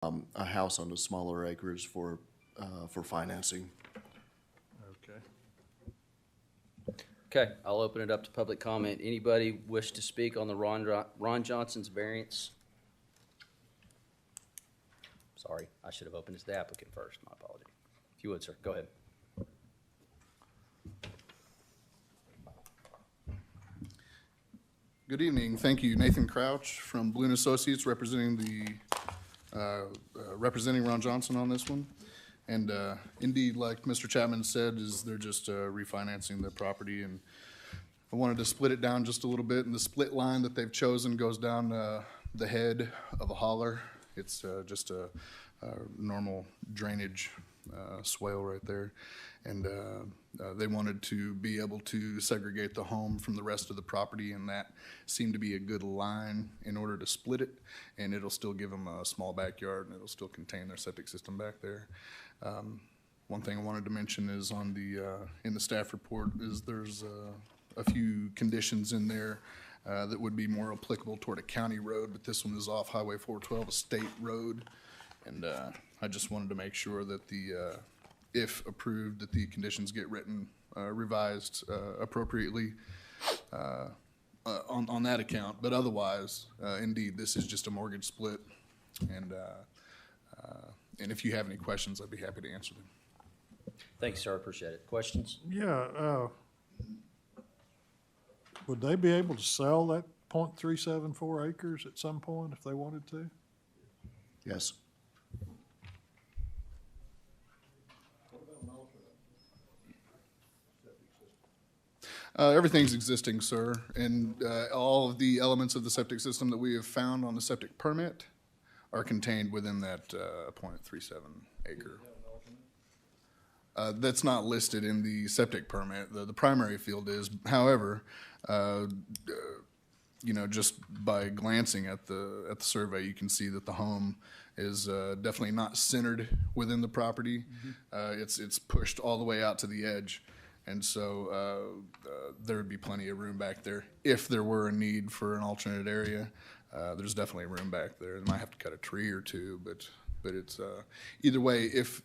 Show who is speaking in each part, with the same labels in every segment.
Speaker 1: a house on the smaller acreage for financing.
Speaker 2: Okay.
Speaker 3: Okay, I'll open it up to public comment. Anybody wish to speak on the Ron Johnson's variance? Sorry, I should have opened as the applicant first. My apology. If you would, sir, go ahead.
Speaker 4: Good evening. Thank you. Nathan Crouch from Balloon Associates, representing Ron Johnson on this one. And indeed, like Mr. Chapman said, they're just refinancing the property, and I wanted to split it down just a little bit. And the split line that they've chosen goes down the head of a holler. It's just a normal drainage swale right there. And they wanted to be able to segregate the home from the rest of the property, and that seemed to be a good line in order to split it. And it'll still give them a small backyard, and it'll still contain their septic system back there. One thing I wanted to mention is on in the staff report is there's a few conditions in there that would be more applicable toward a county road, but this one is off Highway 412, a state road. And I just wanted to make sure that if approved, that the conditions get revised appropriately on that account. But otherwise, indeed, this is just a mortgage split. And if you have any questions, I'd be happy to answer them.
Speaker 3: Thanks, sir. Appreciate it. Questions?
Speaker 2: Yeah, would they be able to sell that 0.374 acres at some point if they wanted to?
Speaker 1: Yes.
Speaker 4: Everything's existing, sir, and all of the elements of the septic system that we have found on the septic permit are contained within that 0.37 acre. That's not listed in the septic permit. The primary field is. However, just by glancing at the survey, you can see that the home is definitely not centered within the property. Mm-hmm. It's pushed all the way out to the edge. And so there would be plenty of room back there. If there were a need for an alternate area, there's definitely room back there. They might have to cut a tree or two, but it's either way. If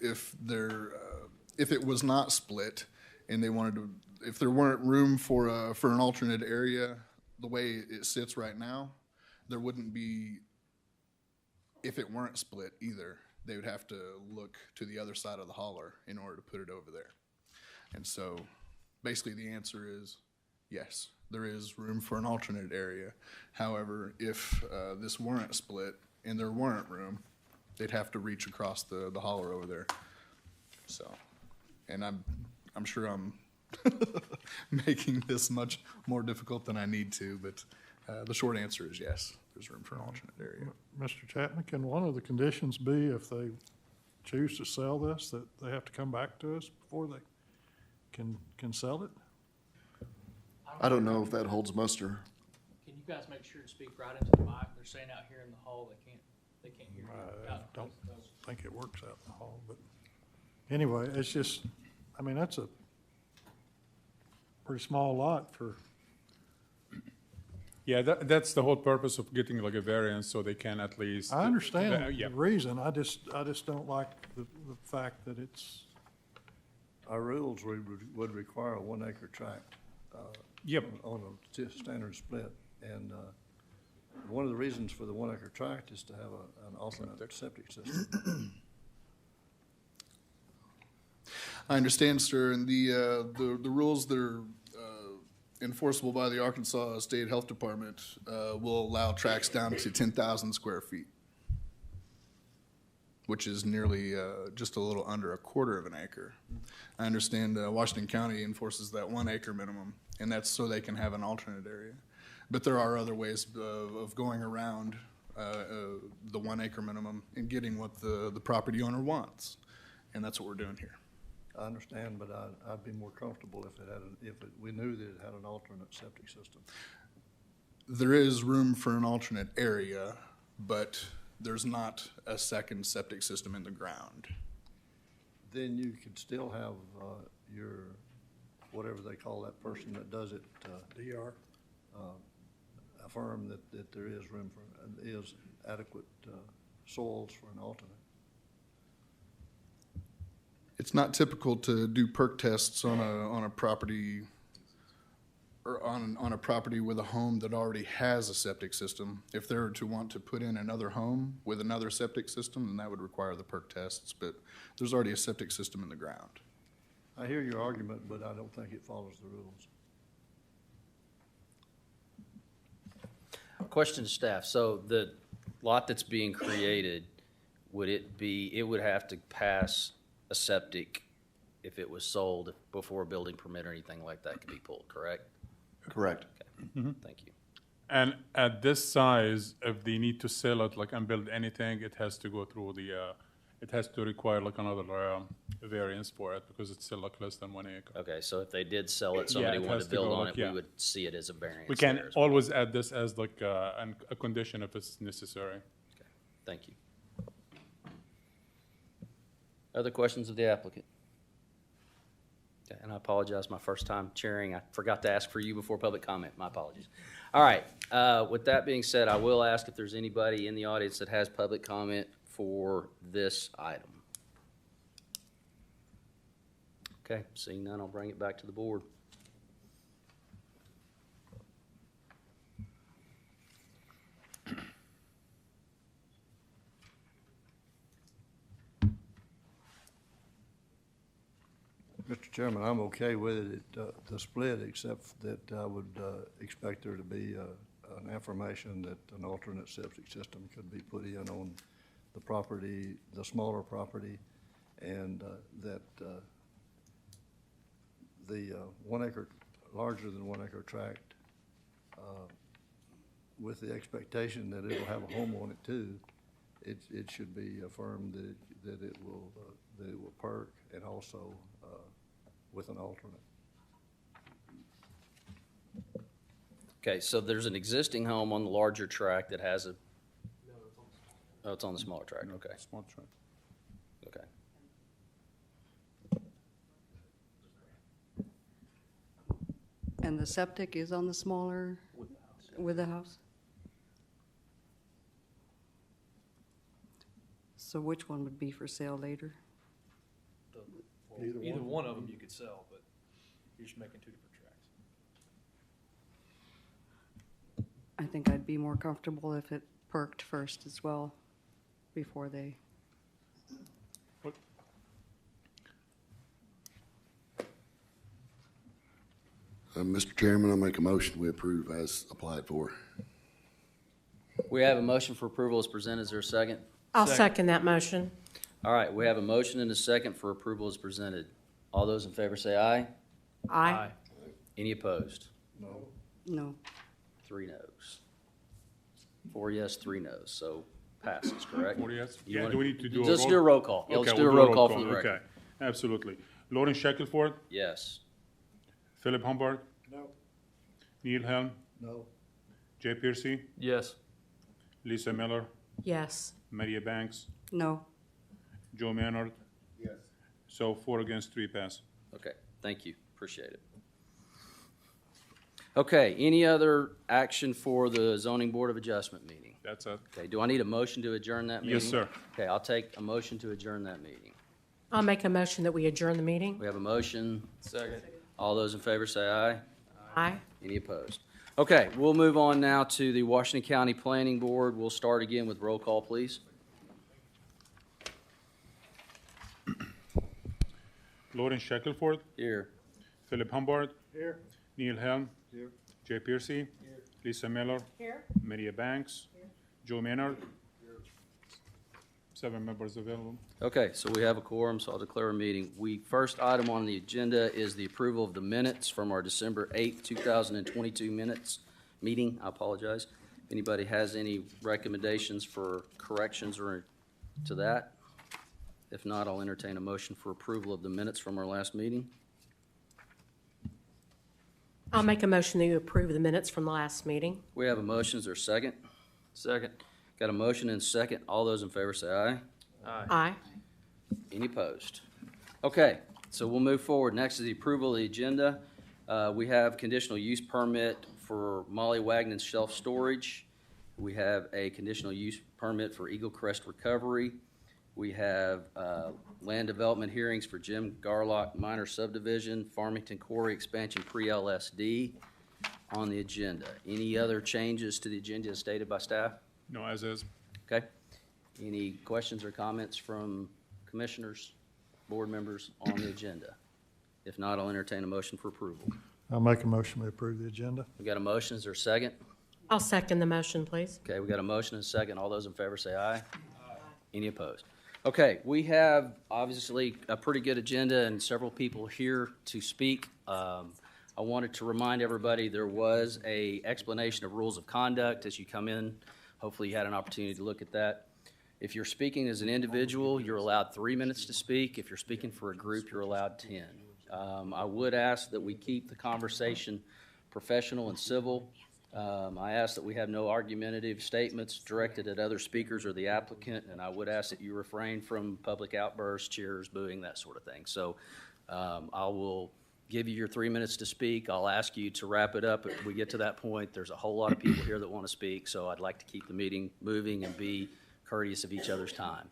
Speaker 4: it was not split, and they wanted to, if there weren't room for an alternate area, the way it sits right now, there wouldn't be. If it weren't split either, they would have to look to the other side of the holler in order to put it over there. And so basically the answer is yes, there is room for an alternate area. However, if this weren't split and there weren't room, they'd have to reach across the holler over there. So, and I'm sure I'm making this much more difficult than I need to, but the short answer is yes, there's room for an alternate area.
Speaker 2: Mr. Chapman, can one of the conditions be if they choose to sell this, that they have to come back to us before they can sell it?
Speaker 1: I don't know if that holds muster.
Speaker 5: Can you guys make sure to speak right into the mic? They're saying out here in the hall they can't hear you.
Speaker 2: I don't think it works out in the hall, but anyway, it's just, I mean, that's a pretty small lot for.
Speaker 6: Yeah, that's the whole purpose of getting like a variance, so they can at least.
Speaker 2: I understand
Speaker 6: yeah.
Speaker 2: the reason. I just don't like the fact that it's.
Speaker 7: Our rules would require a 1 acre tract
Speaker 6: Yep.
Speaker 7: on a standard split. And one of the reasons for the 1 acre tract is to have an alternate septic system.
Speaker 4: I understand, sir, and the rules that are enforceable by the Arkansas State Health Department will allow tracts down to 10,000 square feet, which is nearly just a little under a quarter of an acre. I understand Washington County enforces that 1 acre minimum, and that's so they can have an alternate area. But there are other ways of going around the 1 acre minimum and getting what the property owner wants, and that's what we're doing here.
Speaker 7: I understand, but I'd be more comfortable if we knew that it had an alternate septic system.
Speaker 4: There is room for an alternate area, but there's not a second septic system in the ground.
Speaker 7: Then you could still have your, whatever they call that person that does it.
Speaker 2: DR.
Speaker 7: Affirm that there is room for, is adequate soils for an alternate.
Speaker 4: It's not typical to do perk tests on a property or on a property with a home that already has a septic system. If they were to want to put in another home with another septic system, then that would require the perk tests, but there's already a septic system in the ground.
Speaker 7: I hear your argument, but I don't think it follows the rules.
Speaker 3: Question to staff. So the lot that's being created, it would have to pass a septic if it was sold before a building permit or anything like that could be pulled, correct?
Speaker 1: Correct.
Speaker 3: Thank you.
Speaker 6: And at this size, if they need to sell it, like, and build anything, it has to go through it has to require like another variance for it because it's still like less than 1 acre.
Speaker 3: Okay, so if they did sell it, somebody
Speaker 6: it
Speaker 3: wanted
Speaker 6: has
Speaker 3: to
Speaker 6: to
Speaker 3: build
Speaker 6: go
Speaker 3: on
Speaker 6: like-
Speaker 3: it, we
Speaker 6: yeah.
Speaker 3: would see it as a variance.
Speaker 6: We can
Speaker 3: there as well.
Speaker 6: always add this as like a condition if it's necessary.
Speaker 3: Thank you. Other questions of the applicant? Okay, and I apologize, my first time chairing, I forgot to ask for you before public comment, my apologies. All right, with that being said, I will ask if there's anybody in the audience that has public comment for this item. Okay, seeing none, I'll bring it back to the board.
Speaker 7: Mr. Chairman, I'm okay with it, the split, except that I would expect there to be an affirmation that an alternate septic system could be put in on the property, the smaller property, and that the 1 acre, larger than 1 acre tract, with the expectation that it'll have a home on it too, it should be affirmed that it will perk, and also with an alternate.
Speaker 3: Okay, so there's an existing home on the larger tract that has a, oh, it's on the smaller tract, okay,
Speaker 6: Small tract.
Speaker 3: okay.
Speaker 8: And the septic is on the smaller, with the house? So which one would be for sale later?
Speaker 5: Either one of them you could sell, but you're just making two different tracks.
Speaker 8: I think I'd be more comfortable if it perked first as well, before they,
Speaker 9: Mr. Chairman, I make a motion we approve as applied for.
Speaker 3: We have a motion for approval as presented. Is there a second?
Speaker 10: I'll second that motion.
Speaker 3: All right, we have a motion and a second for approval as presented. All those in favor say aye.
Speaker 10: Aye.
Speaker 3: Any opposed?
Speaker 8: no.
Speaker 3: 3 noes. 4 yes, 3 noes, so passes, correct?
Speaker 6: 4 yes?
Speaker 3: You
Speaker 6: Yeah,
Speaker 3: wanna-
Speaker 6: do we need to do a
Speaker 3: Just
Speaker 6: roll?
Speaker 3: do a roll call. Yeah, let's
Speaker 6: Okay,
Speaker 3: do a
Speaker 6: we'll
Speaker 3: roll call for the record.
Speaker 6: Okay, absolutely. Lauren Shackelford,
Speaker 3: Yes.
Speaker 6: Philip Humbard. No. Neil Helm,
Speaker 7: No.
Speaker 6: Jay Piercy,
Speaker 5: Yes.
Speaker 6: Lisa Miller,
Speaker 10: Yes.
Speaker 6: Maria Banks,
Speaker 8: No.
Speaker 6: Joe Maynard. Yes. So 4 against 3 pass.
Speaker 3: Okay, thank you, appreciate it. Okay, any other action for the zoning board of adjustment meeting?
Speaker 6: That's it.
Speaker 3: Okay, do I need a motion to adjourn that meeting?
Speaker 6: Yes, sir.
Speaker 3: Okay, I'll take a motion to adjourn that meeting.
Speaker 10: I'll make a motion that we adjourn the meeting.
Speaker 3: We have a motion.
Speaker 5: Second.
Speaker 3: All those in favor say aye.
Speaker 10: Aye.
Speaker 3: Any opposed? Okay, we'll move on now to the Washington County Planning Board. We'll start again with roll call, please.
Speaker 6: Lauren Shackelford,
Speaker 3: Here.
Speaker 6: Philip Humbard. Here. Neil Helm. Here. Jay Piercy. Here. Lisa Miller.
Speaker 10: Here.
Speaker 6: Maria Banks. Joe Maynard. 7 members available.
Speaker 3: Okay, so we have a quorum, so I'll declare a meeting. First item on the agenda is the approval of the minutes from our December 8th, 2022 meeting. I apologize. If anybody has any recommendations for corrections or to that? If not, I'll entertain a motion for approval of the minutes from our last meeting.
Speaker 10: I'll make a motion that you approve the minutes from the last meeting.
Speaker 3: We have a motion. Is there a second?
Speaker 5: Second.
Speaker 3: Got a motion and a second. All those in favor say aye.
Speaker 10: Aye.
Speaker 3: Any opposed? Okay, so we'll move forward. Next is the approval of the agenda. We have conditional use permit for Molly Wagnon's shelf storage. We have a conditional use permit for Eagle Crest Recovery. We have land development hearings for Jim Garlock Minor Subdivision, Farmington Quarry Expansion Pre-LSD on the agenda. Any other changes to the agenda as stated by staff?
Speaker 6: No, as is.
Speaker 3: Okay. Any questions or comments from commissioners, board members on the agenda? If not, I'll entertain a motion for approval.
Speaker 2: I'll make a motion to approve the agenda.
Speaker 3: We got a motion, is there a second?
Speaker 10: I'll second the motion, please.
Speaker 3: Okay, we got a motion and a second. All those in favor say aye. Aye. Any opposed? Okay, we have obviously a pretty good agenda and several people here to speak. I wanted to remind everybody there was a explanation of rules of conduct as you come in. Hopefully you had an opportunity to look at that. If you're speaking as an individual, you're allowed 3 minutes to speak. If you're speaking for a group, you're allowed 10. I would ask that we keep the conversation professional and civil. I ask that we have no argumentative statements directed at other speakers or the applicant, and I would ask that you refrain from public outbursts, cheers, booing, that sort of thing. So I will give you your 3 minutes to speak. I'll ask you to wrap it up if we get to that point. There's a whole lot of people here that want to speak, so I'd like to keep the meeting moving and be courteous of each other's time.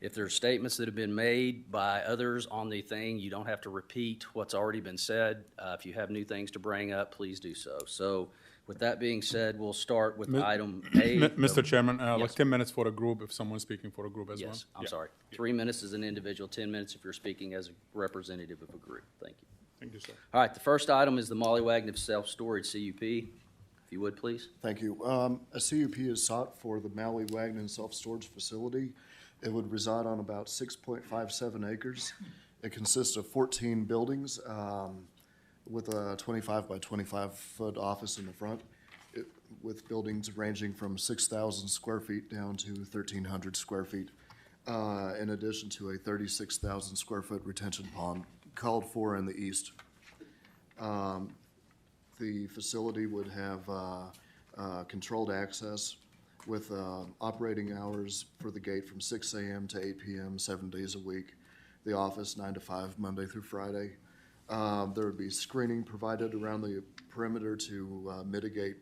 Speaker 3: If there are statements that have been made by others on the thing, you don't have to repeat what's already been said. If you have new things to bring up, please do so. So with that being said, we'll start with item A.
Speaker 6: Mr. Chairman, like
Speaker 3: Yes.
Speaker 6: 10 minutes for a group if someone's speaking for a group as well.
Speaker 3: Yes, I'm
Speaker 6: Yeah.
Speaker 3: sorry. 3 minutes as an individual, 10 minutes if you're speaking as a representative of a group. Thank you.
Speaker 6: Thank you, sir.
Speaker 3: All right, the first item is the Molly Wagner self-storage CUP. If you would, please.
Speaker 1: Thank you. A CUP is sought for the Maui Wagner self-storage facility. It would reside on about 6.57 acres. It consists of 14 buildings with a 25 by 25 foot office in the front, with buildings ranging from 6,000 square feet down to 1,300 square feet, in addition to a 36,000 square foot retention pond called for in the east. The facility would have controlled access with operating hours for the gate from 6 a.m. to 8 p.m. 7 days a week. The office 9 to 5 Monday through Friday. There would be screening provided around the perimeter to mitigate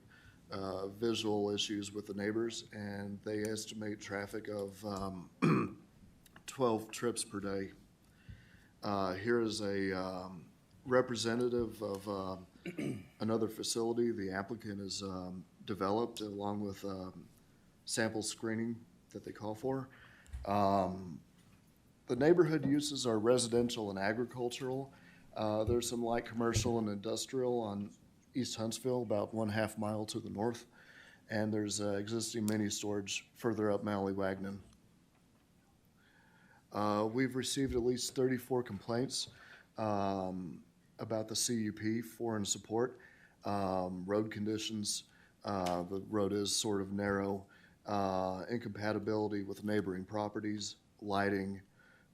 Speaker 1: visual issues with the neighbors, and they estimate traffic of 12 trips per day. Here is a representative of another facility the applicant has developed along with sample screening that they call for. The neighborhood uses are residential and agricultural. There's some light commercial and industrial on East Huntsville, about 1/2 mile to the north, and there's existing mini storage further up Maui Wagner. We've received at least 34 complaints about the CUP for and support. Road conditions, the road is sort of narrow, incompatibility with neighboring properties, lighting,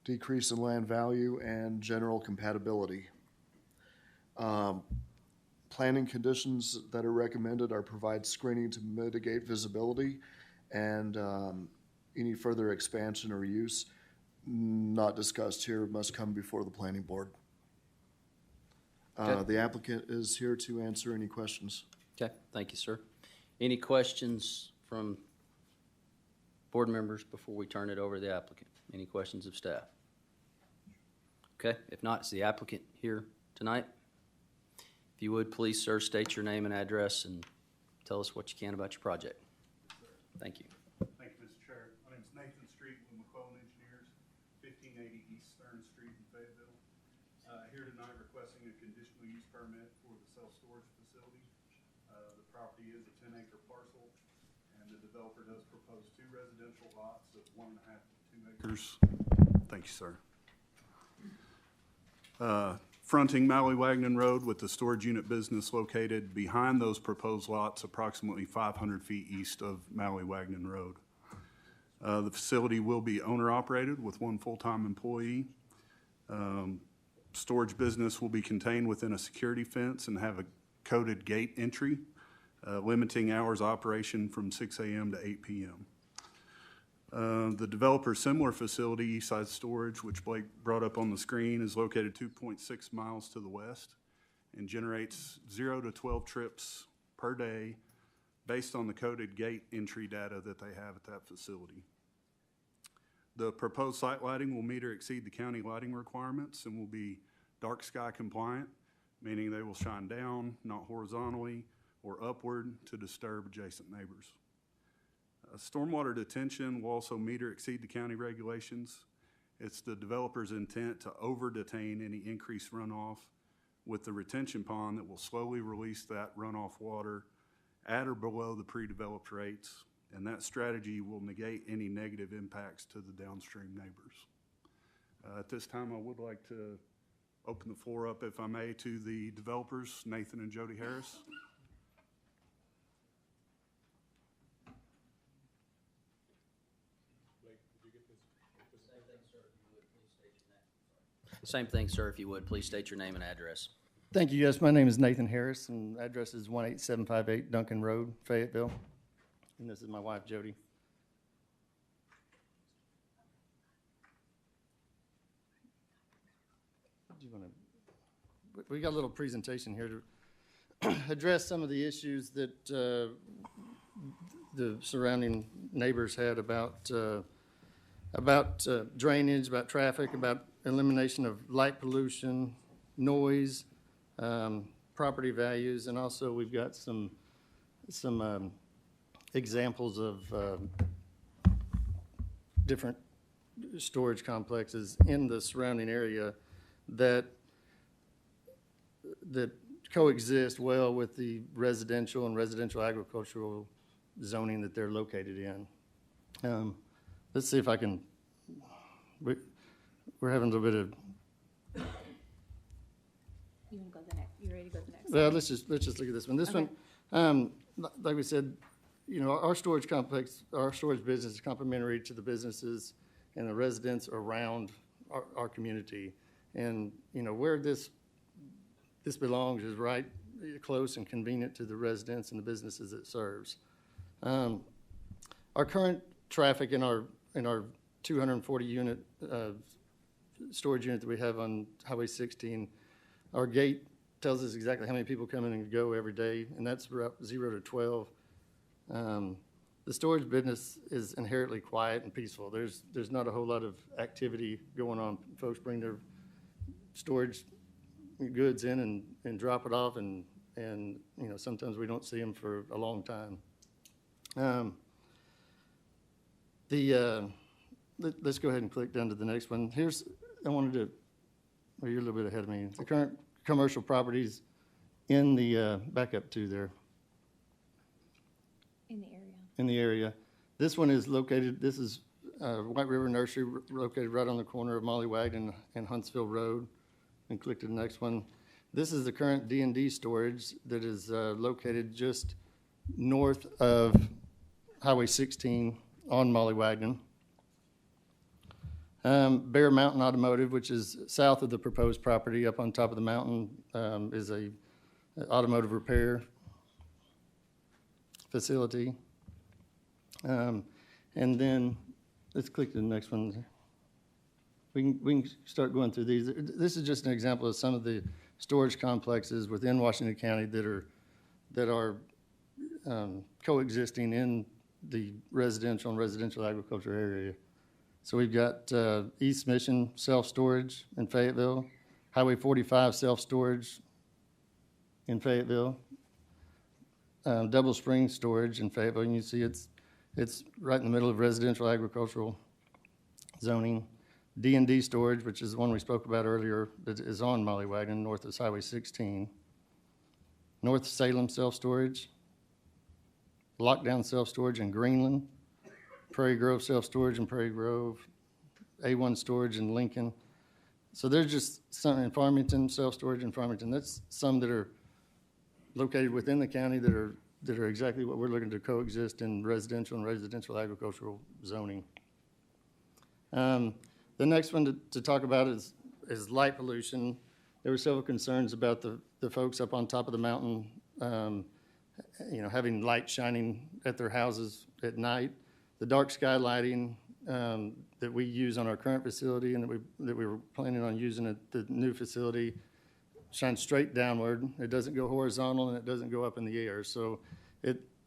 Speaker 1: decrease in land value, and general compatibility. Planning conditions that are recommended are provide screening to mitigate visibility, and any further expansion or use not discussed here must come before the planning board.
Speaker 3: Okay.
Speaker 1: The applicant is here to answer any questions.
Speaker 3: Okay, thank you, sir. Any questions from board members before we turn it over to the applicant? Any questions of staff? Okay, if not, is the applicant here tonight? If you would, please, sir, state your name and address and tell us what you can about your project. Thank you.
Speaker 11: Thank you, Mr. Chair. My name is Nathan Street with McClellan Engineers, 1580 East Thurn Street in Fayetteville. Here tonight requesting a conditional use permit for the self-storage facility. The property is a 10-acre parcel, and the developer does propose 2 residential lots of 1.5 to 2 acres. Thank you, sir. Fronting Maui Wagner Road with the storage unit business located behind those proposed lots, approximately 500 feet east of Maui Wagner Road. The facility will be owner-operated with 1 full-time employee. Storage business will be contained within a security fence and have a coded gate entry, limiting hours of operation from 6 a.m. to 8 p.m. The developer's similar facility, Eastside Storage, which Blake brought up on the screen, is located 2.6 miles to the west and generates 0 to 12 trips per day based on the coded gate entry data that they have at that facility. The proposed site lighting will meet or exceed the county lighting requirements and will be dark sky compliant, meaning they will shine down, not horizontally or upward to disturb adjacent neighbors. Stormwater detention will also meet or exceed the county regulations. It's the developer's intent to over-detain any increased runoff with the retention pond that will slowly release that runoff water at or below the pre-developed rates, and that strategy will negate any negative impacts to the downstream neighbors. At this time, I would like to open the floor up, if I may, to the developers, Nathan and Jody Harris.
Speaker 3: Same thing, sir, if you would, please state your name and address.
Speaker 12: Thank you. Yes, my name is Nathan Harris, and address is 18758 Duncan Road, Fayetteville. And this is my wife, Jody. Do you want to? We got a little presentation here to address some of the issues that the surrounding neighbors had about drainage, about traffic, about elimination of light pollution, noise, property values, and also we've got some examples of different storage complexes in the surrounding area that coexist well with the residential and residential agricultural zoning that they're located in. Let's see if I can. We're having a little bit of.
Speaker 13: You want to go to the next? You ready to go to the next?
Speaker 12: Well, let's just look at this one. This
Speaker 13: Okay.
Speaker 12: one, like we said, you know, our storage complex, our storage business is complementary to the businesses and the residents around our community. And, you know, where this belongs is right close and convenient to the residents and the businesses it serves. Our current traffic in our 240 unit storage unit that we have on Highway 16, our gate tells us exactly how many people come in and go every day, and that's route 0 to 12. The storage business is inherently quiet and peaceful. There's not a whole lot of activity going on. Folks bring their storage goods in and drop it off, and you know, sometimes we don't see them for a long time. Let's go ahead and click down to the next one. I wanted to, well, you're a little bit ahead of me. The current commercial properties in the, back up to there.
Speaker 13: In the area.
Speaker 12: In the area. This one is located, this is White River Nursery, located right on the corner of Molly Wagner and Huntsville Road. And click to the next one. This is the current D&D storage that is located just north of Highway 16 on Molly Wagner. Bear Mountain Automotive, which is south of the proposed property up on top of the mountain, is a automotive repair facility. And then let's click to the next one. We can start going through these. This is just an example of some of the storage complexes within Washington County that are coexisting in the residential and residential agriculture area. So we've got East Mission self-storage in Fayetteville, Highway 45 self-storage in Fayetteville, Double Spring storage in Fayetteville. And you see it's right in the middle of residential agricultural zoning. D&D storage, which is the one we spoke about earlier, that is on Molly Wagner, north of Highway 16. North Salem self-storage, Lockdown self-storage in Greenland, Prairie Grove self-storage in Prairie Grove, A1 storage in Lincoln. So there's just some in Farmington, self-storage in Farmington. That's some that are located within the county that are exactly what we're looking to coexist in residential and residential agricultural zoning. The next one to talk about is light pollution. There were several concerns about the folks up on top of the mountain, you know, having light shining at their houses at night. The dark sky lighting that we use on our current facility and that we were planning on using at the new facility shines straight downward. It doesn't go horizontal and it doesn't go up in the air. So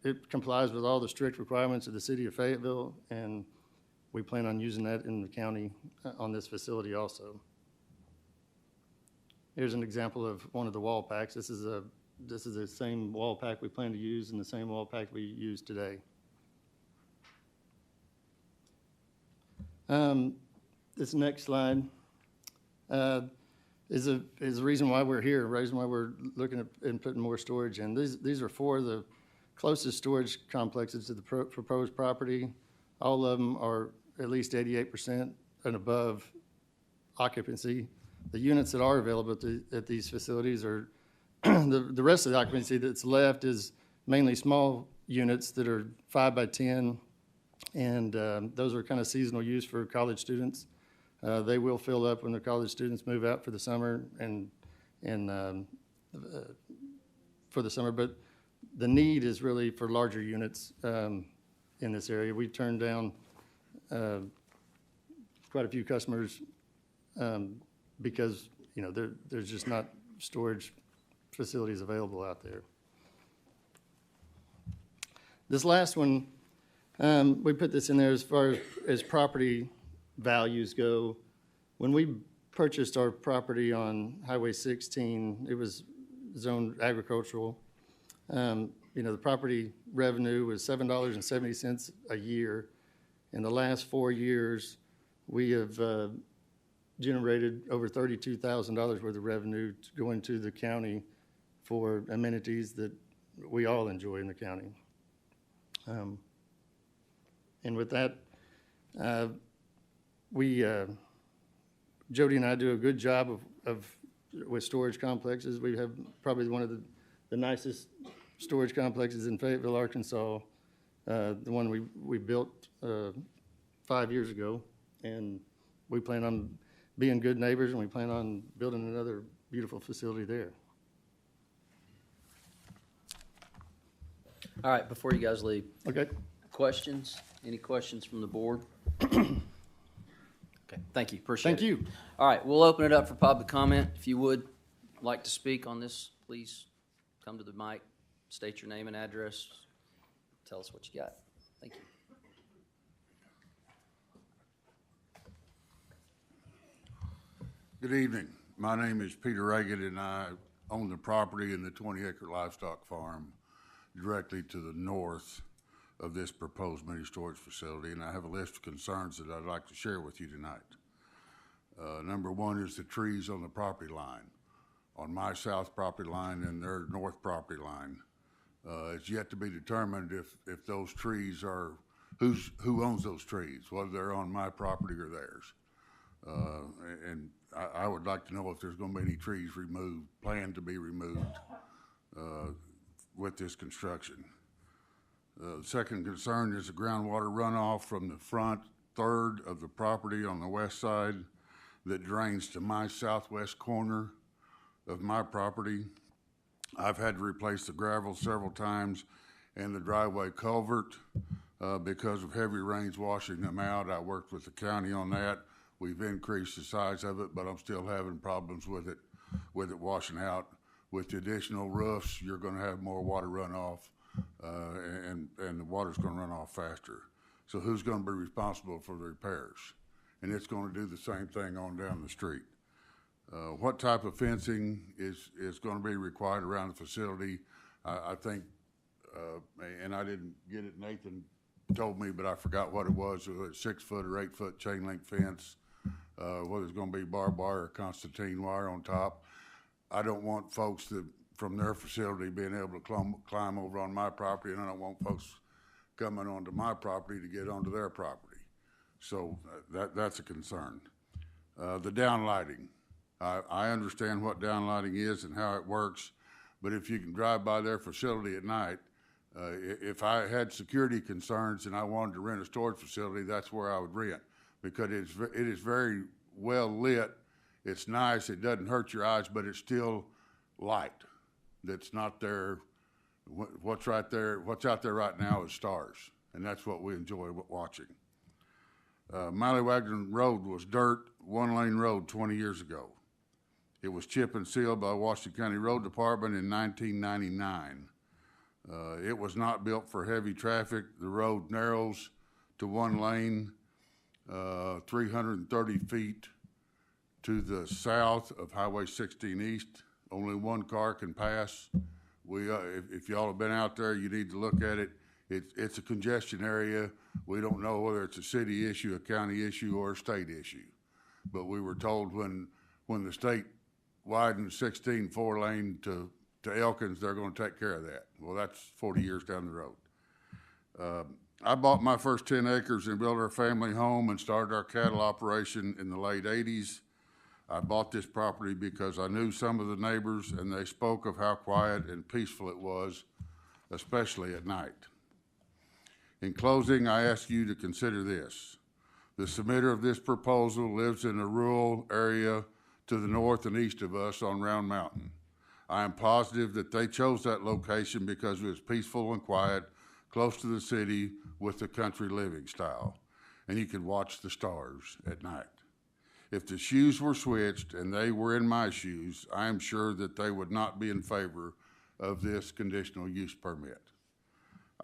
Speaker 12: it complies with all the strict requirements of the city of Fayetteville, and we plan on using that in the county on this facility also. Here's an example of one of the wall packs. This is the same wall pack we plan to use and the same wall pack we use today. This next slide is the reason why we're here, the reason why we're looking at and putting more storage in. These are four of the closest storage complexes to the proposed property. All of them are at least 88% and above occupancy. The units that are available at these facilities are, the rest of the occupancy that's left is mainly small units that are 5 by 10, and those are kind of seasonal use for college students. They will fill up when the college students move out for the summer but the need is really for larger units in this area. We turned down quite a few customers because, you know, there's just not storage facilities available out there. This last one, we put this in there as far as property values go. When we purchased our property on Highway 16, it was zoned agricultural. You know, the property revenue was $7.70 a year. In the last 4 years, we have generated over $32,000 worth of revenue going to the county for amenities that we all enjoy in the county. And with that, Jody and I do a good job with storage complexes. We have probably one of the nicest storage complexes in Fayetteville, Arkansas. The one we built 5 years ago, and we plan on being good neighbors, and we plan on building another beautiful facility there.
Speaker 3: All right, before you guys leave,
Speaker 12: Okay.
Speaker 3: questions? Any questions from the board? Okay, thank you, appreciate it.
Speaker 12: Thank you.
Speaker 3: All right, we'll open it up for public comment. If you would like to speak on this, please come to the mic, state your name and address, tell us what you got. Thank you.
Speaker 14: Good evening. My name is Peter Reagan, and I own the property in the 20-acre livestock farm directly to the north of this proposed mini storage facility, and I have a list of concerns that I'd like to share with you tonight. Number one is the trees on the property line. On my south property line and their north property line. It's yet to be determined if those trees are, who owns those trees, whether they're on my property or theirs. And I would like to know if there's gonna be any trees removed, planned to be removed with this construction. The second concern is the groundwater runoff from the front third of the property on the west side that drains to my southwest corner of my property. I've had to replace the gravel several times and the driveway culvert because of heavy rains washing them out. I worked with the county on that. We've increased the size of it, but I'm still having problems with it washing out. With the additional roofs, you're gonna have more water runoff, and the water's gonna run off faster. So who's gonna be responsible for the repairs? And it's gonna do the same thing on down the street. What type of fencing is gonna be required around the facility? I think, and I didn't get it, Nathan told me, but I forgot what it was, whether it's 6 foot or 8 foot chain link fence, whether it's gonna be barbed wire or Constantine wire on top. I don't want folks from their facility being able to climb over on my property, and I don't want folks coming onto my property to get onto their property. So that's a concern. The downlighting. I understand what downlighting is and how it works, but if you can drive by their facility at night, if I had security concerns and I wanted to rent a storage facility, that's where I would rent, because it is very well lit. It's nice, it doesn't hurt your eyes, but it's still light. That's not there. What's right there, what's out there right now is stars, and that's what we enjoy watching. Mallywaggon Road was dirt, one-lane road 20 years ago. It was chip and sealed by Washington County Road Department in 1999. It was not built for heavy traffic. The road narrows to one lane, 330 feet to the south of Highway 16 East. Only one car can pass. If y'all have been out there, you need to look at it. It's a congestion area. We don't know whether it's a city issue, a county issue, or a state issue. But we were told when the state widened 16 4-lane to Elkins, they're going to take care of that. Well, that's 40 years down the road. I bought my first 10 acres and built our family home and started our cattle operation in the late 80s. I bought this property because I knew some of the neighbors, and they spoke of how quiet and peaceful it was, especially at night. In closing, I ask you to consider this. The submitter of this proposal lives in a rural area to the north and east of us on Round Mountain. I am positive that they chose that location because it was peaceful and quiet, close to the city with the country living style, and you could watch the stars at night. If the shoes were switched and they were in my shoes, I am sure that they would not be in favor of this conditional use permit.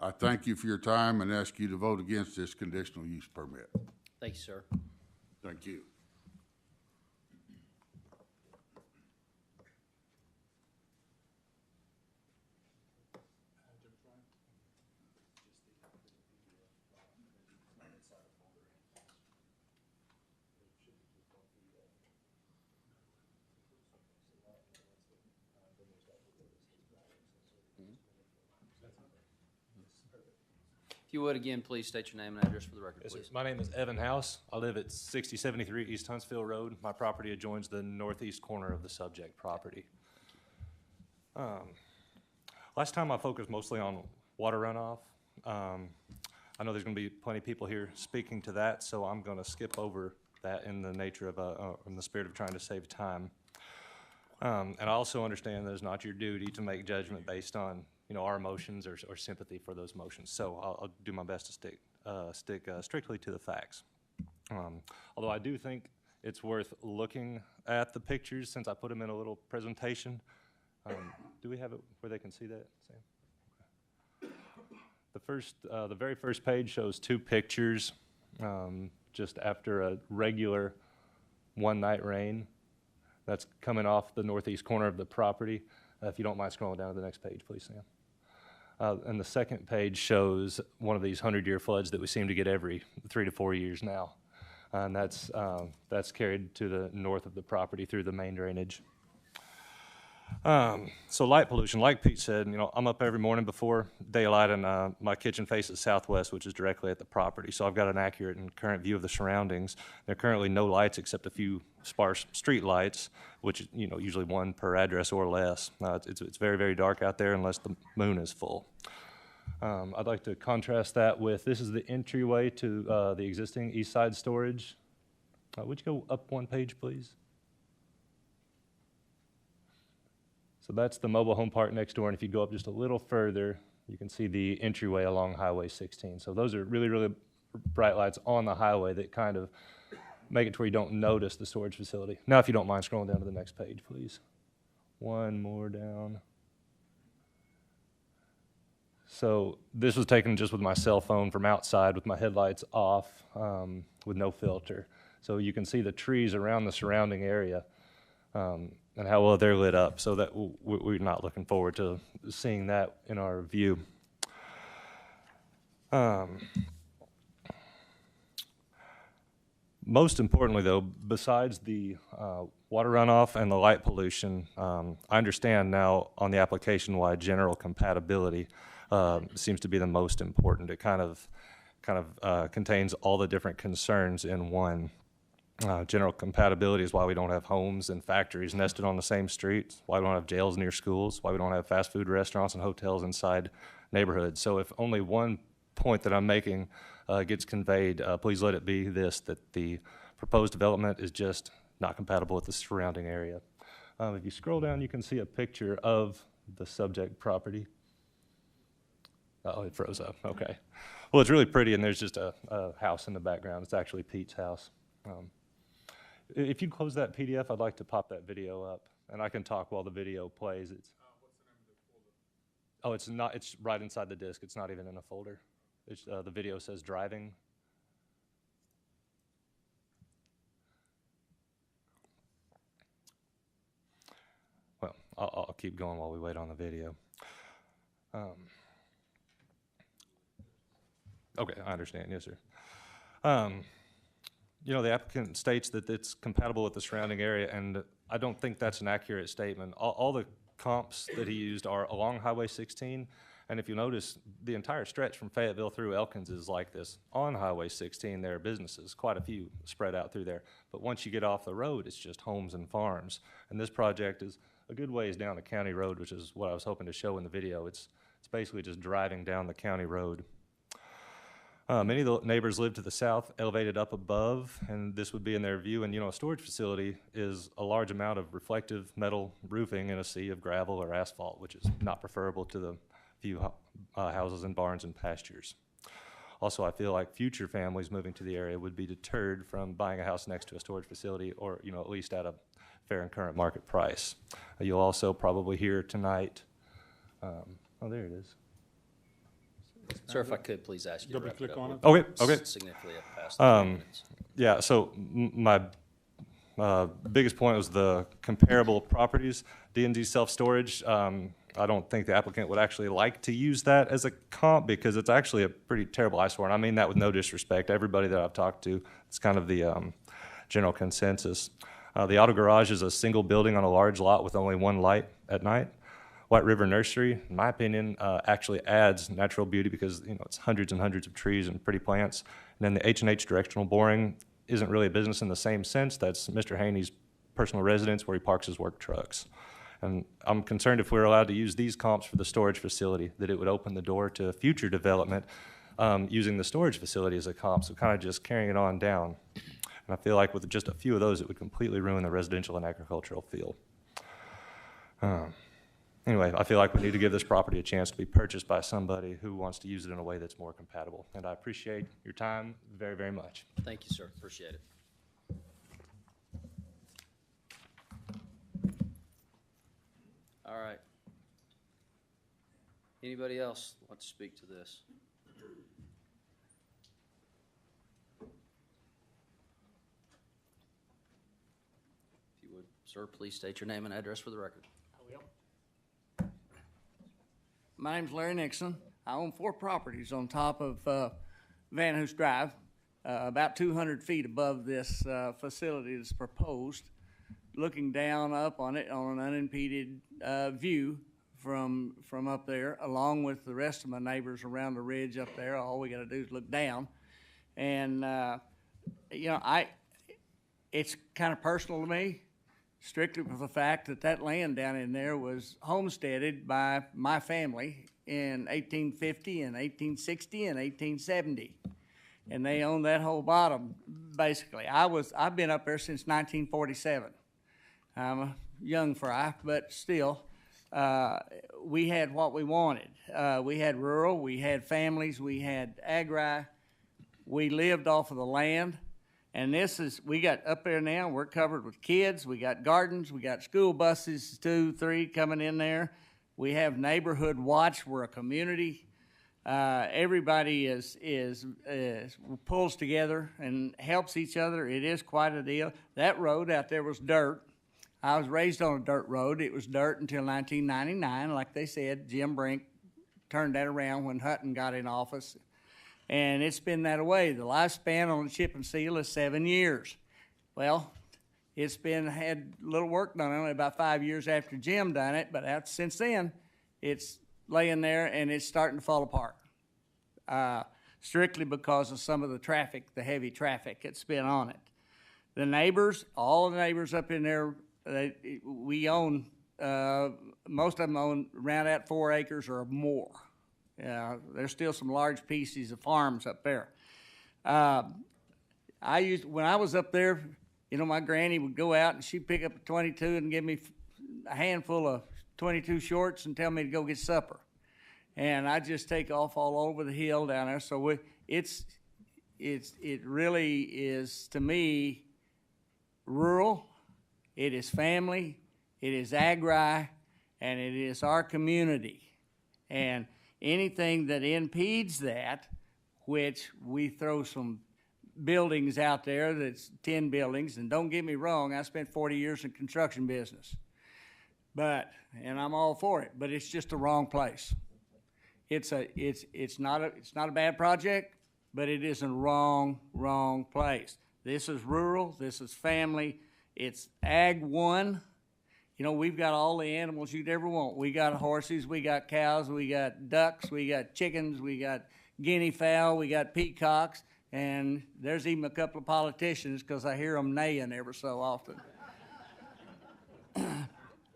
Speaker 14: I thank you for your time and ask you to vote against this conditional use permit.
Speaker 3: Thank you, sir.
Speaker 14: Thank you.
Speaker 3: If you would, again, please state your name and address for the record,
Speaker 15: Yes, sir.
Speaker 3: please.
Speaker 15: My name is Evan House. I live at 6073 East Huntsville Road. My property adjoins the northeast corner of the subject property. Last time I focused mostly on water runoff. I know there's going to be plenty of people here speaking to that, so I'm going to skip over that in the nature of in the spirit of trying to save time. And I also understand that it's not your duty to make judgment based on our emotions or sympathy for those motions. So I'll do my best to stick strictly to the facts. Although I do think it's worth looking at the pictures since I put them in a little presentation. Do we have it where they can see that, Sam? The very first page shows two pictures just after a regular one-night rain. That's coming off the northeast corner of the property. If you don't mind scrolling down to the next page, please, Sam. And the second page shows one of these 100-year floods that we seem to get every 3 to 4 years now. And that's carried to the north of the property through the main drainage. So light pollution, like Pete said, I'm up every morning before daylight, and my kitchen faces southwest, which is directly at the property. So I've got an accurate and current view of the surroundings. There are currently no lights except a few sparse street lights, which usually one per address or less. It's very, very dark out there unless the moon is full. I'd like to contrast that with, this is the entryway to the existing east side storage. Would you go up one page, please? So that's the mobile home park next door, and if you go up just a little further, you can see the entryway along Highway 16. So those are really, really bright lights on the highway that kind of make it to where you don't notice the storage facility. Now, if you don't mind scrolling down to the next page, please. One more down. So this was taken just with my cell phone from outside with my headlights off with no filter. So you can see the trees around the surrounding area. And how well they're lit up, so that we're not looking forward to seeing that in our view. Most importantly, though, besides the water runoff and the light pollution, I understand now on the application why general compatibility seems to be the most important. It kind of contains all the different concerns in one. General compatibility is why we don't have homes and factories nested on the same streets, why we don't have jails near schools, why we don't have fast food restaurants and hotels inside neighborhoods. So if only one point that I'm making gets conveyed, please let it be this, that the proposed development is just not compatible with the surrounding area. If you scroll down, you can see a picture of the subject property. Oh, it froze up, okay. Well, it's really pretty, and there's just a house in the background. It's actually Pete's house. If you close that PDF, I'd like to pop that video up, and I can talk while the video plays. What's the name of the folder? Oh, it's not, it's right inside the disk. It's not even in a folder. It's, the video says driving. Well, I'll keep going while we wait on the video. Okay, I understand. Yes, sir. You know, the applicant states that it's compatible with the surrounding area, and I don't think that's an accurate statement. All the comps that he used are along Highway 16, and if you notice, the entire stretch from Fayetteville through Elkins is like this. On Highway 16, there are businesses, quite a few spread out through there, but once you get off the road, it's just homes and farms. And this project is a good ways down the county road, which is what I was hoping to show in the video. It's basically just driving down the county road. Many of the neighbors live to the south, elevated up above, and this would be in their view. And, you know, a storage facility is a large amount of reflective metal roofing in a sea of gravel or asphalt, which is not preferable to the few houses and barns and pastures. Also, I feel like future families moving to the area would be deterred from buying a house next to a storage facility, or, you know, at least at a fair and current market price. You'll also probably hear tonight, oh, there it is.
Speaker 3: Sir, if I could, please ask you to
Speaker 6: Double
Speaker 3: wrap
Speaker 6: click
Speaker 3: it up.
Speaker 6: on it.
Speaker 3: We're
Speaker 15: Okay, okay.
Speaker 3: significantly up past the minutes.
Speaker 15: Yeah, so my biggest point was the comparable properties. D&D self-storage, I don't think the applicant would actually like to use that as a comp because it's actually a pretty terrible eyesore. And I mean that with no disrespect. Everybody that I've talked to, it's kind of the general consensus. The auto garage is a single building on a large lot with only one light at night. White River Nursery, in my opinion, actually adds natural beauty because, you know, it's hundreds and hundreds of trees and pretty plants. And then the H&H directional boring isn't really a business in the same sense. That's Mr. Haney's personal residence where he parks his work trucks. And I'm concerned if we're allowed to use these comps for the storage facility, that it would open the door to future development using the storage facility as a comp, so kind of just carrying it on down. And I feel like with just a few of those, it would completely ruin the residential and agricultural field. Anyway, I feel like we need to give this property a chance to be purchased by somebody who wants to use it in a way that's more compatible. And I appreciate your time very, very much.
Speaker 3: Thank you, sir. Appreciate it. All right. Anybody else want to speak to this? If you would, sir, please state your name and address for the record.
Speaker 5: I will.
Speaker 16: My name's Larry Nixon. I own 4 properties on top of Van Hoos Drive, about 200 feet above this facility that's proposed, looking down up on it on an unimpeded view from up there, along with the rest of my neighbors around the ridge up there. All we got to do is look down. And, you know, it's kind of personal to me, strictly for the fact that that land down in there was homesteaded by my family in 1850 and 1860 and 1870. And they owned that whole bottom, basically. I've been up there since 1947. I'm a young fry, but still, we had what we wanted. We had rural, we had families, we had agri. We lived off of the land. And we got up there now, we're covered with kids, we got gardens, we got school buses, 2, 3 coming in there. We have neighborhood watch, we're a community. Everybody pulls together and helps each other. It is quite a deal. That road out there was dirt. I was raised on a dirt road. It was dirt until 1999. Like they said, Jim Brink turned that around when Hutton got in office. And it's been that way. The lifespan on the chip and seal is 7 years. Well, it's had little work done on it about 5 years after Jim done it, but since then, it's laying there and it's starting to fall apart. Strictly because of some of the traffic, the heavy traffic that's been on it. The neighbors, all the neighbors up in there, we own, most of them own around that 4 acres or more. There's still some large pieces of farms up there. When I was up there, you know, my granny would go out and she'd pick up a 22 and give me a handful of 22 shorts and tell me to go get supper. And I'd just take off all over the hill down there. So it really is, to me, rural, it is family, it is agri, and it is our community. And anything that impedes that, which we throw some buildings out there that's 10 buildings, and don't get me wrong, I spent 40 years in construction business. And I'm all for it, but it's just the wrong place. It's not a bad project, but it is a wrong place. This is rural, this is family, it's Ag 1. You know, we've got all the animals you'd ever want. We got horses, we got cows, we got ducks, we got chickens, we got guinea fowl, we got peacocks, and there's even a couple of politicians because I hear them neighing every so often.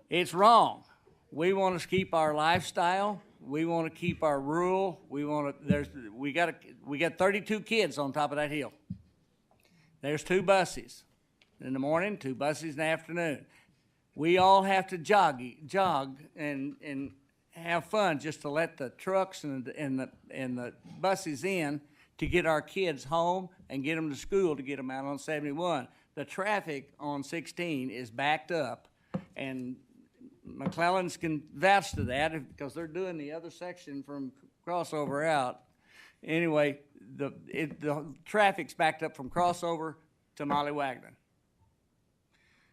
Speaker 16: It's wrong. We want to keep our lifestyle. We want to keep our rural. We got 32 kids on top of that hill. There's 2 buses in the morning, 2 buses in the afternoon. We all have to jog and have fun just to let the trucks and the buses in to get our kids home and get them to school to get them out on 71. The traffic on 16 is backed up, and McClellan's can vouch to that because they're doing the other section from crossover out. Anyway, the traffic's backed up from crossover to Molly Wagner.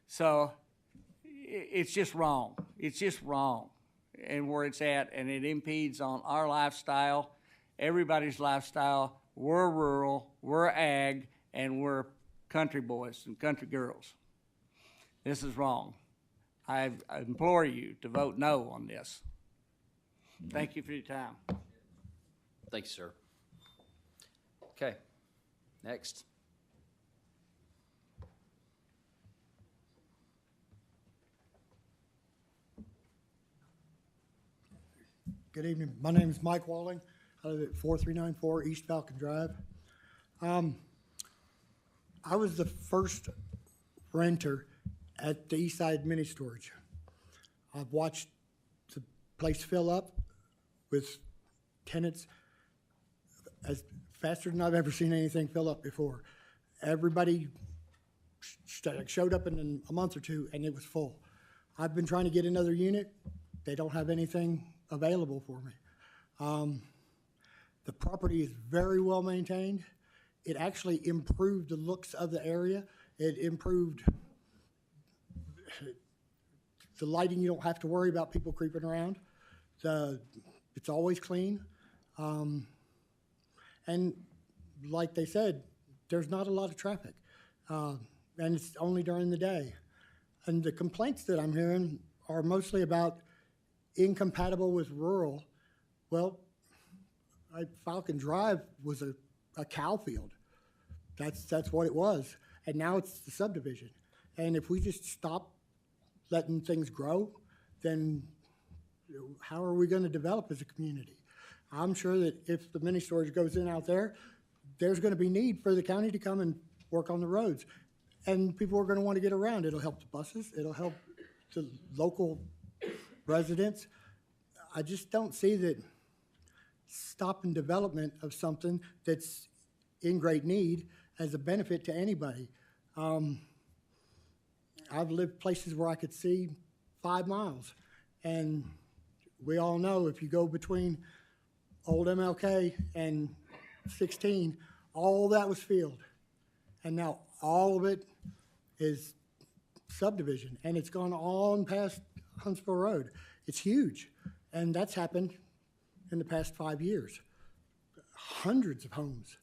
Speaker 16: So it's just wrong. It's just wrong and where it's at, and it impedes on our lifestyle, everybody's lifestyle. We're rural, we're ag, and we're country boys and country girls. This is wrong. I implore you to vote no on this. Thank you for your time.
Speaker 3: Thank you, sir. Okay, next.
Speaker 17: Good evening. My name is Mike Walling. I live at 4394 East Falcon Drive. I was the first renter at the East Side Mini Storage. I've watched the place fill up with tenants as faster than I've ever seen anything fill up before. Everybody showed up in a month or two and it was full. I've been trying to get another unit. They don't have anything available for me. The property is very well maintained. It actually improved the looks of the area. It improved the lighting. You don't have to worry about people creeping around. It's always clean. And like they said, there's not a lot of traffic. And it's only during the day. And the complaints that I'm hearing are mostly about incompatible with rural. Well, Falcon Drive was a cow field. That's what it was. And now it's the subdivision. And if we just stop letting things grow, then how are we going to develop as a community? I'm sure that if the mini storage goes in out there, there's going to be need for the county to come and work on the roads. And people are going to want to get around. It'll help the buses. It'll help the local residents. I just don't see that stopping development of something that's in great need as a benefit to anybody. I've lived places where I could see 5 miles, and we all know if you go between old MLK and 16, all that was field, and now all of it is subdivision, and it's gone on past Huntsville Road. It's huge, and that's happened in the past 5 years. Hundreds of homes.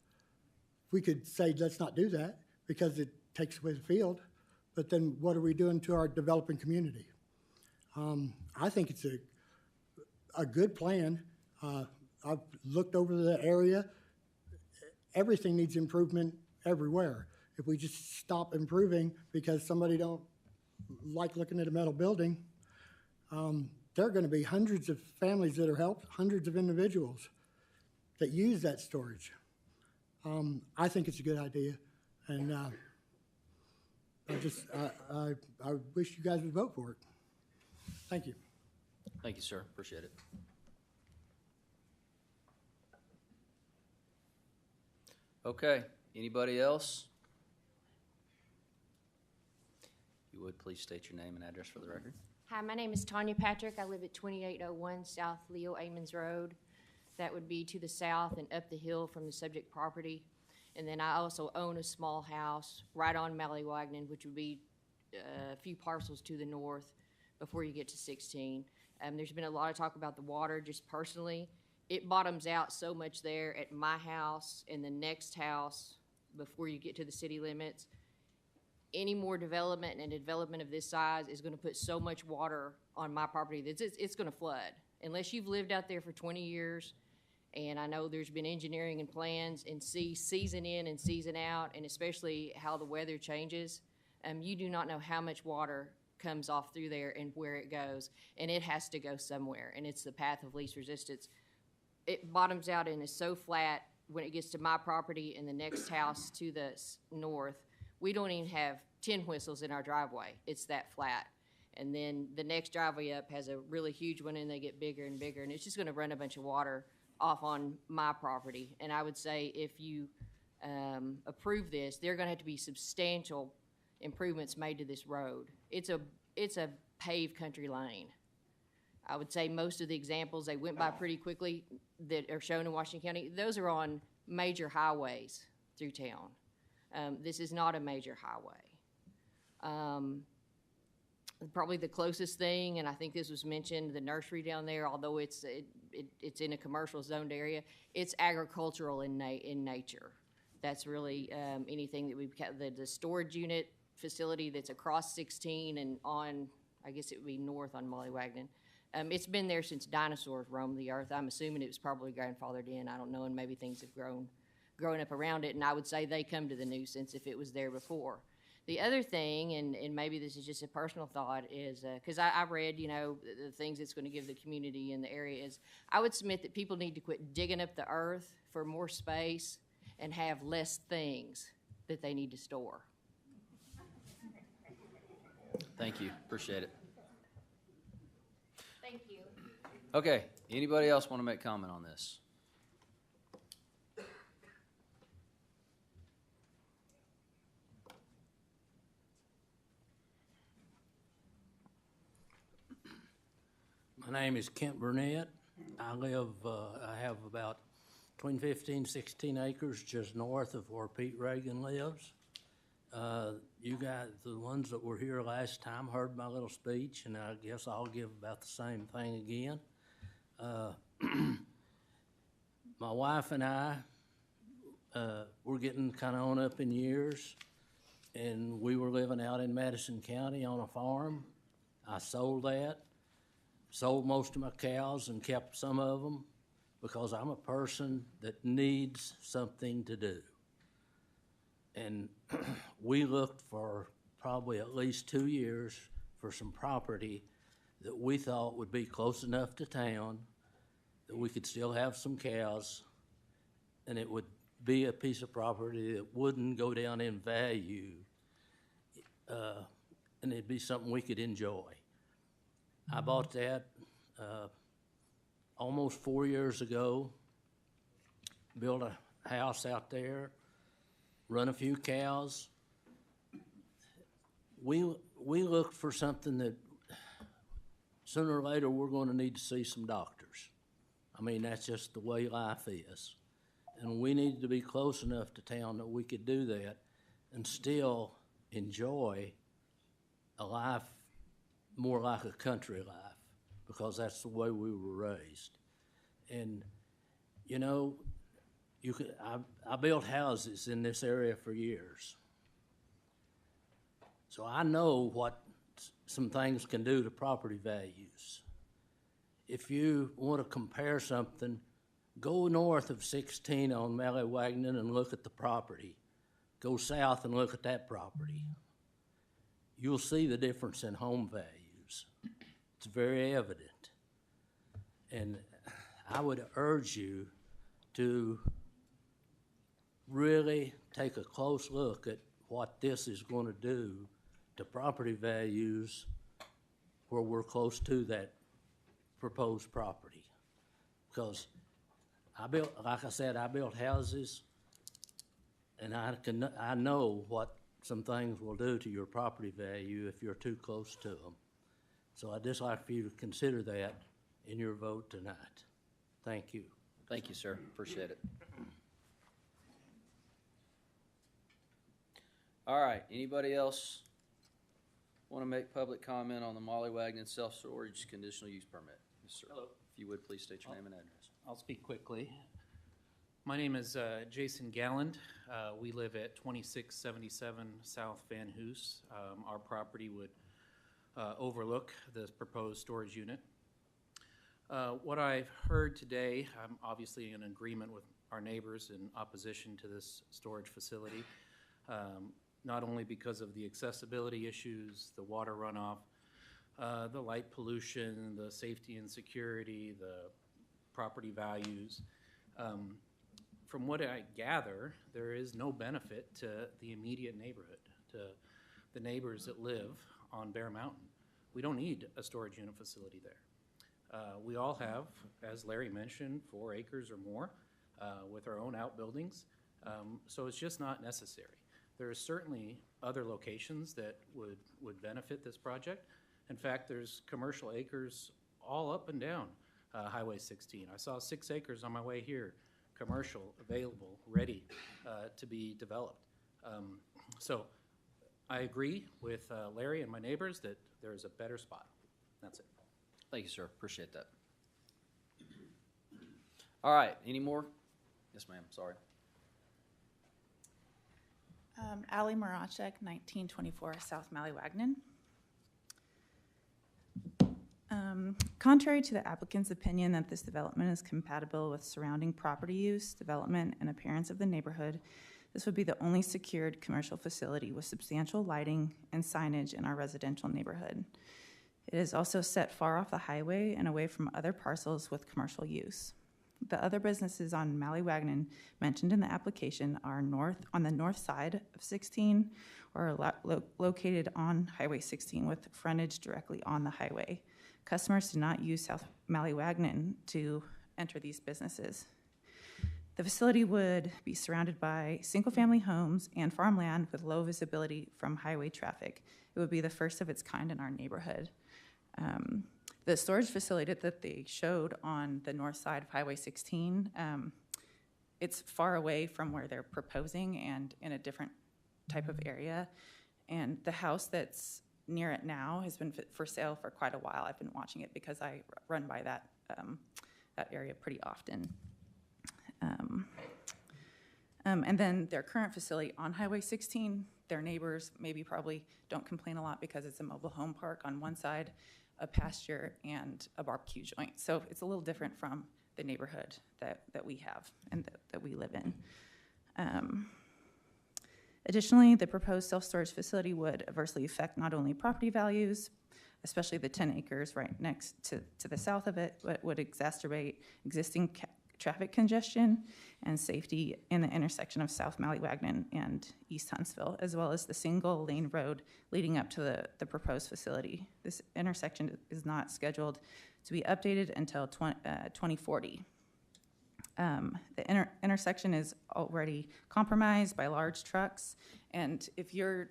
Speaker 17: We could say let's not do that because it takes away the field, but then what are we doing to our developing community? I think it's a good plan. I've looked over the area. Everything needs improvement everywhere. If we just stop improving because somebody don't like looking at a metal building, there are going to be hundreds of families that are helped, hundreds of individuals that use that storage. I think it's a good idea, and I wish you guys would vote for it. Thank you.
Speaker 3: Thank you, sir. Appreciate it. Okay, anybody else? If you would, please state your name and address for the record.
Speaker 18: Hi, my name is Tanya Patrick. I live at 2801 South Leo Amons Road. That would be to the south and up the hill from the subject property. And then I also own a small house right on Mallywagnon, which would be a few parcels to the north before you get to 16. There's been a lot of talk about the water, just personally. It bottoms out so much there at my house and the next house before you get to the city limits. Any more development and development of this size is gonna put so much water on my property that it's gonna flood. Unless you've lived out there for 20 years, and I know there's been engineering and plans and see season in and season out, and especially how the weather changes, you do not know how much water comes off through there and where it goes, and it has to go somewhere, and it's the path of least resistance. It bottoms out and is so flat when it gets to my property and the next house to the north. We don't even have 10 whistles in our driveway. It's that flat. And then the next driveway up has a really huge one, and they get bigger and bigger, and it's just gonna run a bunch of water off on my property. And I would say if you approve this, there are gonna have to be substantial improvements made to this road. It's a paved country lane. I would say most of the examples, they went by pretty quickly, that are shown in Washington County, those are on major highways through town. This is not a major highway. Probably the closest thing, and I think this was mentioned, the nursery down there, although it's in a commercial zoned area, it's agricultural in nature. That's really anything that we've, the storage unit facility that's across 16 and on, I guess it would be north on Mallywagnon. It's been there since dinosaurs roamed the earth. I'm assuming it was probably grandfathered in, I don't know, and maybe things have grown up around it, and I would say they come to the nuisance if it was there before. The other thing, and maybe this is just a personal thought, is, because I read, the things it's going to give the community in the area is, I would submit that people need to quit digging up the earth for more space and have less things that they need to store.
Speaker 3: Thank you, appreciate it.
Speaker 18: Thank you.
Speaker 3: Okay, anybody else want to make comment on this?
Speaker 19: My name is Kent Burnett. I have about between 15 and 16 acres just north of where Pete Reagan lives. You guys, the ones that were here last time, heard my little speech, and I guess I'll give about the same thing again. My wife and I, we're getting kind of on up in years, and we were living out in Madison County on a farm. I sold that. Sold most of my cows and kept some of them because I'm a person that needs something to do. And we looked for probably at least 2 years for some property that we thought would be close enough to town that we could still have some cows, and it would be a piece of property that wouldn't go down in value, and it'd be something we could enjoy. I bought that almost 4 years ago, built a house out there, run a few cows. We looked for something that sooner or later we're going to need to see some doctors. I mean, that's just the way life is. And we needed to be close enough to town that we could do that and still enjoy a life more like a country life, because that's the way we were raised. And, I built houses in this area for years. So I know what some things can do to property values. If you want to compare something, go north of 16 on Mallywagnon and look at the property. Go south and look at that property. You'll see the difference in home value. It's very evident. And I would urge you to really take a close look at what this is going to do to property values where we're close to that proposed property. Because like I said, I built houses, and I know what some things will do to your property value if you're too close to them. So I'd just like for you to consider that in your vote tonight. Thank you.
Speaker 3: Thank you, sir. Appreciate it. All right, anybody else want to make public comment on the Molly Wagnon self-storage conditional use permit? Yes, sir.
Speaker 20: Hello.
Speaker 3: If you would, please state your name and address.
Speaker 20: I'll speak quickly. My name is Jason Galland. We live at 2677 South Van Hoos. Our property would overlook the proposed storage unit. What I've heard today, I'm obviously in agreement with our neighbors in opposition to this storage facility, not only because of the accessibility issues, the water runoff, the light pollution, the safety and security, the property values. From what I gather, there is no benefit to the immediate neighborhood, to the neighbors that live on Bear Mountain. We don't need a storage unit facility there. We all have, as Larry mentioned, 4 acres or more with our own outbuildings, so it's just not necessary. There are certainly other locations that would benefit this project. In fact, there's commercial acres all up and down Highway 16. I saw 6 acres on my way here, commercial, available, ready to be developed. So I agree with Larry and my neighbors that there is a better spot. That's it.
Speaker 3: Thank you, sir. Appreciate that. All right, any more? Yes, ma'am. Sorry.
Speaker 21: Ali Marachek, 1924 South Mallywagnon. Contrary to the applicant's opinion that this development is compatible with surrounding property use, development, and appearance of the neighborhood, this would be the only secured commercial facility with substantial lighting and signage in our residential neighborhood. It is also set far off the highway and away from other parcels with commercial use. The other businesses on Mallywagnon mentioned in the application are on the north side of 16 or located on Highway 16 with frontage directly on the highway. Customers do not use South Mallywagnon to enter these businesses. The facility would be surrounded by single-family homes and farmland with low visibility from highway traffic. It would be the first of its kind in our neighborhood. The storage facility that they showed on the north side of Highway 16, it's far away from where they're proposing and in a different type of area. And the house that's near it now has been for sale for quite a while. I've been watching it because I run by that area pretty often. And then their current facility on Highway 16, their neighbors probably don't complain a lot because it's a mobile home park on one side, a pasture, and a barbecue joint. So it's a little different from the neighborhood that we have and that we live in. Additionally, the proposed self-storage facility would adversely affect not only property values, especially the 10 acres right next to the south of it, but would exacerbate existing traffic congestion and safety in the intersection of South Mallywagnon and East Huntsville, as well as the single-lane road leading up to the proposed facility. This intersection is not scheduled to be updated until 2040. The intersection is already compromised by large trucks, and if you're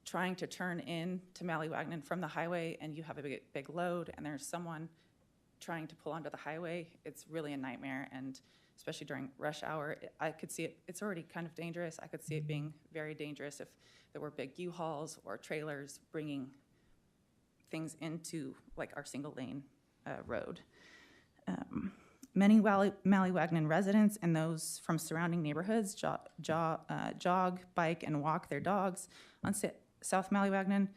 Speaker 21: trying to turn in to Mallywagnon from the highway and you have a big load and there's someone trying to pull onto the highway, it's really a nightmare, and especially during rush hour, I could see it, it's already kind of dangerous. I could see it being very dangerous if there were big U-Hauls or trailers bringing things into like our single lane road. Many Mallywagnon residents and those from surrounding neighborhoods jog, bike, and walk their dogs on South Mallywagnon,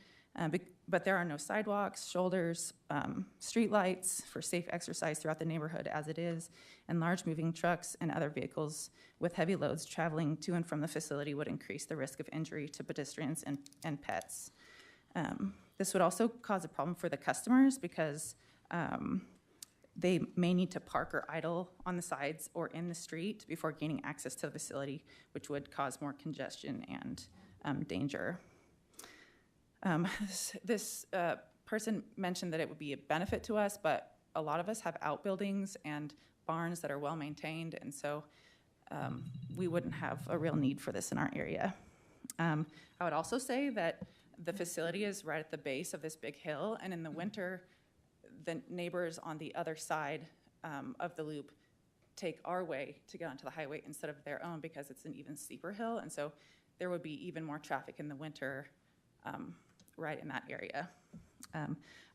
Speaker 21: but there are no sidewalks, shoulders, street lights for safe exercise throughout the neighborhood as it is, and large moving trucks and other vehicles with heavy loads traveling to and from the facility would increase the risk of injury to pedestrians and pets. This would also cause a problem for the customers because they may need to park or idle on the sides or in the street before gaining access to the facility, which would cause more congestion and danger. This person mentioned that it would be a benefit to us, but a lot of us have outbuildings and barns that are well maintained, and so we wouldn't have a real need for this in our area. I would also say that The facility is right at the base of this big hill, and in the winter, the neighbors on the other side of the loop take our way to get onto the highway instead of their own because it's an even steeper hill, and so there would be even more traffic in the winter right in that area. I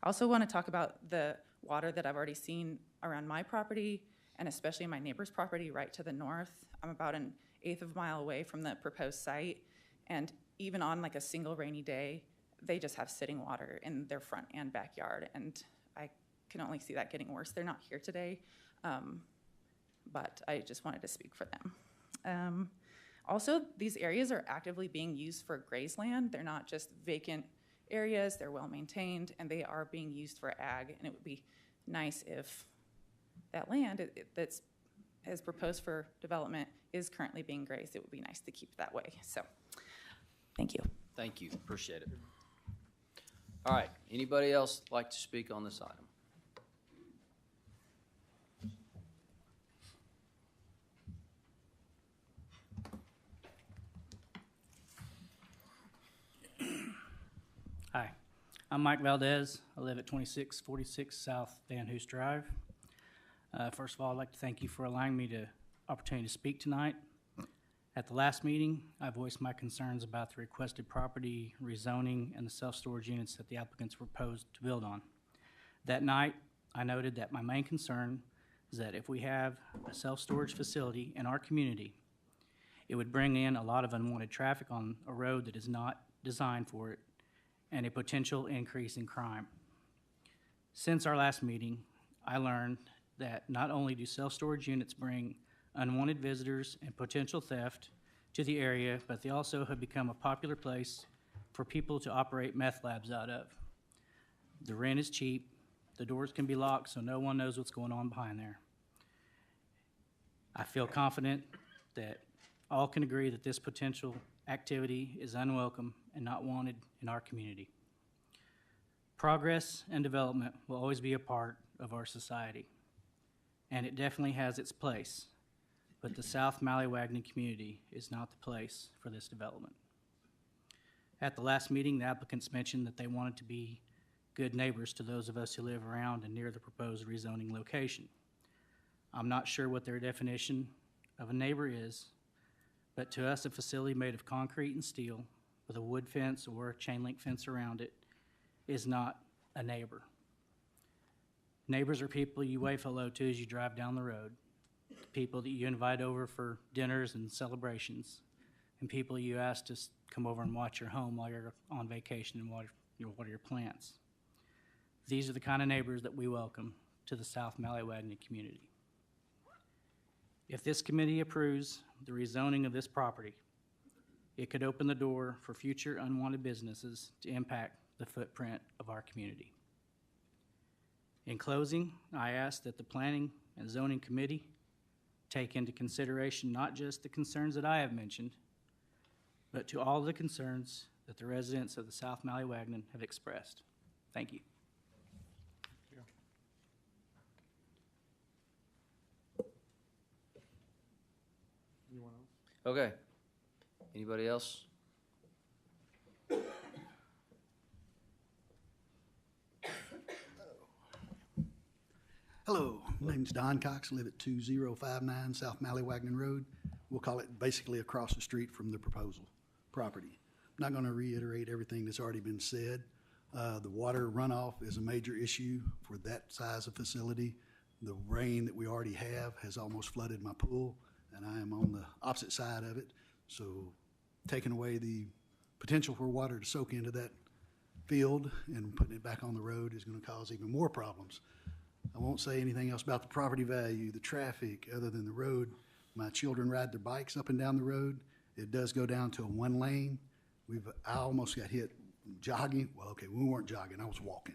Speaker 21: also want to talk about the water that I've already seen around my property and especially my neighbor's property right to the north. I'm about an eighth of a mile away from the proposed site, and even on like a single rainy day, they just have sitting water in their front and backyard, and I can only see that getting worse. They're not here today, but I just wanted to speak for them. Also, these areas are actively being used for grazeland. They're not just vacant areas, they're well maintained, and they are being used for ag, and it would be nice if that land that's as proposed for development is currently being grazed. It would be nice to keep it that way. So, thank you.
Speaker 3: Thank you, appreciate it. All right, anybody else like to speak on this item?
Speaker 4: Hi, I'm Mike Valdez. I live at 2646 South Van Hoos Drive. First of all, I'd like to thank you for allowing me the opportunity to speak tonight. At the last meeting, I voiced my concerns about the requested property rezoning and the self-storage units that the applicants proposed to build on. That night, I noted that my main concern is that if we have a self-storage facility in our community, it would bring in a lot of unwanted traffic on a road that is not designed for it, and a potential increase in crime. Since our last meeting, I learned that not only do self-storage units bring unwanted visitors and potential theft to the area, but they also have become a popular place for people to operate meth labs out of. The rent is cheap, the doors can be locked so no one knows what's going on behind there. I feel confident that all can agree that this potential activity is unwelcome and not wanted in our community. Progress and development will always be a part of our society, and it definitely has its place, but the South Mallywagnon community is not the place for this development. At the last meeting, the applicants mentioned that they wanted to be good neighbors to those of us who live around and near the proposed rezoning location. I'm not sure what their definition of a neighbor is, but to us, a facility made of concrete and steel with a wood fence or a chain link fence around it is not a neighbor. Neighbors are people you wave hello to as you drive down the road, people that you invite over for dinners and celebrations, and people you ask to come over and watch your home while you're on vacation and water your plants. These are the kind of neighbors that we welcome to the South Mallywagnon community. If this committee approves the rezoning of this property, it could open the door for future unwanted businesses to impact the footprint of our community. In closing, I ask that the Planning and Zoning Committee take into consideration not just the concerns that I have mentioned, but to all the concerns that the residents of the South Mallywagnon have expressed. Thank you.
Speaker 3: Okay. Anybody else?
Speaker 22: Hello, my name's Don Cox. I live at 2059 South Mallywagnon Road. We'll call it basically across the street from the proposal property. I'm not going to reiterate everything that's already been said. The water runoff is a major issue for that size of facility. The rain that we already have has almost flooded my pool, and I am on the opposite side of it. So taking away the potential for water to soak into that field and putting it back on the road is going to cause even more problems. I won't say anything else about the property value, the traffic, other than the road. My children ride their bikes up and down the road. It does go down to a one lane. I almost got hit jogging. Well, okay, we weren't jogging. I was walking.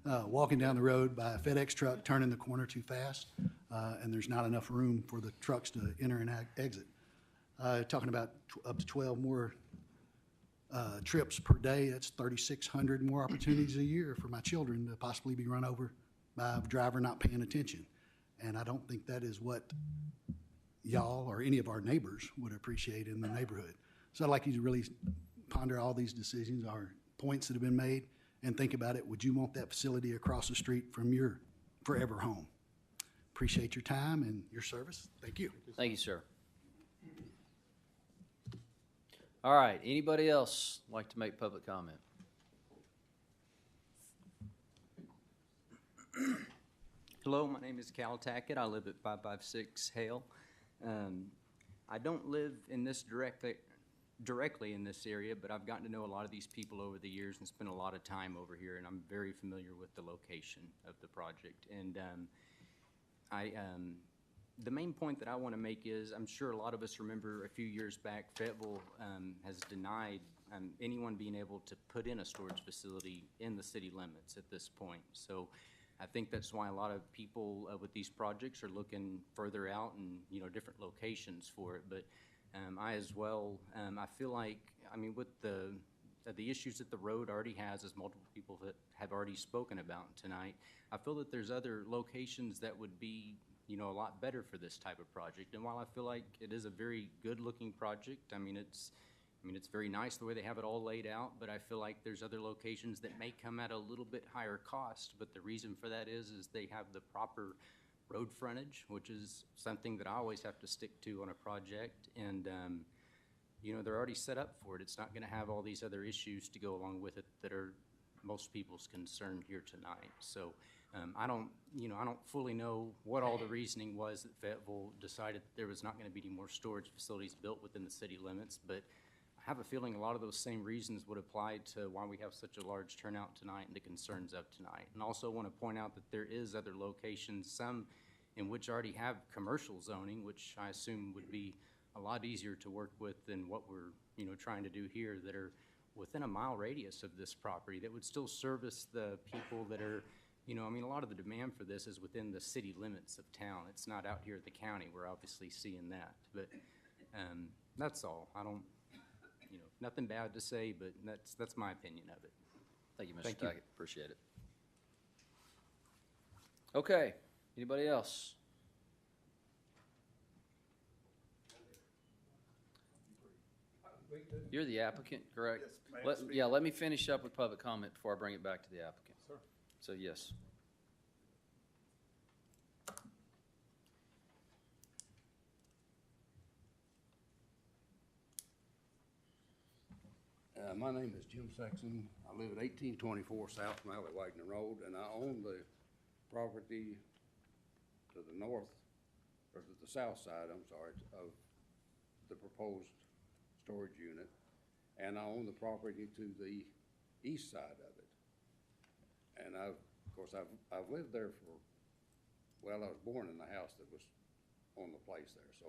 Speaker 22: Walking down the road by a FedEx truck, turning the corner too fast, and there's not enough room for the trucks to enter and exit. Talking about up to 12 more trips per day. That's 3,600 more opportunities a year for my children to possibly be run over by a driver not paying attention. And I don't think that is what y'all or any of our neighbors would appreciate in the neighborhood. So I'd like you to really ponder all these decisions, our points that have been made, and think about it. Would you want that facility across the street from your forever home? Appreciate your time and your service. Thank you.
Speaker 3: Thank you, sir. All right, anybody else like to make public comment?
Speaker 7: Hello, my name is Cal Tackett. I live at 556 Hale. I don't live in this directly in this area, but I've gotten to know a lot of these people over the years and spent a lot of time over here, and I'm very familiar with the location of the project. And the main point that I want to make is, I'm sure a lot of us remember a few years back, Fayetteville has denied anyone being able to put in a storage facility in the city limits at this point. So I think that's why a lot of people with these projects are looking further out and, different locations for it. But I as well, I feel like, with the issues that the road already has, as multiple people that have already spoken about tonight, I feel that there's other locations that would be, a lot better for this type of project. And while I feel like it is a very good-looking project, it's very nice the way they have it all laid out, but I feel like there's other locations that may come at a little bit higher cost. But the reason for that is they have the proper road frontage, which is something that I always have to stick to on a project. And, they're already set up for it. It's not going to have all these other issues to go along with it that are most people's concern here tonight. So I don't fully know what all the reasoning was that Fayetteville decided that there was not going to be any more storage facilities built within the city limits, but I have a feeling a lot of those same reasons would apply to why we have such a large turnout tonight and the concerns of tonight. And also want to point out that there is other locations, some in which already have commercial zoning, which I assume would be a lot easier to work with than what we're, trying to do here, that are within a mile radius of this property that would still service the people that are, a lot of the demand for this is within the city limits of town. It's not out here at the county. We're obviously seeing that. But that's all. I don't, nothing bad to say, but that's my opinion of it.
Speaker 3: Thank you, Mr. Tackett. Appreciate it. Okay, anybody else? You're the applicant, correct? Let me finish up with public comment before I bring it back to the applicant.
Speaker 6: Sure.
Speaker 3: So, yes.
Speaker 9: My name is Jim Sexton. I live at 1824 South Mally Wagner Road, and I own the property to the north, or to the south side, I'm sorry, of the proposed storage unit, and I own the property to the east side of it. And I've lived there I was born in the house that was on the place there, so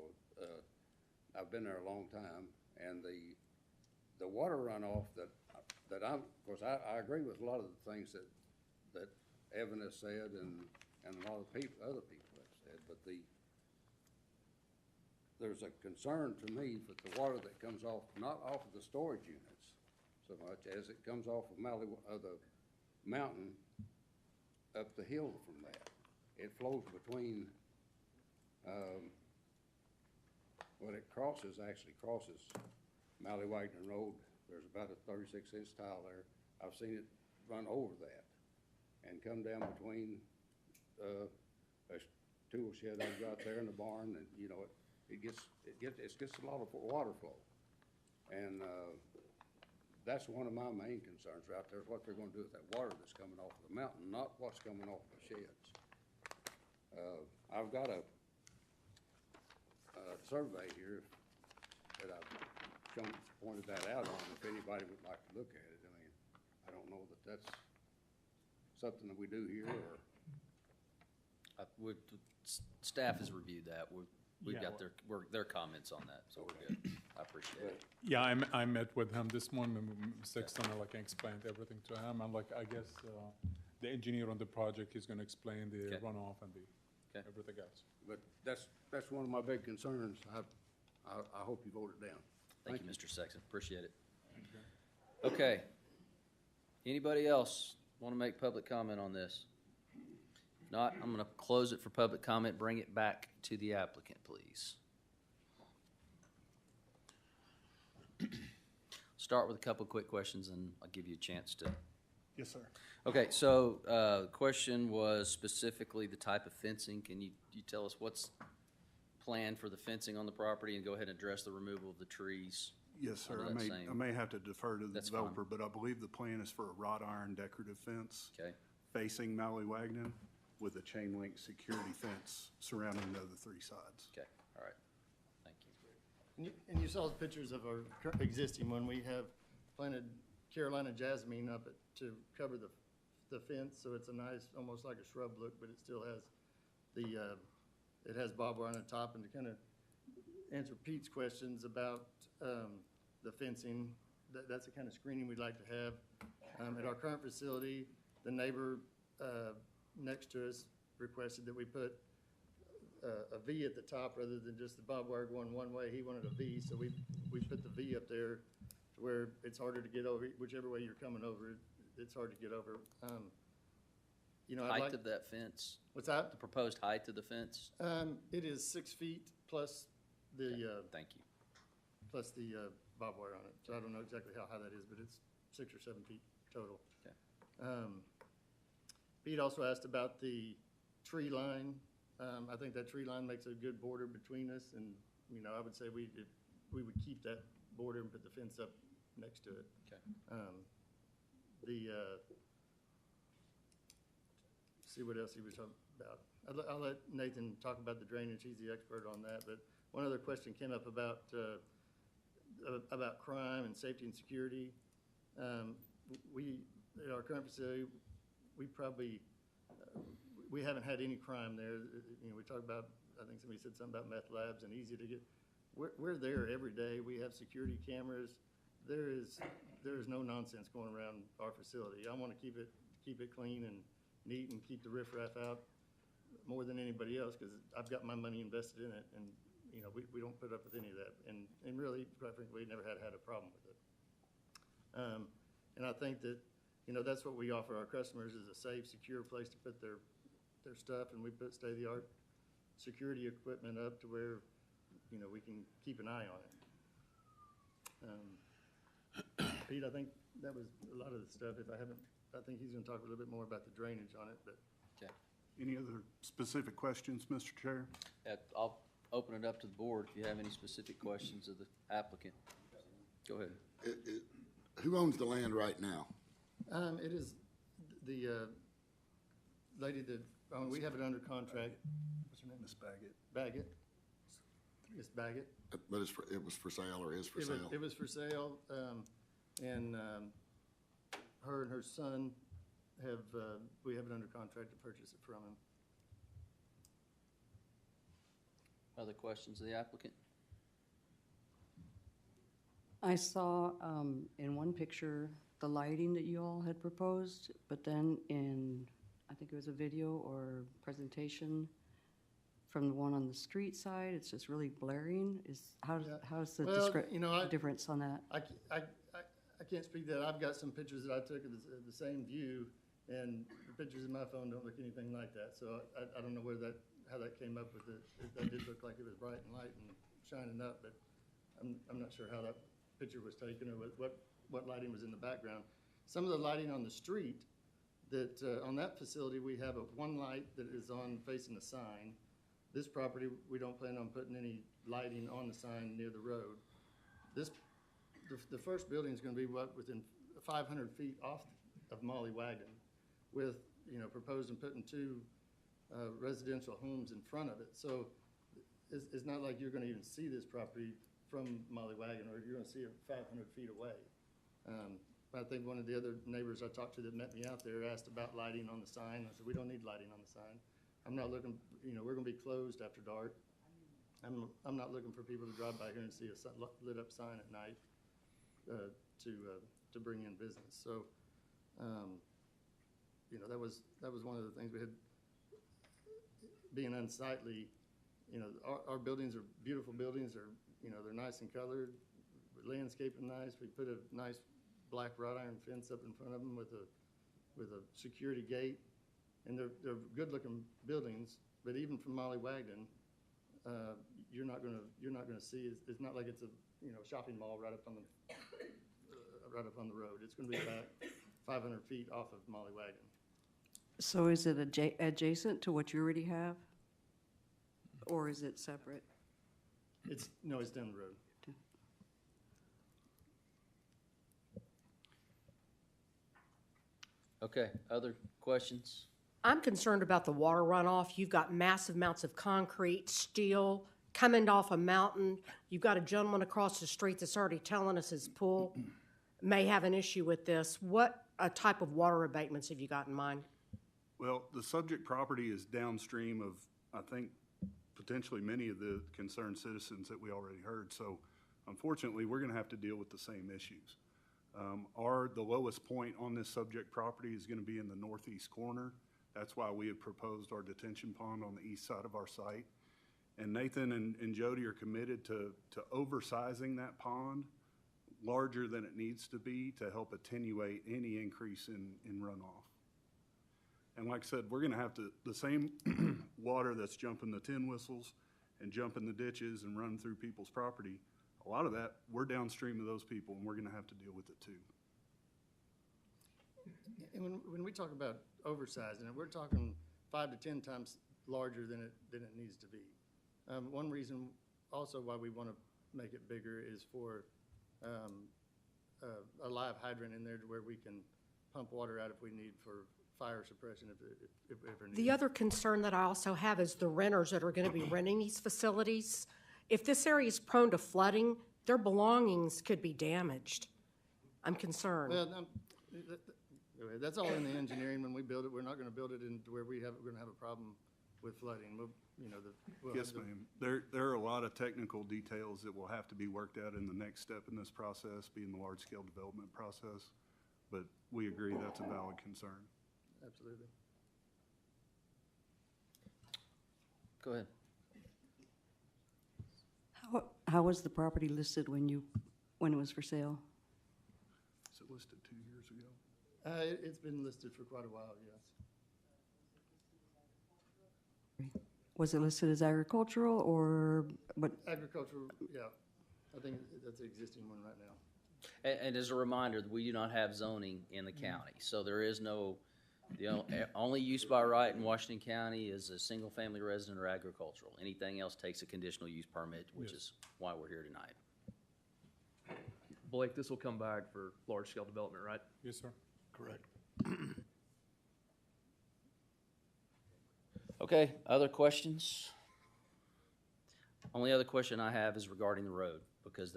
Speaker 9: I've been there a long time, and the water runoff I agree with a lot of the things that Evan has said and a lot of other people have said, but there's a concern to me that the water that comes off, not off of the storage units so much as it comes off of the mountain up the hill from that. It flows between, actually crosses Mally Wagner Road. There's about a 36-inch tile there. I've seen it run over that and come down between a tool shed I've got there in the barn, and it gets a lot of water flow, and that's one of my main concerns right there. Is what they're going to do with that water that's coming off the mountain, not what's coming off the sheds. I've got a survey here that I've pointed that out on, if anybody would like to look at it. I don't know that that's something that we do here, or.
Speaker 3: Staff has reviewed that. We've got their comments on that, so we're good. I appreciate it.
Speaker 6: Yeah, I met with him this morning, Sexton, I explained everything to him, and I guess the engineer on the project is gonna explain the runoff and everything else.
Speaker 9: But that's one of my big concerns. I hope you vote it down.
Speaker 3: Thank you, Mr. Sexton. Appreciate it. Okay. Anybody else want to make public comment on this? If not, I'm going to close it for public comment, bring it back to the applicant, please. start with a couple quick questions, and I'll give you a chance to.
Speaker 11: Yes, sir.
Speaker 3: Okay, so the question was specifically the type of fencing. Can you tell us what's planned for the fencing on the property, and go ahead and address the removal of the trees?
Speaker 11: Yes, sir.
Speaker 3: under that same-
Speaker 11: I may have to defer to the
Speaker 3: That's fine.
Speaker 11: developer, but I believe the plan is for a wrought iron decorative fence.
Speaker 3: Okay.
Speaker 11: Facing Mallywagnon with a chain link security fence surrounding the other three sides.
Speaker 3: Okay, all right. Thank you.
Speaker 12: And you saw the pictures of our existing one. We have planted Carolina jasmine up it to cover the fence, so it's a nice, almost like a shrub look, but it still has it has barbed wire on the top. And to kind of answer Pete's questions about the fencing, that's the kind of screening we'd like to have. At our current facility, the neighbor next to us requested that we put a V at the top rather than just the barbed wire going one way. He wanted a V, so we put the V up there to where it's harder to get over. Whichever way you're coming over, it's hard to get over. You know,
Speaker 3: Height of that fence?
Speaker 12: What's that?
Speaker 3: The proposed height of the fence?
Speaker 12: It is 6 feet plus the.
Speaker 3: Thank you.
Speaker 12: Plus the barbed wire on it. So I don't know exactly how high that is, but it's 6 or 7 feet total.
Speaker 3: Okay.
Speaker 12: Pete also asked about the tree line. I think that tree line makes a good border between us, and, you know, I would say we would keep that border and put the fence up next to it.
Speaker 3: Okay.
Speaker 12: See what else he was talking about. I'll let Nathan talk about the drainage. He's the expert on that. But one other question came up about crime and safety and security. We, at our current facility, we probably, we haven't had any crime there. You know, we talked about, I think somebody said something about meth labs and easy to get. We're there every day. We have security cameras. There is no nonsense going around our facility. I want to keep it clean and neat and keep the riffraff out more than anybody else, because I've got my money invested in it, and, you know, we don't put up with any of that. And really, quite frankly, never had a problem with it. And I think that, you know, that's what we offer our customers, is a safe, secure place to put their stuff, and we put state-of-the-art security equipment up to where, you know, we can keep an eye on it. Pete, I think that was a lot of the stuff. I think he's gonna talk a little bit more about the drainage on it, but.
Speaker 3: Okay.
Speaker 11: Any other specific questions, Mr. Chair?
Speaker 3: I'll open it up to the board if you have any specific questions of the applicant. Go ahead.
Speaker 2: Who owns the land right now?
Speaker 12: It is the lady that, we have it under contract. What's her name?
Speaker 11: Ms. Baggett.
Speaker 12: Baggett. Miss Baggett.
Speaker 2: But it was for sale or is for sale?
Speaker 12: It was for sale, and her and her son we have it under contract to purchase it from him.
Speaker 3: Other questions of the applicant?
Speaker 8: I saw in one picture the lighting that you all had proposed, but then in, I think it was a video or presentation from the one on the street side, it's just really blaring. How's the
Speaker 12: you know,
Speaker 8: difference on that?
Speaker 12: I can't speak to that. I've got some pictures that I took of the same view, and the pictures in my phone don't look anything like that. So I don't know how that came up with it. That did look like it was bright and light and shining up, but I'm not sure how that picture was taken or what lighting was in the background. Some of the lighting on the street, that on that facility we have one light that is on facing the sign. This property, we don't plan on putting any lighting on the sign near the road. The first building is going to be within 500 feet off of Mallywagnon, with, you know, proposing putting 2 residential homes in front of it. So it's not like you're going to even see this property from Mallywagnon, or you're going to see it 500 feet away. I think one of the other neighbors I talked to that met me out there asked about lighting on the sign. I said, we don't need lighting on the sign. I'm not looking, you know, we're going to be closed after dark. I'm not looking for people to drive by here and see a lit up sign at night to bring in business. So, you know, that was one of the things we had. Being unsightly, you know, our buildings are beautiful buildings. You know, they're nice and colored, landscaping nice. We put a nice black wrought iron fence up in front of them with a security gate, and they're good looking buildings. But even from Mallywagnon, you're not gonna see. It's not like it's a, you know, shopping mall right up on the right up on the road. It's gonna be about 500 feet off of Molly Wagon.
Speaker 8: So is it adjacent to what you already have? Or is it separate?
Speaker 12: No, it's down the road.
Speaker 3: Okay, other questions?
Speaker 1: I'm concerned about the water runoff. You've got massive amounts of concrete, steel coming off a mountain. You've got a gentleman across the street that's already telling us his pool may have an issue with this. What type of water abatements have you got in mind?
Speaker 11: Well, the subject property is downstream of, I think, potentially many of the concerned citizens that we already heard. So unfortunately, we're gonna have to deal with the same issues. The lowest point on this subject property is gonna be in the northeast corner. That's why we have proposed our detention pond on the east side of our site. And Nathan and Jody are committed to oversizing that pond larger than it needs to be to help attenuate any increase in runoff. And like I said, we're gonna have to, the same water that's jumping the tin whistles and jumping the ditches and running through people's property, a lot of that, we're downstream of those people and we're gonna have to deal with it too.
Speaker 12: And when we talk about oversizing it, we're talking 5 to 10 times larger than it needs to be. One reason also why we want to make it bigger is for a live hydrant in there to where we can pump water out if we need for fire suppression if ever needed.
Speaker 1: The other concern that I also have is the renters that are going to be renting these facilities. If this area is prone to flooding, their belongings could be damaged. I'm concerned.
Speaker 12: Well, that's all in the engineering. When we build it, we're not going to build it into where we're going to have a problem with flooding.
Speaker 11: Yes, ma'am. There are a lot of technical details that will have to be worked out in the next step in this process, being the large-scale development process. But we agree that's a valid concern.
Speaker 12: Absolutely.
Speaker 3: Go ahead.
Speaker 8: How was the property listed when it was for sale?
Speaker 11: Is it listed 2 years ago?
Speaker 12: It's been listed for quite a while, yes.
Speaker 8: Was it listed as agricultural or what?
Speaker 12: Agricultural, yeah. I think that's the existing one right now.
Speaker 3: And as a reminder, we do not have zoning in the county, so there is no, only use by right in Washington County is a single-family resident or agricultural. Anything else takes a conditional use permit, which is why we're here tonight.
Speaker 10: Blake, this will come back for large-scale development, right?
Speaker 6: Yes, sir.
Speaker 10: Correct.
Speaker 3: Okay, other questions? Only other question I have is regarding the road, because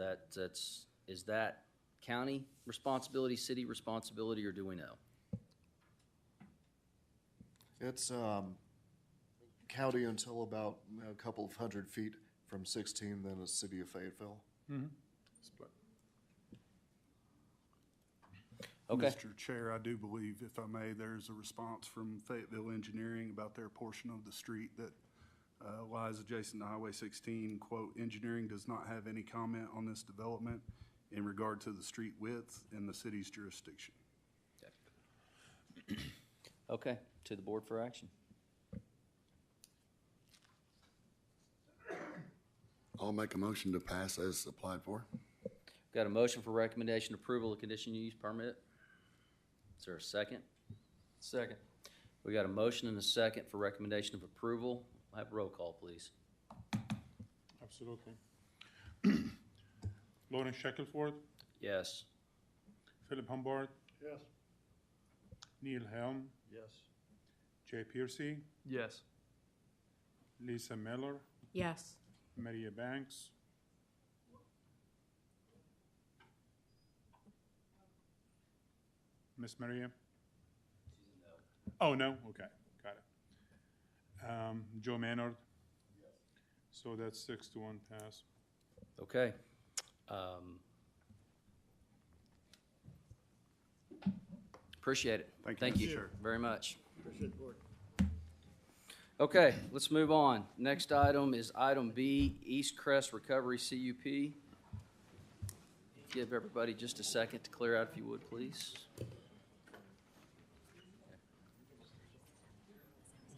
Speaker 3: is that county responsibility, city responsibility, or do we know?
Speaker 23: It's county until about a couple of 100 feet from 16, then the city of Fayetteville.
Speaker 6: Mm-hmm. Split.
Speaker 3: Okay.
Speaker 11: Mr. Chair, I do believe, if I may, there's a response from Fayetteville Engineering about their portion of the street that lies adjacent to Highway 16. Quote, engineering does not have any comment on this development in regard to the street width in the city's jurisdiction.
Speaker 3: Okay, to the board for action.
Speaker 2: I'll make a motion to pass as applied for.
Speaker 3: Got a motion for recommendation approval of conditional use permit. Is there a second?
Speaker 10: Second.
Speaker 3: We got a motion and a second for recommendation of approval. We'll have a roll call, please.
Speaker 6: Absolutely. Lawrence Shackelford,
Speaker 3: Yes.
Speaker 6: Philip Humbard,
Speaker 9: Yes.
Speaker 6: Neil Helm,
Speaker 10: Yes.
Speaker 6: Jay Piercy,
Speaker 10: Yes.
Speaker 6: Lisa Miller,
Speaker 1: Yes.
Speaker 6: Maria Banks, Miss Maria? Oh, no? Okay, got it. Joe Maynard? So that's 6-1 pass.
Speaker 3: Okay. Appreciate it.
Speaker 11: Thank you.
Speaker 3: you
Speaker 11: Sure.
Speaker 3: very much.
Speaker 12: Appreciate the board.
Speaker 3: Okay, let's move on. Next item is item B, East Crest Recovery CUP. Give everybody just a second to clear out if you would, please.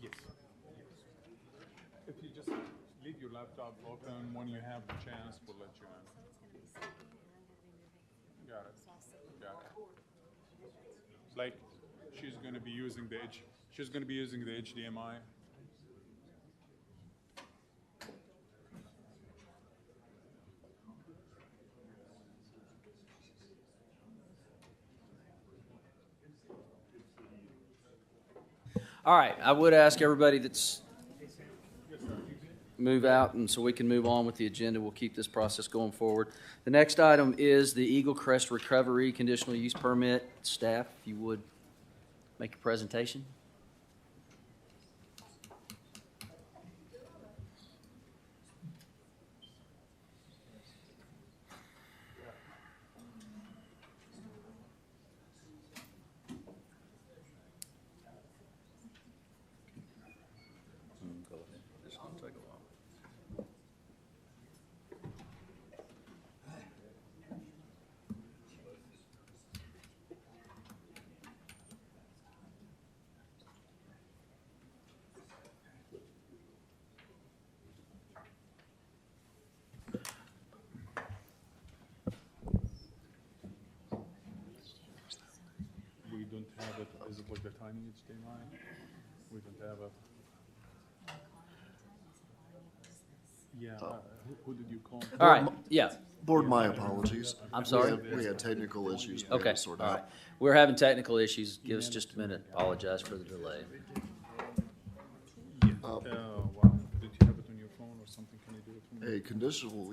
Speaker 6: Yes. If you just leave your laptop open, when you have the chance, we'll let you in. Got it. Got it. like she's going to be using the HDMI.
Speaker 3: All right, I would ask everybody that's move out, and so we can move on with the agenda. We'll keep this process going forward. The next item is the Eagle Crest Recovery Conditional Use Permit. Staff, if you would make a presentation. Go ahead. It's gonna take a while.
Speaker 6: We don't have it. Is it like the tiny HDMI? We don't have it. Yeah. Who did you call?
Speaker 3: All right, yeah.
Speaker 23: Board, my apologies.
Speaker 3: I'm sorry?
Speaker 23: We had technical issues we had
Speaker 3: Okay,
Speaker 23: to sort
Speaker 3: all
Speaker 23: out.
Speaker 3: right. We're having technical issues. Give us just a minute. Apologize for the delay.
Speaker 6: Oh, wow. Did you have it on your phone or something? Can you do it for me?
Speaker 23: A conditional,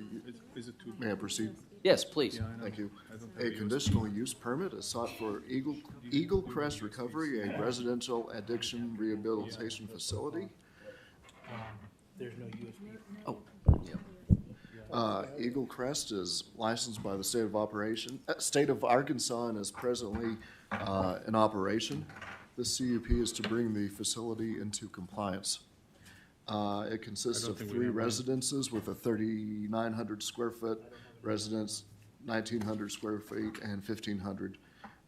Speaker 6: Is it too?
Speaker 23: may I proceed?
Speaker 3: Yes, please.
Speaker 6: Yeah, I know.
Speaker 23: Thank you.
Speaker 6: I don't have
Speaker 23: A
Speaker 6: a USB.
Speaker 23: conditional use permit is sought for Eagle Crest Recovery, a residential addiction rehabilitation facility.
Speaker 5: There's no USB.
Speaker 23: Oh, Eagle Crest is licensed by the state of Arkansas and is presently in operation. The CUP is to bring the facility into compliance. It consists
Speaker 6: I don't
Speaker 23: of
Speaker 6: think we
Speaker 23: 3
Speaker 6: have one.
Speaker 23: residences with a 3,900 square foot residence, 1,900 square feet, and 1,500.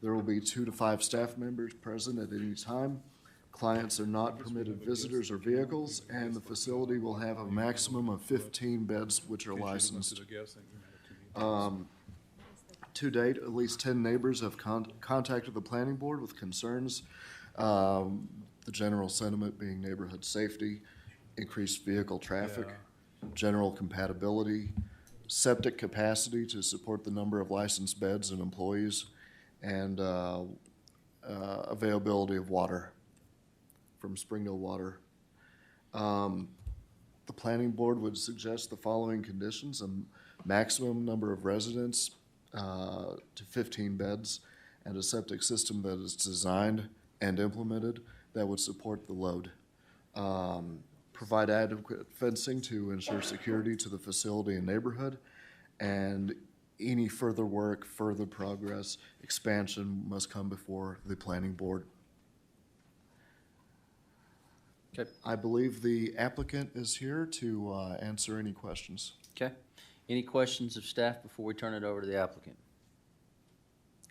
Speaker 23: There will be 2 to 5 staff members present at any time. Clients are not permitted visitors or vehicles, and the facility will have a maximum of 15 beds which are licensed. To date, at least 10 neighbors have contacted the planning board with concerns. The general sentiment being neighborhood safety, increased vehicle traffic, general compatibility, septic capacity to support the number of licensed beds and employees, and availability of water from Springdale Water. The planning board would suggest the following conditions: a maximum number of residents to 15 beds, and a septic system that is designed and implemented that would support the load. Provide adequate fencing to ensure security to the facility and neighborhood, and any further work, further progress, expansion must come before the planning board.
Speaker 3: Okay.
Speaker 23: I believe the applicant is here to answer any questions.
Speaker 3: Okay. Any questions of staff before we turn it over to the applicant?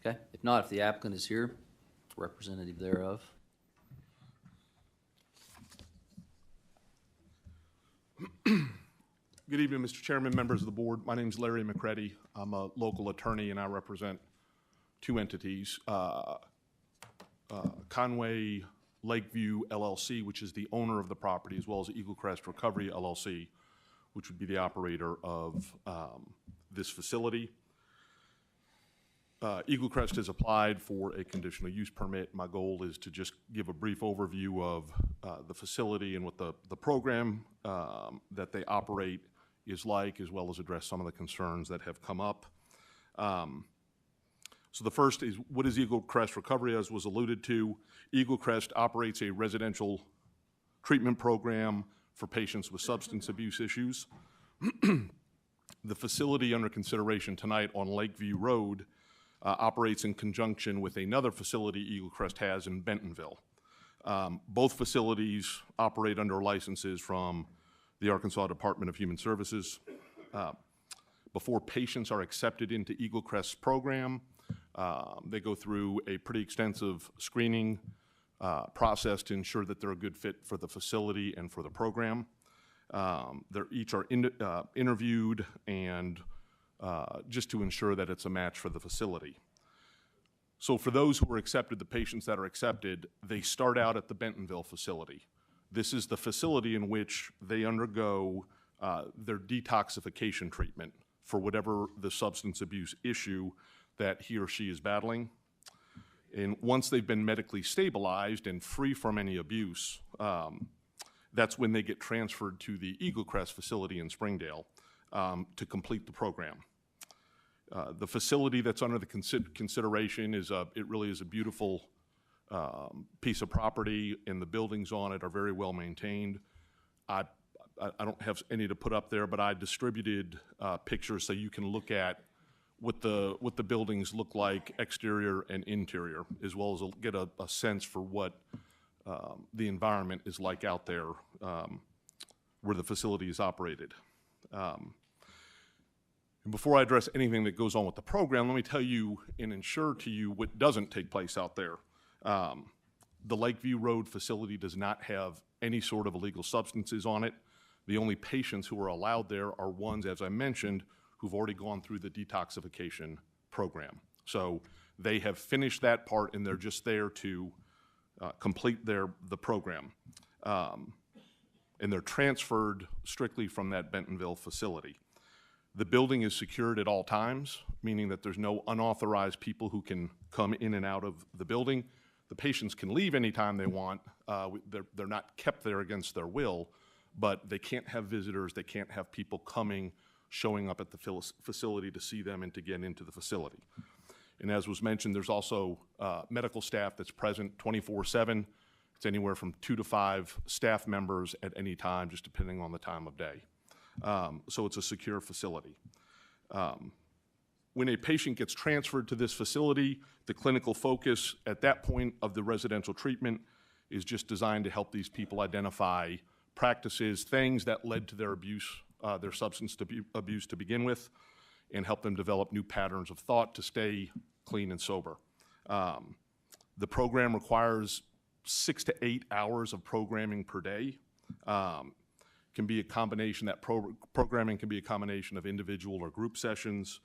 Speaker 3: Okay. If not, if the applicant is here, representative thereof.
Speaker 13: Good evening, Mr. Chairman, members of the board. My name is Larry McCready. I'm a local attorney, and I represent 2 entities, Conway Lakeview LLC, which is the owner of the property, as well as Eagle Crest Recovery LLC, which would be the operator of this facility. Eagle Crest has applied for a conditional use permit. My goal is to just give a brief overview of the facility and what the program that they operate is like, as well as address some of the concerns that have come up. So the first is, what is Eagle Crest Recovery? As was alluded to, Eagle Crest operates a residential treatment program for patients with substance abuse issues. The facility under consideration tonight on Lakeview Road operates in conjunction with another facility Eagle Crest has in Bentonville. Both facilities operate under licenses from the Arkansas Department of Human Services. Before patients are accepted into Eagle Crest's program, they go through a pretty extensive screening process to ensure that they're a good fit for the facility and for the program. Each are interviewed and just to ensure that it's a match for the facility. So for those who are accepted, the patients that are accepted, they start out at the Bentonville facility. This is the facility in which they undergo their detoxification treatment for whatever the substance abuse issue that he or she is battling. And once they've been medically stabilized and free from any abuse, that's when they get transferred to the Eagle Crest facility in Springdale to complete the program. The facility that's under the consideration is it really is a beautiful piece of property, and the buildings on it are very well maintained. I don't have any to put up there, but I distributed pictures so you can look at what the buildings look like, exterior and interior, as well as get a sense for what the environment is like out there where the facility is operated. And before I address anything that goes on with the program, let me tell you and ensure to you what doesn't take place out there. The Lakeview Road facility does not have any sort of illegal substances on it. The only patients who are allowed there are ones, as I mentioned, who've already gone through the detoxification program. So they have finished that part, and they're just there to complete the program. And they're transferred strictly from that Bentonville facility. The building is secured at all times, meaning that there's no unauthorized people who can come in and out of the building. The patients can leave anytime they want. They're not kept there against their will, but they can't have visitors. They can't have people showing up at the facility to see them and to get into the facility. And as was mentioned, there's also medical staff that's present 24/7. It's anywhere from 2 to 5 staff members at any time, just depending on the time of day. So it's a secure facility. When a patient gets transferred to this facility, the clinical focus at that point of the residential treatment is just designed to help these people identify practices, things that led to their abuse, their substance abuse to begin with, and help them develop new patterns of thought to stay clean and sober. The program requires 6 to 8 hours of programming per day. Can be a combination, programming can be a combination of individual or group sessions.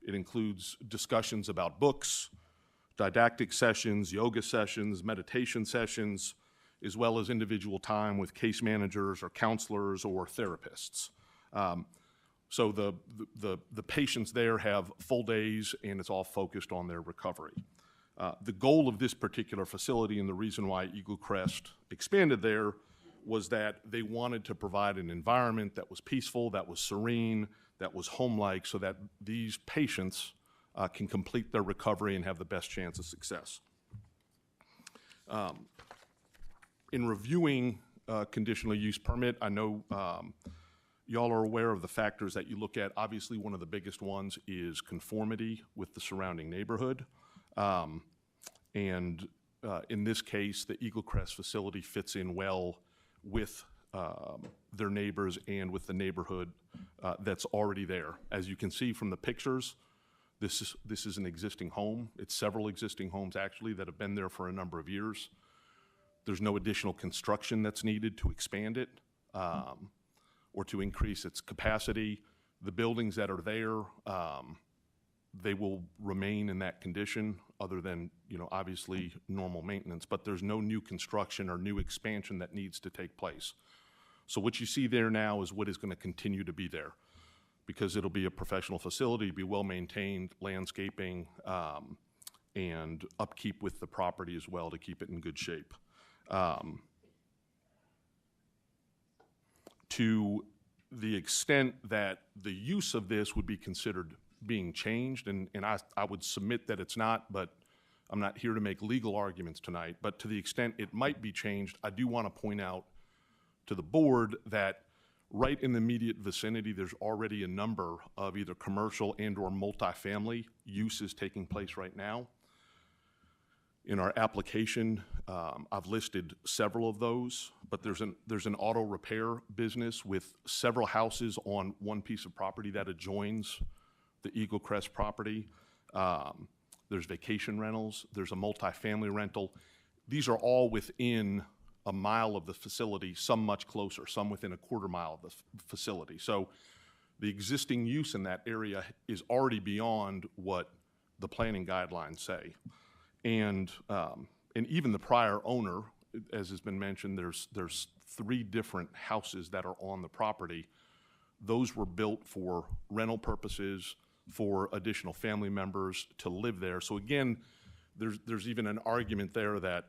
Speaker 13: It includes discussions about books, didactic sessions, yoga sessions, meditation sessions, as well as individual time with case managers or counselors or therapists. So the patients there have full days, and it's all focused on their recovery. The goal of this particular facility, and the reason why Eagle Crest expanded there, was that they wanted to provide an environment that was peaceful, that was serene, that was home-like, so that these patients can complete their recovery and have the best chance of success. In reviewing conditional use permit, I know y'all are aware of the factors that you look at. Obviously, one of the biggest ones is conformity with the surrounding neighborhood. And in this case, the Eagle Crest facility fits in well with their neighbors and with the neighborhood that's already there. As you can see from the pictures, this is an existing home. It's several existing homes, actually, that have been there for a number of years. There's no additional construction that's needed to expand it or to increase its capacity. The buildings that are there, they will remain in that condition, other than, obviously normal maintenance, but there's no new construction or new expansion that needs to take place. So what you see there now is what is going to continue to be there, because it'll be a professional facility, be well-maintained, landscaping, and upkeep with the property as well to keep it in good shape. To the extent that the use of this would be considered being changed, and I would submit that it's not, but I'm not here to make legal arguments tonight, but to the extent it might be changed, I do want to point out to the board that right in the immediate vicinity, there's already a number of either commercial and or multifamily uses taking place right now. In our application, I've listed several of those, but there's an auto repair business with several houses on one piece of property that adjoins the Eagle Crest property. There's vacation rentals. There's a multifamily rental. These are all within a mile of the facility, some much closer, some within a quarter mile of the facility. So the existing use in that area is already beyond what the planning guidelines say. And even the prior owner, as has been mentioned, there's 3 different houses that are on the property. Those were built for rental purposes, for additional family members to live there. So again, there's even an argument there that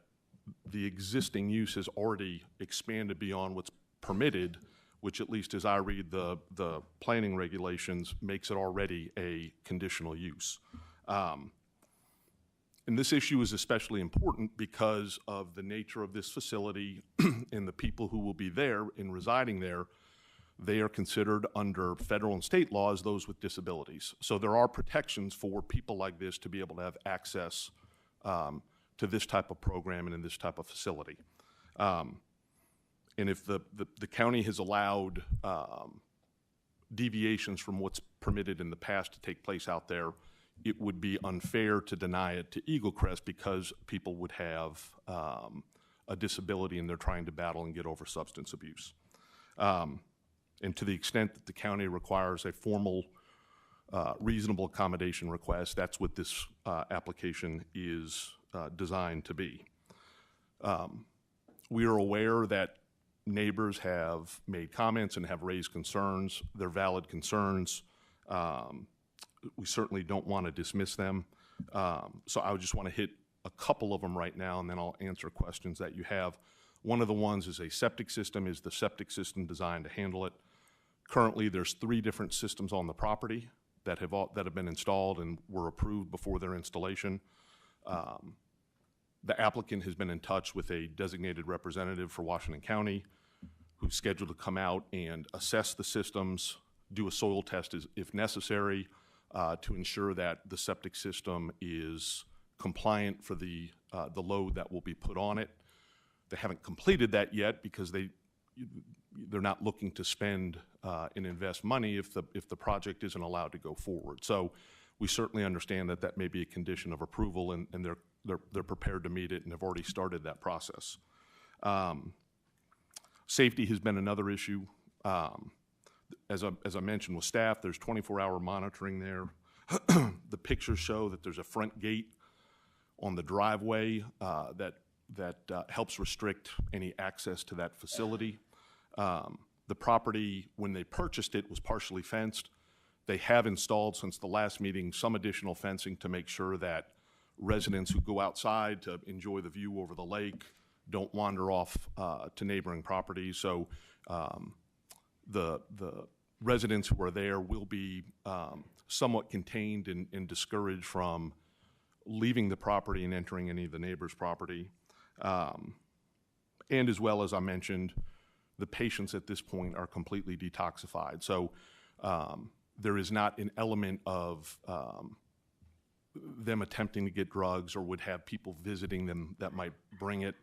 Speaker 13: the existing use has already expanded beyond what's permitted, which, at least as I read the planning regulations, makes it already a conditional use. And this issue is especially important because of the nature of this facility and the people who will be there and residing there. They are considered under federal and state laws those with disabilities. So there are protections for people like this to be able to have access to this type of program and in this type of facility. And if the county has allowed deviations from what's permitted in the past to take place out there, it would be unfair to deny it to Eagle Crest because people would have a disability and they're trying to battle and get over substance abuse. And to the extent that the county requires a formal reasonable accommodation request, that's what this application is designed to be. We are aware that neighbors have made comments and have raised concerns. They're valid concerns. We certainly don't want to dismiss them. So I would just want to hit a couple of them right now, and then I'll answer questions that you have. One of the ones is a septic system. Is the septic system designed to handle it? Currently, there's 3 different systems on the property that have been installed and were approved before their installation. The applicant has been in touch with a designated representative for Washington County who's scheduled to come out and assess the systems, do a soil test if necessary, to ensure that the septic system is compliant for the load that will be put on it. They haven't completed that yet because they're not looking to spend and invest money if the project isn't allowed to go forward. So we certainly understand that may be a condition of approval, and they're prepared to meet it and have already started that process. Safety has been another issue. As I mentioned with staff, there's 24-hour monitoring there. The pictures show that there's a front gate on the driveway that helps restrict any access to that facility. The property, when they purchased it, was partially fenced. They have installed, since the last meeting, some additional fencing to make sure that residents who go outside to enjoy the view over the lake don't wander off to neighboring properties. So the residents who are there will be somewhat contained and discouraged from leaving the property and entering any of the neighbor's property. And as well, as I mentioned, the patients at this point are completely detoxified. So there is not an element of them attempting to get drugs or would have people visiting them that might bring it.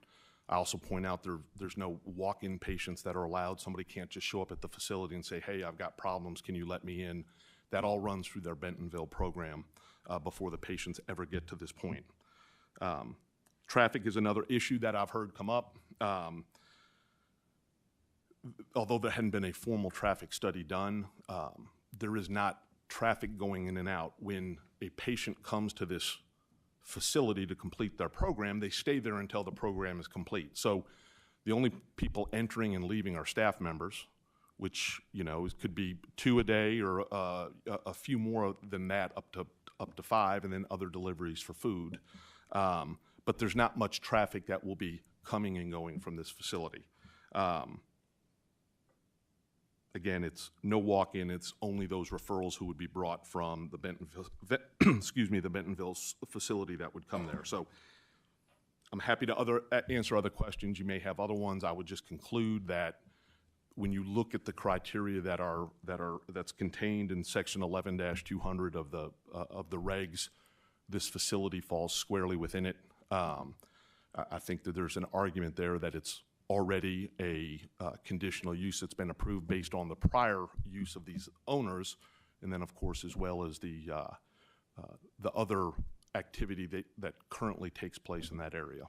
Speaker 13: I also point out there's no walk-in patients that are allowed. Somebody can't just show up at the facility and say, hey, I've got problems, can you let me in? That all runs through their Bentonville program before the patients ever get to this point. Traffic is another issue that I've heard come up. Although there hadn't been a formal traffic study done, there is not traffic going in and out. When a patient comes to this facility to complete their program, they stay there until the program is complete. So the only people entering and leaving are staff members, which, you know, could be 2 a day or a few more than that, up to 5, and then other deliveries for food. But there's not much traffic that will be coming and going from this facility. Again, it's no walk-in, it's only those referrals who would be brought from the Bentonville, the Bentonville facility that would come there. So I'm happy to answer other questions. You may have other ones. I would just conclude that when you look at the criteria that's contained in section 11-200 of the regs, this facility falls squarely within it. I think that there's an argument there that it's already a conditional use that's been approved based on the prior use of these owners, and then of course as well as the other activity that currently takes place in that area.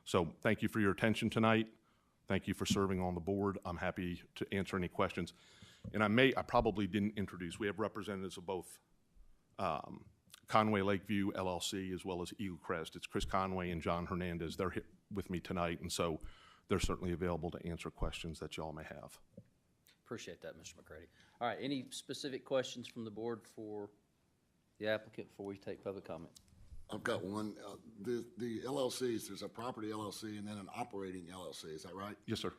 Speaker 13: So thank you for your attention tonight. Thank you for serving on the board. I'm happy to answer any questions. And I probably didn't introduce, we have representatives of both Conway Lakeview LLC, as well as Eagle Crest. It's Chris Conway and John Hernandez. They're here with me tonight, and so they're certainly available to answer questions that y'all may have.
Speaker 3: Appreciate that, Mr. McCready. All right, any specific questions from the board for the applicant before we take public comment?
Speaker 2: I've got one. The LLCs, there's a property LLC and then an operating LLC, is that right?
Speaker 13: Yes, sir.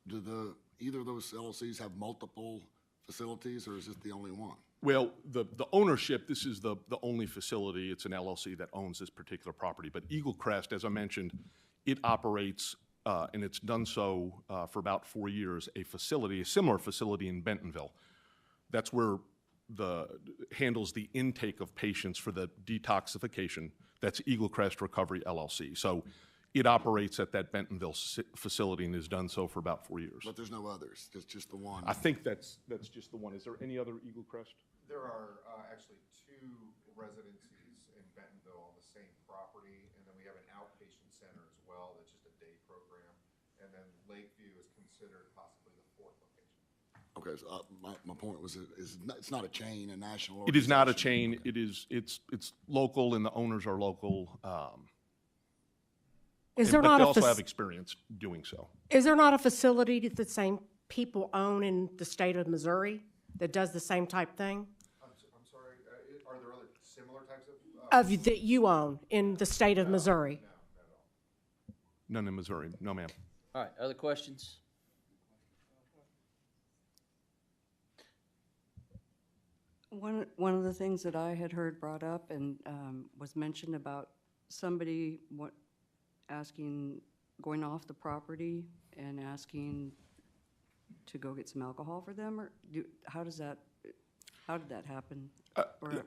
Speaker 2: Do either of those LLCs have multiple facilities, or is this the only one?
Speaker 13: Well, the ownership, this is the only facility. It's an LLC that owns this particular property. But Eagle Crest, as I mentioned, it operates, and it's done so for about 4 years, a similar facility in Bentonville. That's where handles the intake of patients for the detoxification. That's Eagle Crest Recovery LLC. So it operates at that Bentonville facility and has done so for about 4 years.
Speaker 2: But there's no others, it's just the one.
Speaker 13: I think that's just the one. Is there any other Eagle Crest?
Speaker 14: There are actually 2 residencies in Bentonville on the same property, and then we have an outpatient center as well. That's just a day program. And then Lakeview is considered possibly the 4th location.
Speaker 2: Okay, so my point was, it's not a chain, a national
Speaker 13: It is not a
Speaker 2: organization.
Speaker 13: chain. It's local, and the owners are local.
Speaker 1: Is there
Speaker 13: but
Speaker 1: not
Speaker 13: they
Speaker 1: a
Speaker 13: also have experience doing so.
Speaker 1: Is there not a facility that the same people own in the state of Missouri that does the same type thing?
Speaker 14: I'm sorry, are there other similar types of?
Speaker 1: That you own in the state of Missouri?
Speaker 14: No, not at all.
Speaker 13: None in Missouri. No, ma'am.
Speaker 3: All right, other questions?
Speaker 8: One of the things that I had heard brought up and was mentioned about somebody going off the property and asking to go get some alcohol for them, or how did that happen? Or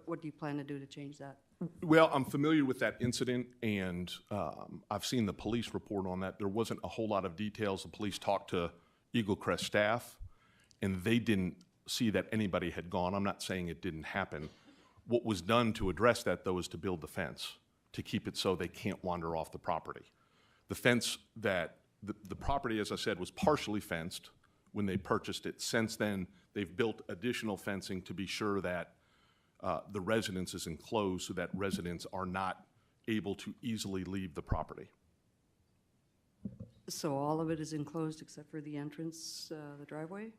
Speaker 8: what do you plan to do to change that?
Speaker 13: Well, I'm familiar with that incident, and I've seen the police report on that. There wasn't a whole lot of details. The police talked to Eagle Crest staff, and they didn't see that anybody had gone. I'm not saying it didn't happen. What was done to address that, though, is to build the fence to keep it so they can't wander off the property. The fence that, the property, as I said, was partially fenced when they purchased it. Since then, they've built additional fencing to be sure that the residence is enclosed so that residents are not able to easily leave the property.
Speaker 8: So all of it is enclosed except for the entrance, the driveway?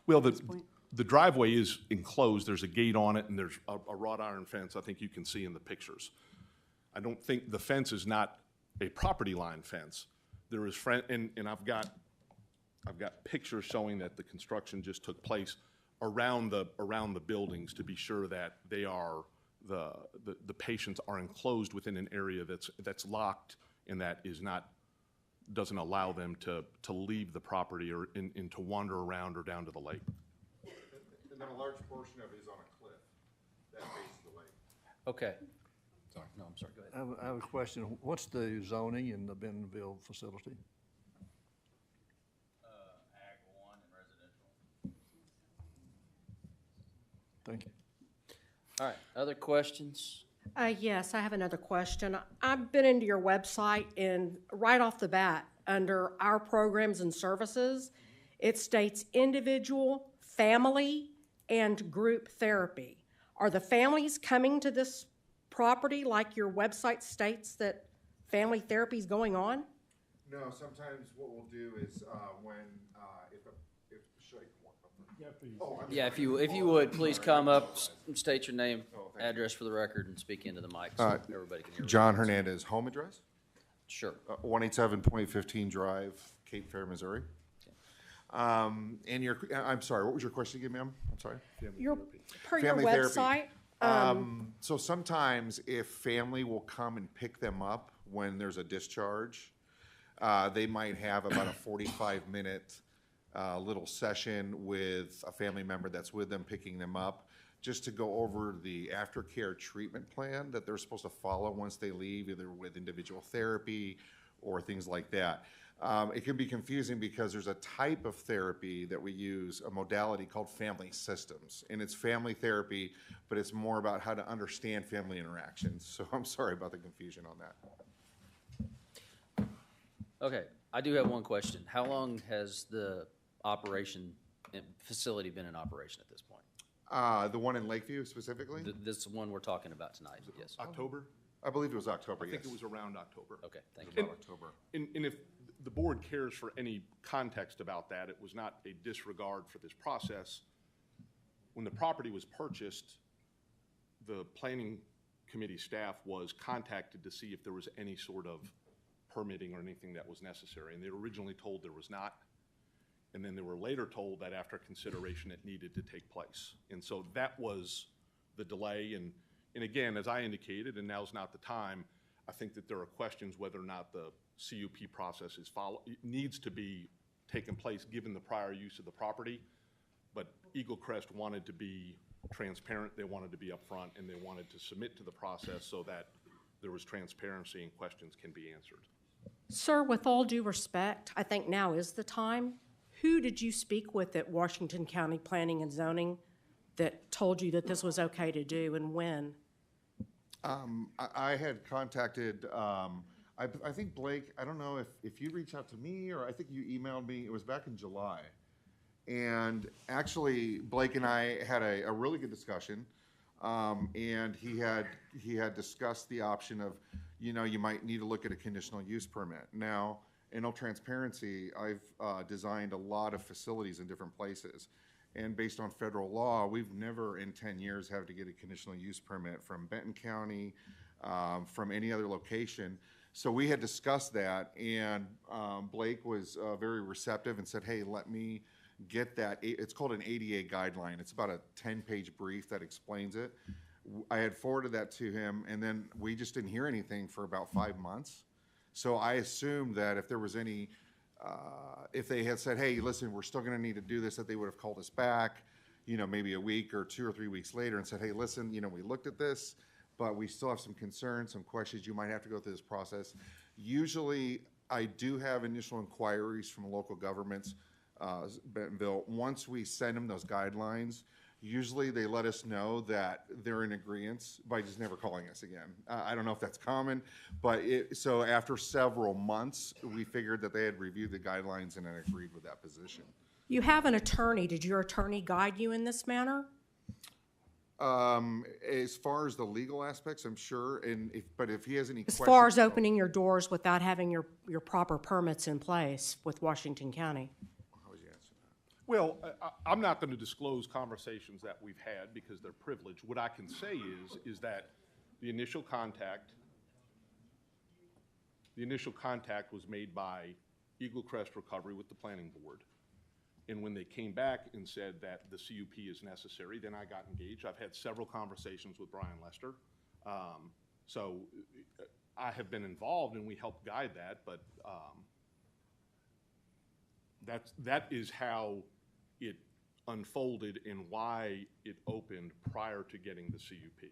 Speaker 13: Well, the driveway is enclosed. There's a gate on it, and there's a wrought iron fence I think you can see in the pictures. I don't think the fence is not a property line fence. There is, and I've got pictures showing that the construction just took place around the buildings to be sure that they are, the patients are enclosed within an area that's locked and that doesn't allow them to leave the property or and to wander around or down to the lake.
Speaker 14: And then a large portion of it is on a cliff that faces the lake.
Speaker 3: Okay. Sorry, no, I'm sorry, go ahead.
Speaker 15: I have a question. What's the zoning in the Bentonville facility?
Speaker 3: Ag 1 and residential.
Speaker 15: Thank you.
Speaker 3: All right, other questions?
Speaker 1: Yes, I have another question. I've been into your website, and right off the bat, under our programs and services, it states individual, family, and group therapy. Are the families coming to this property like your website states that family therapy is going on?
Speaker 14: No, sometimes what we'll do is should I walk up?
Speaker 15: Yeah, please.
Speaker 14: Oh, I'm
Speaker 3: Yeah,
Speaker 14: sorry.
Speaker 3: if you would, please come up, state your name, address for the record, and speak into the mic so everybody can hear you.
Speaker 14: John Hernandez, home address?
Speaker 3: Sure.
Speaker 14: 187 Point15 Drive, Cape Fear, Missouri. And I'm sorry, what was your question again, ma'am? I'm sorry.
Speaker 1: Your
Speaker 14: Family therapy.
Speaker 1: website.
Speaker 14: So sometimes if family will come and pick them up when there's a discharge, they might have about a 45-minute little session with a family member that's with them picking them up, just to go over the aftercare treatment plan that they're supposed to follow once they leave, either with individual therapy or things like that. It can be confusing because there's a type of therapy that we use, a modality called family systems. And it's family therapy, but it's more about how to understand family interactions. So I'm sorry about the confusion on that.
Speaker 3: Okay, I do have one question. How long has the facility been in operation at this point?
Speaker 14: The one in Lakeview specifically?
Speaker 3: This one we're talking about tonight, yes.
Speaker 13: October?
Speaker 14: I believe it was October,
Speaker 13: I
Speaker 14: yes.
Speaker 13: think it was around October.
Speaker 3: Okay, thank
Speaker 14: It was
Speaker 3: you.
Speaker 14: about October.
Speaker 13: And if the board cares for any context about that, it was not a disregard for this process. When the property was purchased, the planning committee staff was contacted to see if there was any sort of permitting or anything that was necessary. And they were originally told there was not. And then they were later told that after consideration, it needed to take place. And so that was the delay. And again, as I indicated, and now's not the time, I think that there are questions whether or not the CUP process needs to be taken place given the prior use of the property. But Eagle Crest wanted to be transparent, they wanted to be upfront, and they wanted to submit to the process so that there was transparency and questions can be answered.
Speaker 1: Sir, with all due respect, I think now is the time. Who did you speak with at Washington County Planning and Zoning that told you that this was okay to do, and when?
Speaker 14: I had contacted, I think Blake, I don't know if you reached out to me or I think you emailed me, it was back in July. And actually, Blake and I had a really good discussion. And he had discussed the option of, you might need to look at a conditional use permit. Now, in all transparency, I've designed a lot of facilities in different places. And based on federal law, we've never in 10 years had to get a conditional use permit from Benton County, from any other location. So we had discussed that, and Blake was very receptive and said, hey, let me get that. It's called an ADA guideline. It's about a 10-page brief that explains it. I had forwarded that to him, and then we just didn't hear anything for about 5 months. So I assumed that if there was any, if they had said, hey, listen, we're still going to need to do this, that they would have called us back, maybe a week or 2 or 3 weeks later and said, hey, listen, we looked at this, but we still have some concerns, some questions. You might have to go through this process. Usually, I do have initial inquiries from local governments, Bentonville. Once we send them those guidelines, usually they let us know that they're in agreement by just never calling us again. I don't know if that's common, but so after several months, we figured that they had reviewed the guidelines and had agreed with that position.
Speaker 1: You have an attorney. Did your attorney guide you in this manner?
Speaker 14: As far as the legal aspects, I'm sure, but if he has any
Speaker 1: As
Speaker 14: questions.
Speaker 1: far as opening your doors without having your proper permits in place with Washington County?
Speaker 14: How would you answer that?
Speaker 13: Well, I'm not going to disclose conversations that we've had because they're privileged. What I can say is that the initial contact was made by Eagle Crest Recovery with the planning board. And when they came back and said that the CUP is necessary, then I got engaged. I've had several conversations with Brian Lester. So I have been involved and we helped guide that, but that is how it unfolded and why it opened prior to getting the CUP.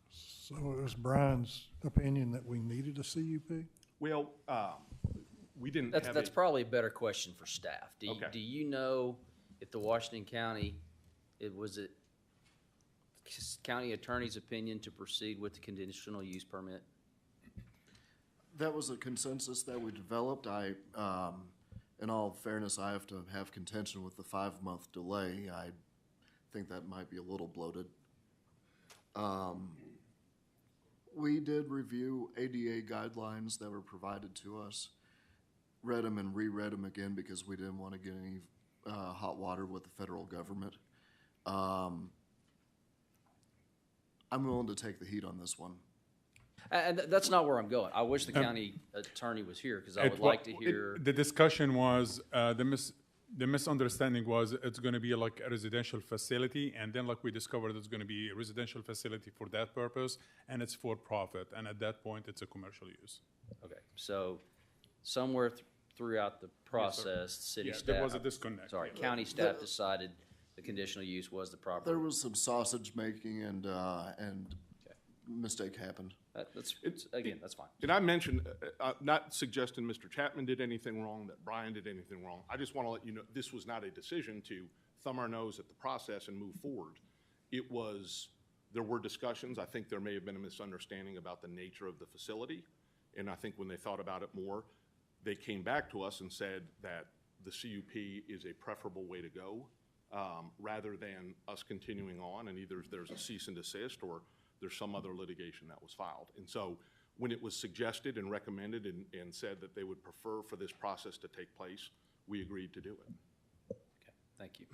Speaker 15: So it was Brian's opinion that we needed a CUP?
Speaker 13: Well, we didn't
Speaker 3: That's
Speaker 13: have
Speaker 3: probably a better question for staff.
Speaker 13: Okay.
Speaker 3: Do you know if the Washington County, was it county attorney's opinion to proceed with the conditional use permit?
Speaker 23: That was a consensus that we developed. In all fairness, I have to have contention with the 5-month delay. I think that might be a little bloated. We did review ADA guidelines that were provided to us, read them and reread them again because we didn't want to get any hot water with the federal government. I'm willing to take the heat on this one.
Speaker 3: And that's not where I'm going. I wish the county attorney was here because I would like to hear.
Speaker 6: The discussion was, the misunderstanding was it's going to be like a residential facility, and then like we discovered it's going to be a residential facility for that purpose, and it's for profit, and at that point it's a commercial use.
Speaker 3: Okay, so somewhere throughout the process, city staff.
Speaker 6: There was a disconnect.
Speaker 3: Sorry, county staff decided the conditional use was the proper.
Speaker 23: There was some sausage making and mistake happened.
Speaker 3: That's fine.
Speaker 13: And I mentioned, not suggesting Mr. Chapman did anything wrong, that Brian did anything wrong. I just want to let you know, this was not a decision to thumb our nose at the process and move forward. There were discussions. I think there may have been a misunderstanding about the nature of the facility. And I think when they thought about it more, they came back to us and said that the CUP is a preferable way to go. rather than us continuing on and either there's a cease and desist or there's some other litigation that was filed. And so when it was suggested and recommended and said that they would prefer for this process to take place, we agreed to do it.
Speaker 3: Okay, thank you.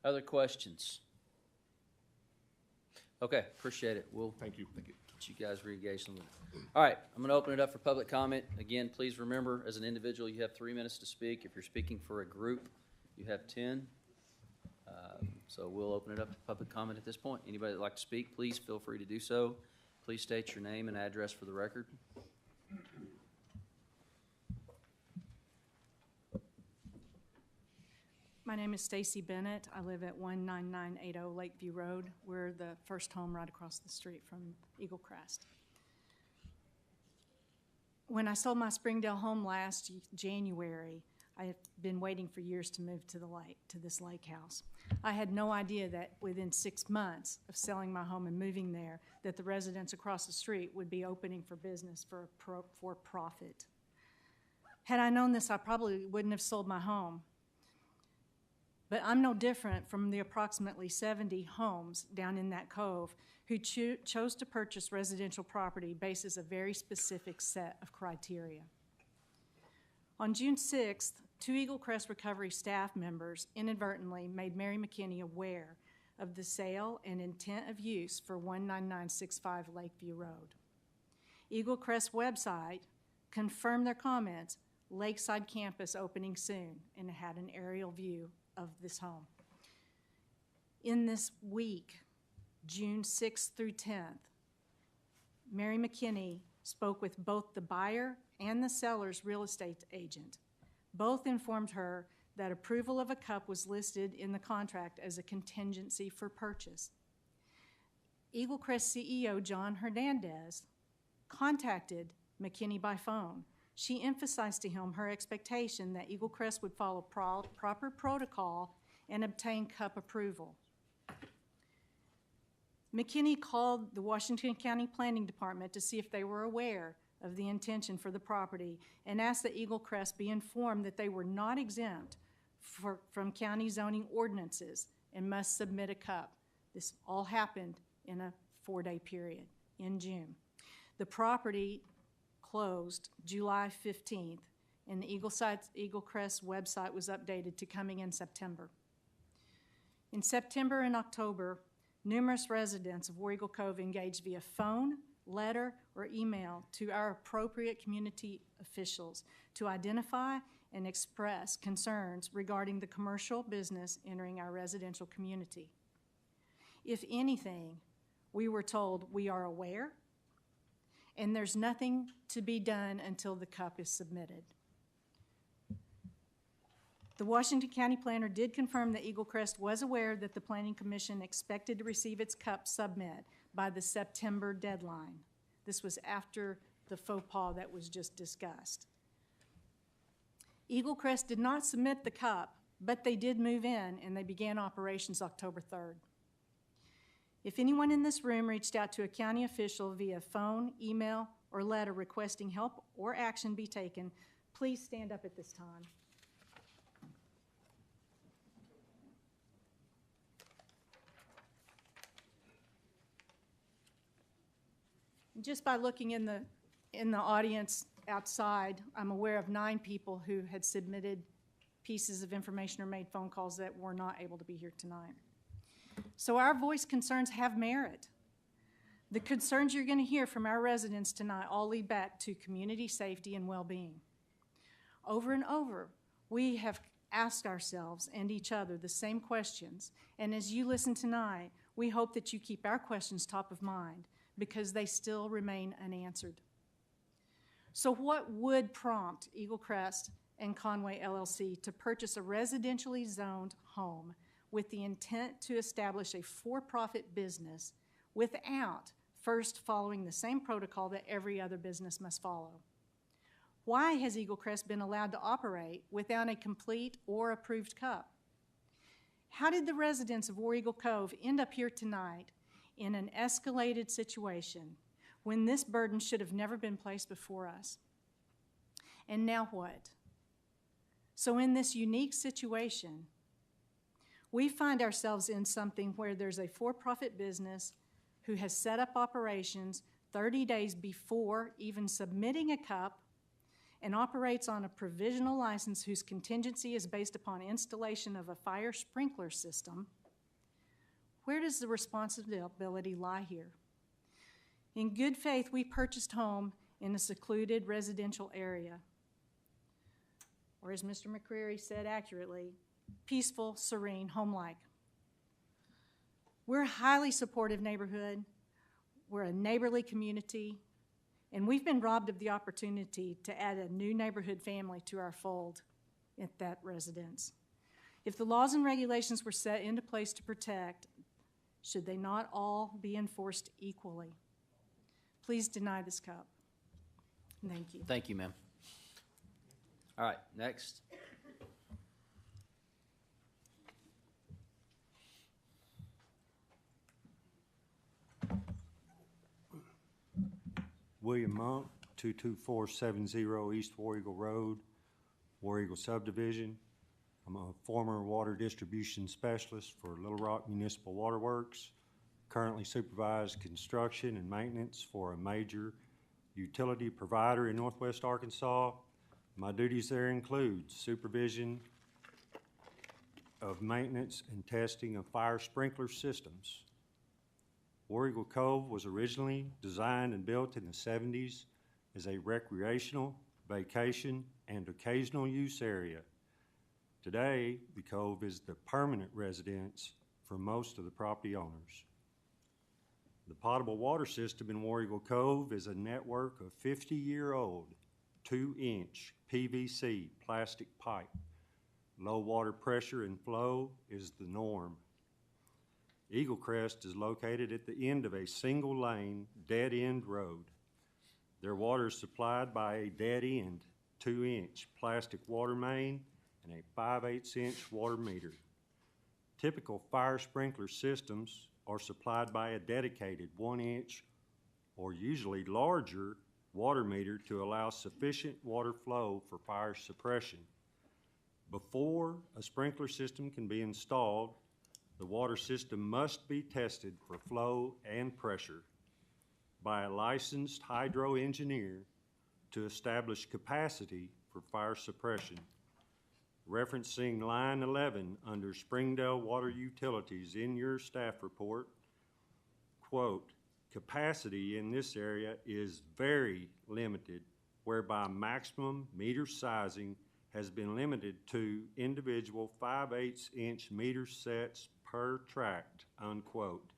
Speaker 3: Other questions? Okay, appreciate it. We'll
Speaker 13: Thank you.
Speaker 3: get you guys re-engaged on that. All right, I'm going to open it up for public comment. Again, please remember, as an individual, you have 3 minutes to speak. If you're speaking for a group, you have 10. So we'll open it up to public comment at this point. Anybody that'd like to speak, please feel free to do so. Please state your name and address for the record.
Speaker 16: My name is Stacy Bennett. I live at 19980 Lakeview Road. We're the first home right across the street from Eagle Crest. When I sold my Springdale home last January, I have been waiting for years to move to the lake, to this lake house. I had no idea that within 6 months of selling my home and moving there, that the residents across the street would be opening for business for profit. Had I known this, I probably wouldn't have sold my home. But I'm no different from the approximately 70 homes down in that cove who chose to purchase residential property based on a very specific set of criteria. On June 6th, 2 Eagle Crest Recovery staff members inadvertently made Mary McKinney aware of the sale and intent of use for 19965 Lakeview Road. Eagle Crest website confirmed their comments, Lakeside campus opening soon, and had an aerial view of this home. In this week, June 6th through 10th, Mary McKinney spoke with both the buyer and the seller's real estate agent. Both informed her that approval of a cup was listed in the contract as a contingency for purchase. Eagle Crest CEO John Hernandez contacted McKinney by phone. She emphasized to him her expectation that Eagle Crest would follow proper protocol and obtain cup approval. McKinney called the Washington County Planning Department to see if they were aware of the intention for the property and asked that Eagle Crest be informed that they were not exempt from county zoning ordinances and must submit a cup. This all happened in a 4-day period in June. The property closed July 15th, and the Eagle Crest website was updated to coming in September. In September and October, numerous residents of War Eagle Cove engaged via phone, letter, or email to our appropriate community officials to identify and express concerns regarding the commercial business entering our residential community. If anything, we were told we are aware and there's nothing to be done until the cup is submitted. The Washington County Planner did confirm that Eagle Crest was aware that the Planning Commission expected to receive its cup submit by the September deadline. This was after the faux pas that was just discussed. Eagle Crest did not submit the cup, but they did move in and they began operations October 3rd. If anyone in this room reached out to a county official via phone, email, or letter requesting help or action be taken, please stand up at this time. Just by looking in the audience outside, I'm aware of 9 people who had submitted pieces of information or made phone calls that were not able to be here tonight. So our voice concerns have merit. The concerns you're going to hear from our residents tonight all lead back to community safety and well-being. Over and over, we have asked ourselves and each other the same questions, and as you listen tonight, we hope that you keep our questions top of mind because they still remain unanswered. So what would prompt Eagle Crest and Conway LLC to purchase a residentially zoned home with the intent to establish a for-profit business without first following the same protocol that every other business must follow? Why has Eagle Crest been allowed to operate without a complete or approved cup? How did the residents of War Eagle Cove end up here tonight in an escalated situation when this burden should have never been placed before us? And now what? So in this unique situation, We find ourselves in something where there's a for-profit business who has set up operations 30 days before even submitting a cup and operates on a provisional license whose contingency is based upon installation of a fire sprinkler system. Where does the responsibility lie here? In good faith, we purchased home in a secluded residential area, or as Mr. McCreary said accurately, peaceful, serene, home-like. We're a highly supportive neighborhood. We're a neighborly community, and we've been robbed of the opportunity to add a new neighborhood family to our fold at that residence. If the laws and regulations were set into place to protect, should they not all be enforced equally? Please deny this cup. Thank you.
Speaker 3: Thank you, ma'am. All right, next.
Speaker 17: William Monk, 22470 East War Eagle Road, War Eagle Subdivision. I'm a former water distribution specialist for Little Rock Municipal Water Works. Currently supervise construction and maintenance for a major utility provider in Northwest Arkansas. My duties there include supervision of maintenance and testing of fire sprinkler systems. War Eagle Cove was originally designed and built in the 70s as a recreational, vacation, and occasional use area. Today, the Cove is the permanent residence for most of the property owners. The potable water system in War Eagle Cove is a network of 50-year-old, 2-inch PVC plastic pipe. Low water pressure and flow is the norm. Eagle Crest is located at the end of a single-lane, dead-end road. Their water is supplied by a dead-end, 2-inch plastic water main and a 5/8-inch water meter. Typical fire sprinkler systems are supplied by a dedicated 1-inch or usually larger water meter to allow sufficient water flow for fire suppression. Before a sprinkler system can be installed, the water system must be tested for flow and pressure by a licensed hydro engineer to establish capacity for fire suppression. Referencing line 11 under Springdale Water Utilities in your staff report, quote, capacity in this area is very limited, whereby maximum meter sizing has been limited to individual 5/8-inch meter sets per tract, unquote.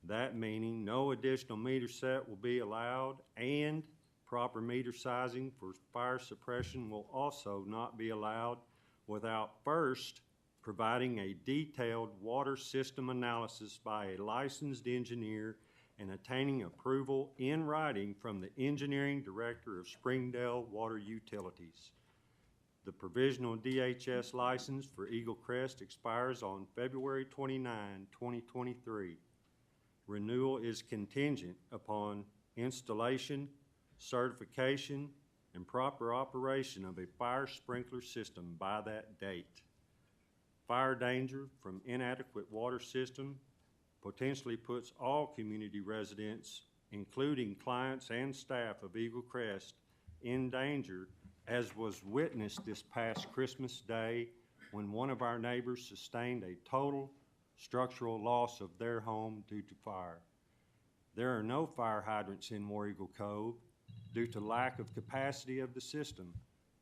Speaker 17: That meaning no additional meter set will be allowed, and proper meter sizing for fire suppression will also not be allowed without first providing a detailed water system analysis by a licensed engineer and attaining approval in writing from the engineering director of Springdale Water Utilities. The provisional DHS license for Eagle Crest expires on February 29, 2023. Renewal is contingent upon installation, certification, and proper operation of a fire sprinkler system by that date. Fire danger from inadequate water system potentially puts all community residents, including clients and staff of Eagle Crest, in danger, as was witnessed this past Christmas Day when one of our neighbors sustained a total structural loss of their home due to fire. There are no fire hydrants in War Eagle Cove due to lack of capacity of the system.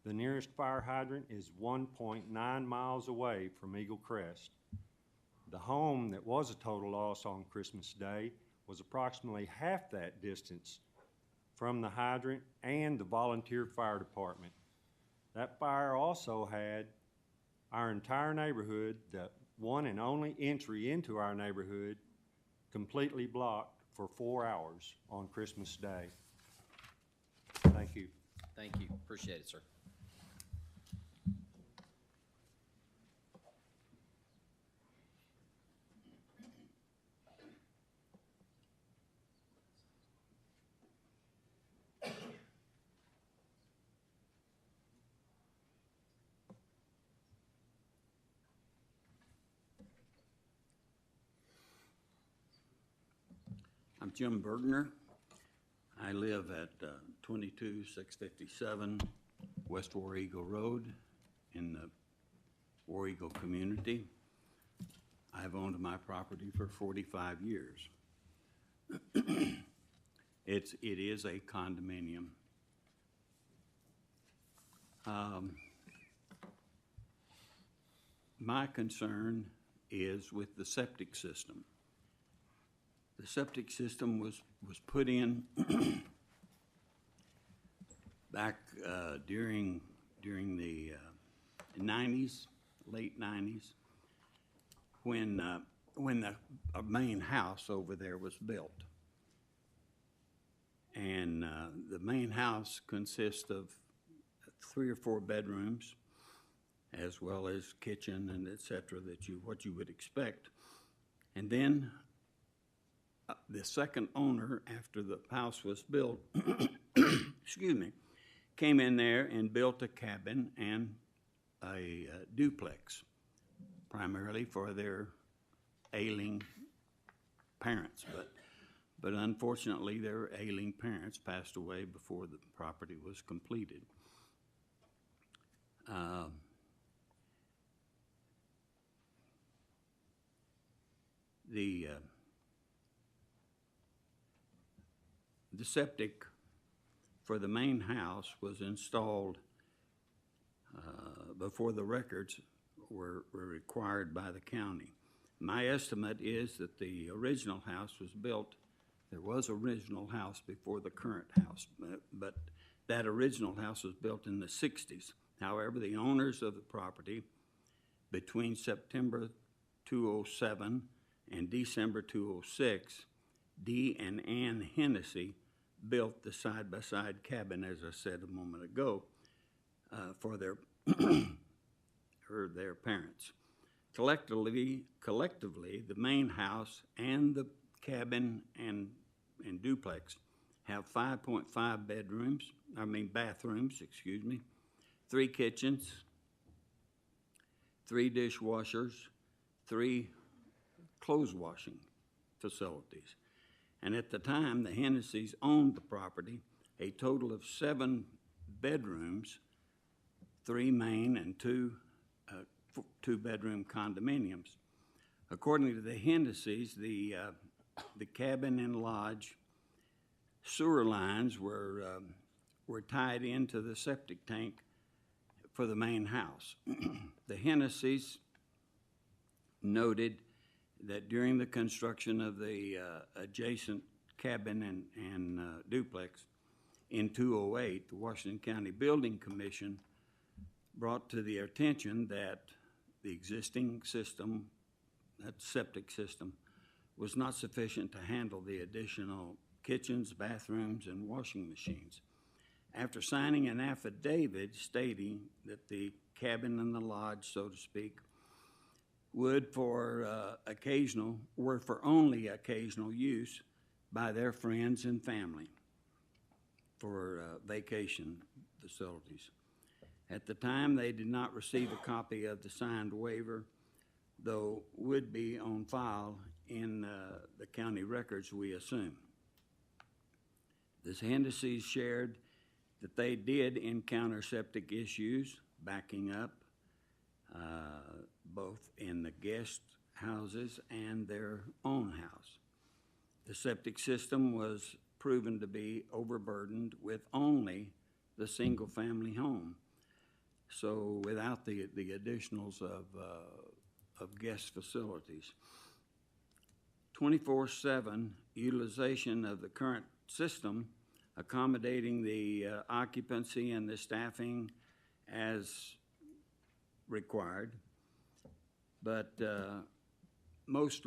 Speaker 17: The nearest fire hydrant is 1.9 miles away from Eagle Crest. The home that was a total loss on Christmas Day was approximately half that distance from the hydrant and the volunteer fire department. That fire also had our entire neighborhood, the one and only entry into our neighborhood, completely blocked for 4 hours on Christmas Day. Thank you.
Speaker 3: Thank you. Appreciate it, sir.
Speaker 18: I'm Jim Bergner. I live at 22657 West War Eagle Road in the War Eagle community. I've owned my property for 45 years. It is a condominium. My concern is with the septic system. The septic system was put in back during the 90s, late 90s, when the main house over there was built. And the main house consists of 3 or 4 bedrooms, as well as kitchen and et cetera, what you would expect. And then the second owner, after the house was built, excuse me, came in there and built a cabin and a duplex, primarily for their ailing parents. But unfortunately, their ailing parents passed away before the property was completed. The septic for the main house was installed before the records were required by the county. My estimate is that the original house was built, there was an original house before the current house, but that original house was built in the 60s. However, the owners of the property between September 2007 and December 2006, Dee and Ann Hennessy built the side-by-side cabin, as I said a moment ago, for their their parents. Collectively, the main house and the cabin and duplex have 5.5 bathrooms, 3 kitchens, 3 dishwashers, 3 clothes washing facilities. And at the time, the Hennessy's owned the property, a total of 7 bedrooms, 3 main and 2 2-bedroom condominiums. According to the Hennessy's, the cabin and lodge sewer lines were tied into the septic tank for the main house. The Hennessy's noted that during the construction of the adjacent cabin and duplex in 2008, the Washington County Building Commission brought to their attention that the existing system, that septic system, was not sufficient to handle the additional kitchens, bathrooms, and washing machines. After signing an affidavit stating that the cabin and the lodge, so to speak, were for only occasional use by their friends and family for vacation facilities. At the time, they did not receive a copy of the signed waiver, though would be on file in the county records, we assume. The Hennessy's shared that they did encounter septic issues backing up, both in the guest houses and their own house. The septic system was proven to be overburdened with only the single-family home, so without the additionals of guest facilities. 24/7 utilization of the current system, accommodating the occupancy and the staffing as required, but most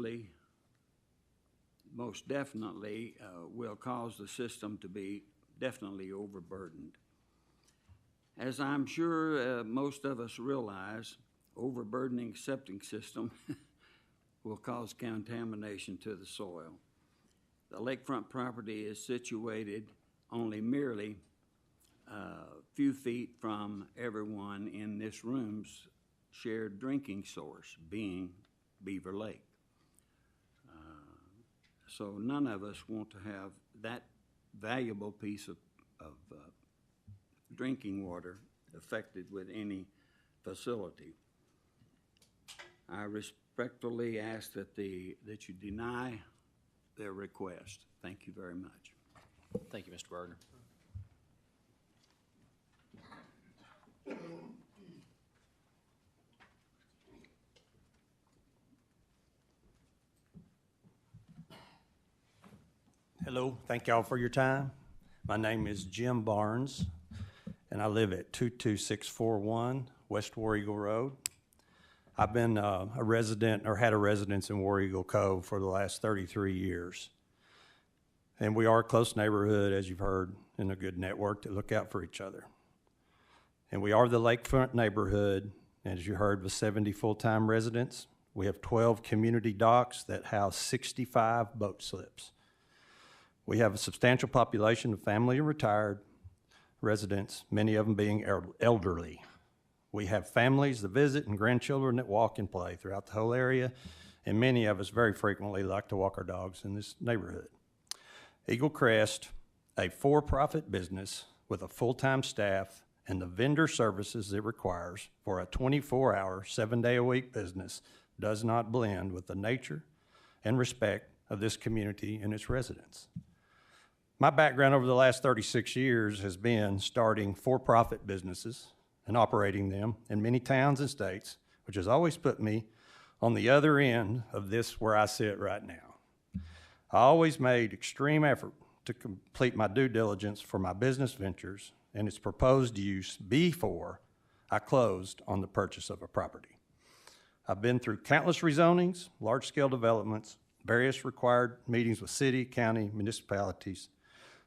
Speaker 18: definitely will cause the system to be definitely overburdened. As I'm sure most of us realize, overburdening septic system will cause contamination to the soil. The lakefront property is situated only merely a few feet from everyone in this room's shared drinking source, being Beaver Lake. So none of us want to have that valuable piece of drinking water affected with any facility. I respectfully ask that that you deny their request. Thank you very much.
Speaker 3: Thank you, Mr. Berger.
Speaker 17: Hello, thank y'all for your time. My name is Jim Barnes, and I live at 22641 West War Eagle Road. I've been a resident, or had a residence in War Eagle Cove for the last 33 years. And we are a close neighborhood, as you've heard, and a good network to look out for each other. And we are the lakefront neighborhood, and as you heard, with 70 full-time residents. We have 12 community docks that house 65 boat slips. We have a substantial population of family and retired residents, many of them being elderly. We have families that visit and grandchildren that walk and play throughout the whole area, and many of us very frequently like to walk our dogs in this neighborhood. Eagle Crest, a for-profit business with a full-time staff and the vendor services it requires for a 24-hour, 7-day-a-week business, does not blend with the nature and respect of this community and its residents. My background over the last 36 years has been starting for-profit businesses and operating them in many towns and states, which has always put me on the other end of this where I sit right now. I always made extreme effort to complete my due diligence for my business ventures and its proposed use before I closed on the purchase of a property. I've been through countless rezonings, large-scale developments, various required meetings with city, county, municipalities,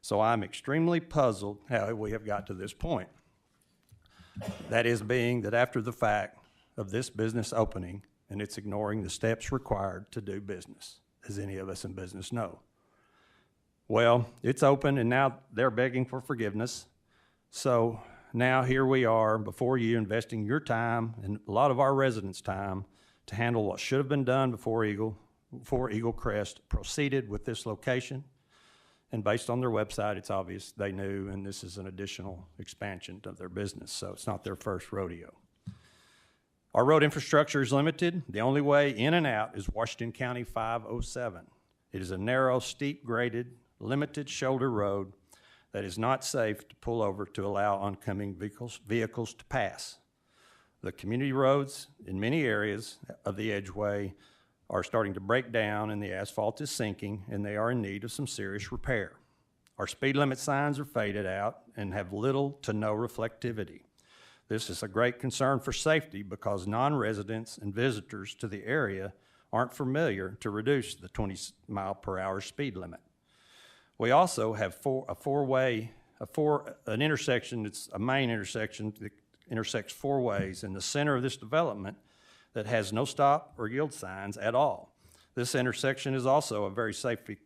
Speaker 17: so I'm extremely puzzled how we have got to this point. That is being that after the fact of this business opening, and it's ignoring the steps required to do business, as any of us in business know. Well, it's open and now they're begging for forgiveness. So now here we are before you investing your time and a lot of our residents' time to handle what should have been done before Eagle Crest proceeded with this location. And based on their website, it's obvious they knew, and this is an additional expansion of their business, so it's not their first rodeo. Our road infrastructure is limited. The only way in and out is Washington County 507. It is a narrow, steep-graded, limited shoulder road that is not safe to pull over to allow oncoming vehicles to pass. The community roads in many areas of the Edgeway are starting to break down and the asphalt is sinking and they are in need of some serious repair. Our speed limit signs are faded out and have little to no reflectivity. This is a great concern for safety because non-residents and visitors to the area aren't familiar to reduce the 20 mile per hour speed limit. We also have an intersection, it's a main intersection that intersects 4 ways in the center of this development that has no stop or yield signs at all. This intersection is also a very safety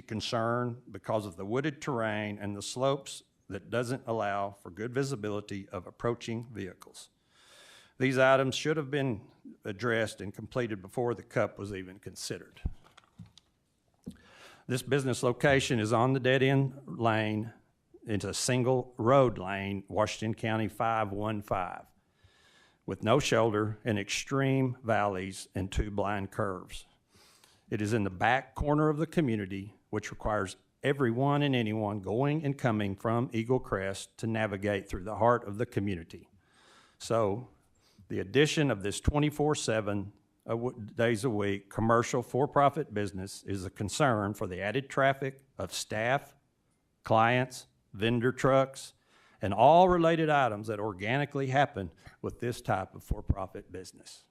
Speaker 17: concern because of the wooded terrain and the slopes that doesn't allow for good visibility of approaching vehicles. These items should have been addressed and completed before the CUP was even considered. This business location is on the dead-end lane into a single road lane, Washington County 515. With no shoulder and extreme valleys and 2 blind curves. It is in the back corner of the community, which requires everyone and anyone going and coming from Eagle Crest to navigate through the heart of the community. So the addition of this 24/7 days a week commercial for-profit business is a concern for the added traffic of staff, clients, vendor trucks, and all related items that organically happen with this type of for-profit business.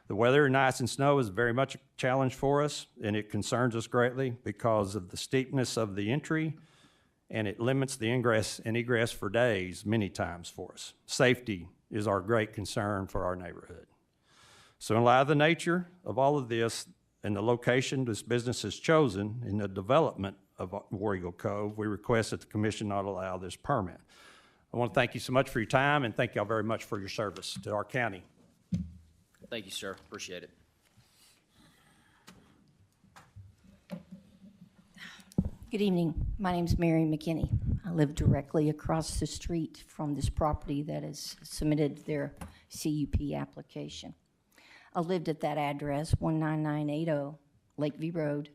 Speaker 17: The weather and ice and snow is very much a challenge for us, and it concerns us greatly because of the steepness of the entry, and it limits the ingress and egress for days many times for us. Safety is our great concern for our neighborhood. So in light of the nature of all of this and the location this business has chosen in the development of War Eagle Cove, we request that the commission not allow this permit. I want to thank you so much for your time and thank y'all very much for your service to our county.
Speaker 3: Thank you, sir. Appreciate it.
Speaker 19: Good evening. My name's Mary McKinney. I live directly across the street from this property that has submitted their CUP application. I lived at that address, 19980 Lakeview Road,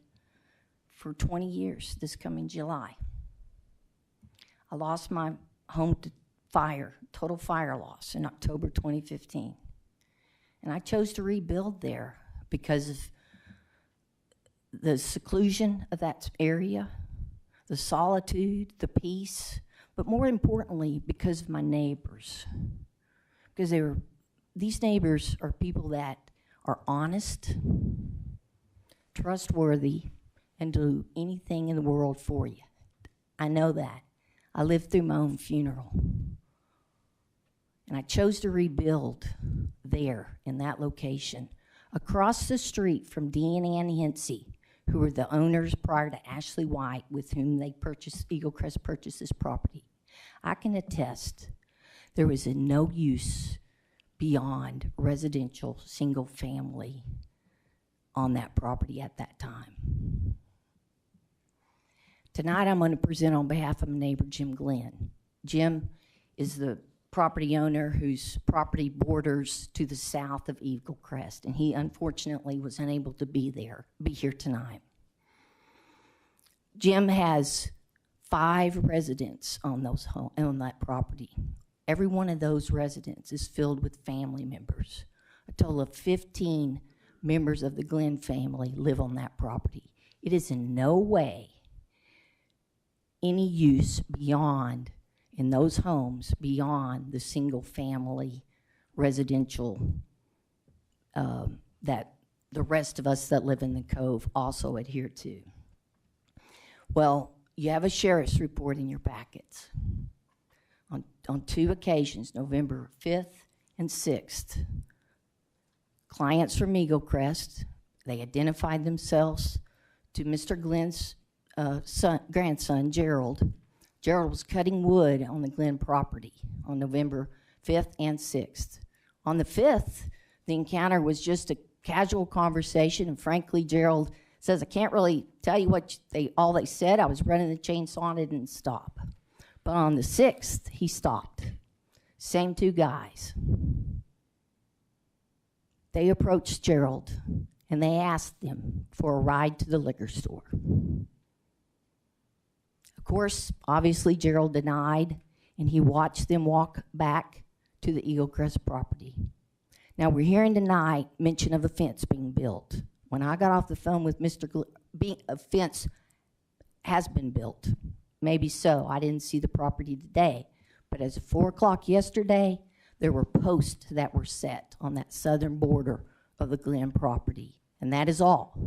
Speaker 19: for 20 years this coming July. I lost my home to fire, total fire loss, in October 2015. And I chose to rebuild there because of the seclusion of that area, the solitude, the peace, but more importantly, because of my neighbors. Because these neighbors are people that are honest, trustworthy, and do anything in the world for you. I know that. I lived through my own funeral. And I chose to rebuild there in that location, across the street from Dean and Ann Hensey, who were the owners prior to Ashley White, with whom they purchased, Eagle Crest purchased this property. I can attest there was no use beyond residential single family on that property at that time. Tonight I'm going to present on behalf of my neighbor, Jim Glenn. Jim is the property owner whose property borders to the south of Eagle Crest, and he unfortunately was unable to be here tonight. Jim has 5 residents on that property. Every one of those residents is filled with family members. A total of 15 members of the Glenn family live on that property. It is in no way any use beyond, in those homes, beyond the single family residential that the rest of us that live in the Cove also adhere to. Well, you have a sheriff's report in your packets. On 2 occasions, November 5th and 6th, clients from Eagle Crest, they identified themselves to Mr. Glenn's grandson, Gerald. Gerald was cutting wood on the Glenn property on November 5th and 6th. On the 5th, the encounter was just a casual conversation, and frankly, Gerald says, I can't really tell you what all they said. I was running the chainsaw and it didn't stop. But on the 6th, he stopped. Same 2 guys. They approached Gerald, and they asked him for a ride to the liquor store. Of course, obviously, Gerald denied, and he watched them walk back to the Eagle Crest property. Now, we're hearing tonight mention of a fence being built. When I got off the phone with Mr. A fence has been built. Maybe so. I didn't see the property today. But as of 4 o'clock yesterday, there were posts that were set on that southern border of the Glenn property. And that is all.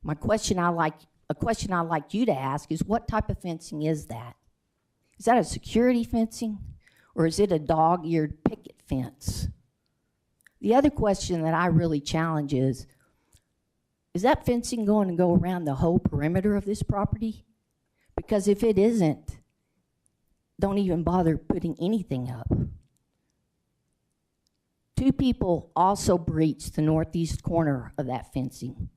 Speaker 19: A question I'd like you to ask is, what type of fencing is that? Is that a security fencing, or is it a dog-eared picket fence? The other question that I really challenge is that fencing going to go around the whole perimeter of this property? Because if it isn't, don't even bother putting anything up. 2 people also breached the northeast corner of that fencing.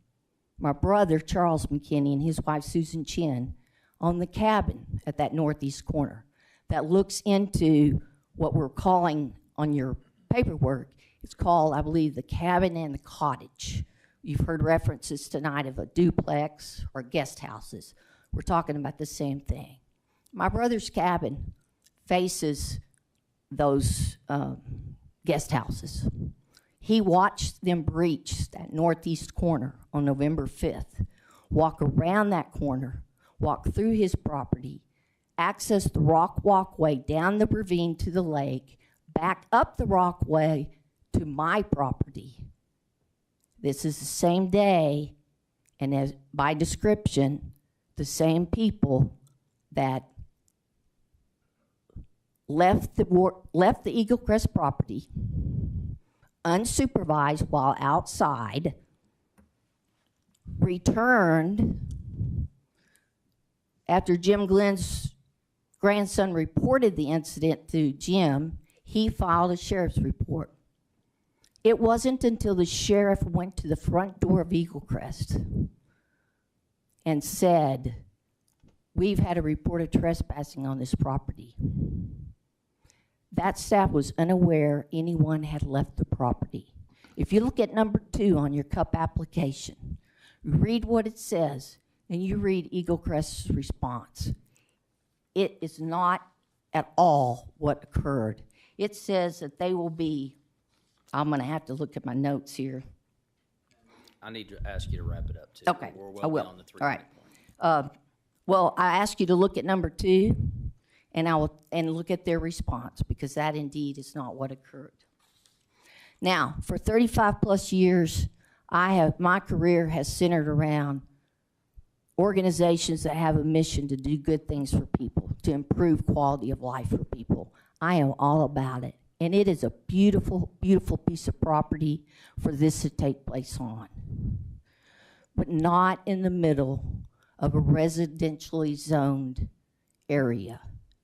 Speaker 19: My brother, Charles McKinney, and his wife, Susan Chin, own the cabin at that northeast corner that looks into what we're calling on your paperwork. It's called, I believe, the cabin and the cottage. You've heard references tonight of a duplex or guest houses. We're talking about the same thing. My brother's cabin faces those guest houses. He watched them breach that northeast corner on November 5th, walk around that corner, walk through his property, access the rock walkway down the ravine to the lake, back up the rockway to my property. This is the same day, and as by description, the same people that left the Eagle Crest property unsupervised while outside, returned after Jim Glenn's grandson reported the incident to Jim. He filed a sheriff's report. It wasn't until the sheriff went to the front door of Eagle Crest and said, we've had a report of trespassing on this property. That staff was unaware anyone had left the property. If you look at number 2 on your CUP application, read what it says, and you read Eagle Crest's response. It is not at all what occurred. It says that they will be, I'm going to have to look at my notes here.
Speaker 3: I need to ask you to wrap it up, too.
Speaker 19: Okay,
Speaker 3: We're
Speaker 19: I
Speaker 3: well
Speaker 19: will.
Speaker 3: beyond the 3
Speaker 19: All right.
Speaker 3: minute point.
Speaker 19: Well, I ask you to look at number 2, and look at their response, because that indeed is not what occurred. Now, for 35 plus years, my career has centered around organizations that have a mission to do good things for people, to improve quality of life for people. I am all about it. And it is a beautiful, beautiful piece of property for this to take place on. But not in the middle of a residentially zoned area.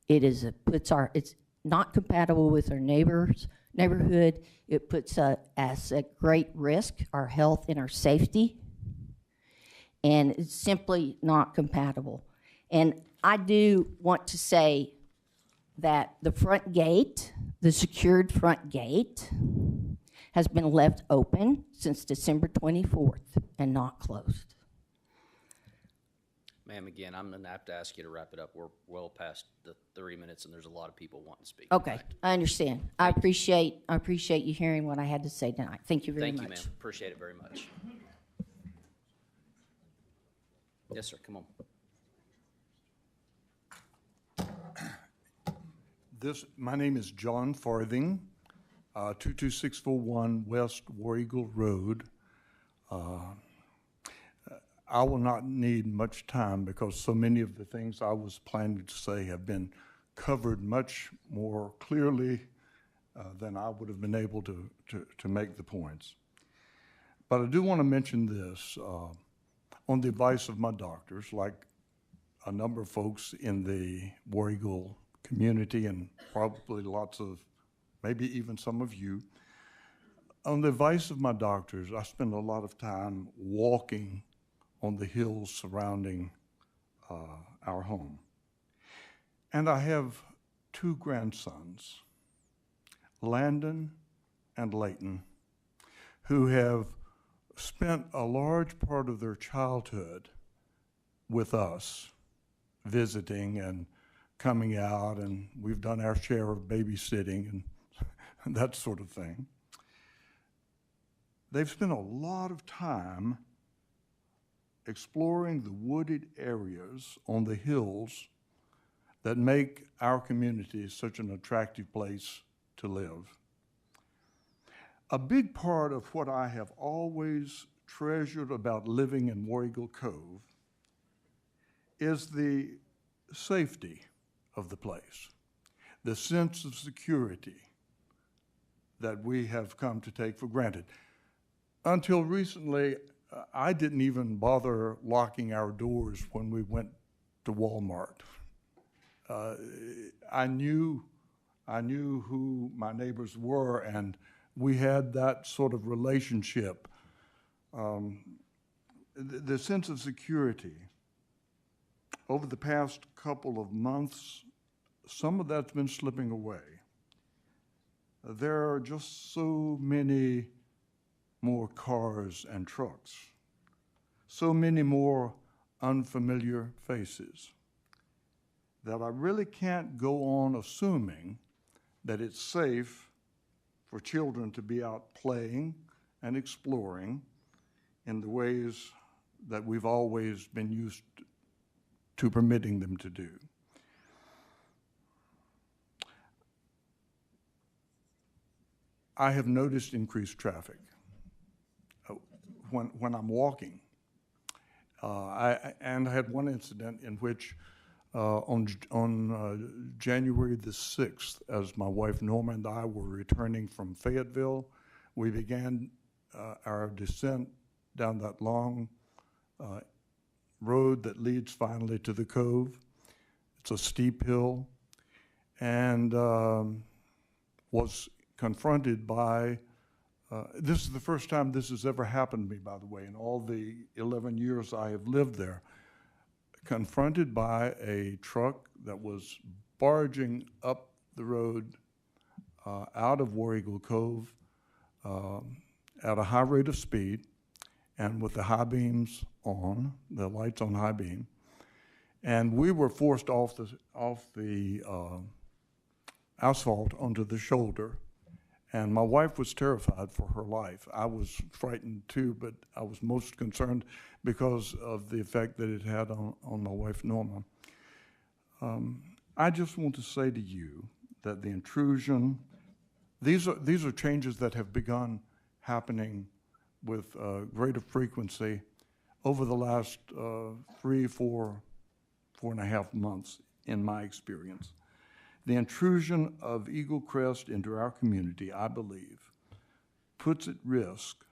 Speaker 19: It's not compatible with our neighborhood. It puts us at great risk, our health and our safety. And it's simply not compatible. And I do want to say that the front gate, the secured front gate, has been left open since December 24th and not closed.
Speaker 3: Ma'am, again, I'm going to have to ask you to wrap it up. We're well past the 3 minutes, and there's a lot of people wanting to speak.
Speaker 19: Okay, I understand. I appreciate you hearing what I had to say tonight. Thank you very much.
Speaker 3: Thank you, ma'am. Appreciate it very much. Yes, sir. Come on.
Speaker 15: My name is John Farthing, 22641 West War Eagle Road. I will not need much time because so many of the things I was planning to say have been covered much more clearly than I would have been able to make the points. But I do want to mention this. On the advice of my doctors, like a number of folks in the War Eagle community and probably lots of, maybe even some of you, on the advice of my doctors, I spend a lot of time walking on the hills surrounding our home. And I have 2 grandsons, Landon and Layton, who have spent a large part of their childhood with us, visiting and coming out, and we've done our share of babysitting and that sort of thing. They've spent a lot of time exploring the wooded areas on the hills that make our community such an attractive place to live. A big part of what I have always treasured about living in War Eagle Cove is the safety of the place, the sense of security that we have come to take for granted. Until recently, I didn't even bother locking our doors when we went to Walmart. I knew who my neighbors were, and we had that sort of relationship. The sense of security. Over the past couple of months, some of that's been slipping away. There are just so many more cars and trucks, so many more unfamiliar faces, that I really can't go on assuming that it's safe for children to be out playing and exploring in the ways that we've always been used to permitting them to do. I have noticed increased traffic when I'm walking. I had one incident in which on January the 6th, as my wife Norma and I were returning from Fayetteville, we began our descent down that long road that leads finally to the cove. It's a steep hill, and was confronted by, this is the first time this has ever happened to me, by the way, in all the 11 years I have lived there, confronted by a truck that was barging up the road out of War Eagle Cove at a high rate of speed and with the high beams on, the lights on high beam. And we were forced off the asphalt onto the shoulder. And my wife was terrified for her life. I was frightened too, but I was most concerned because of the effect that it had on my wife, Norma. I just want to say to you that the intrusion, these are changes that have begun happening with greater frequency over the last 3, 4, 4.5 months in my experience. The intrusion of Eagle Crest into our community, I believe, puts at risk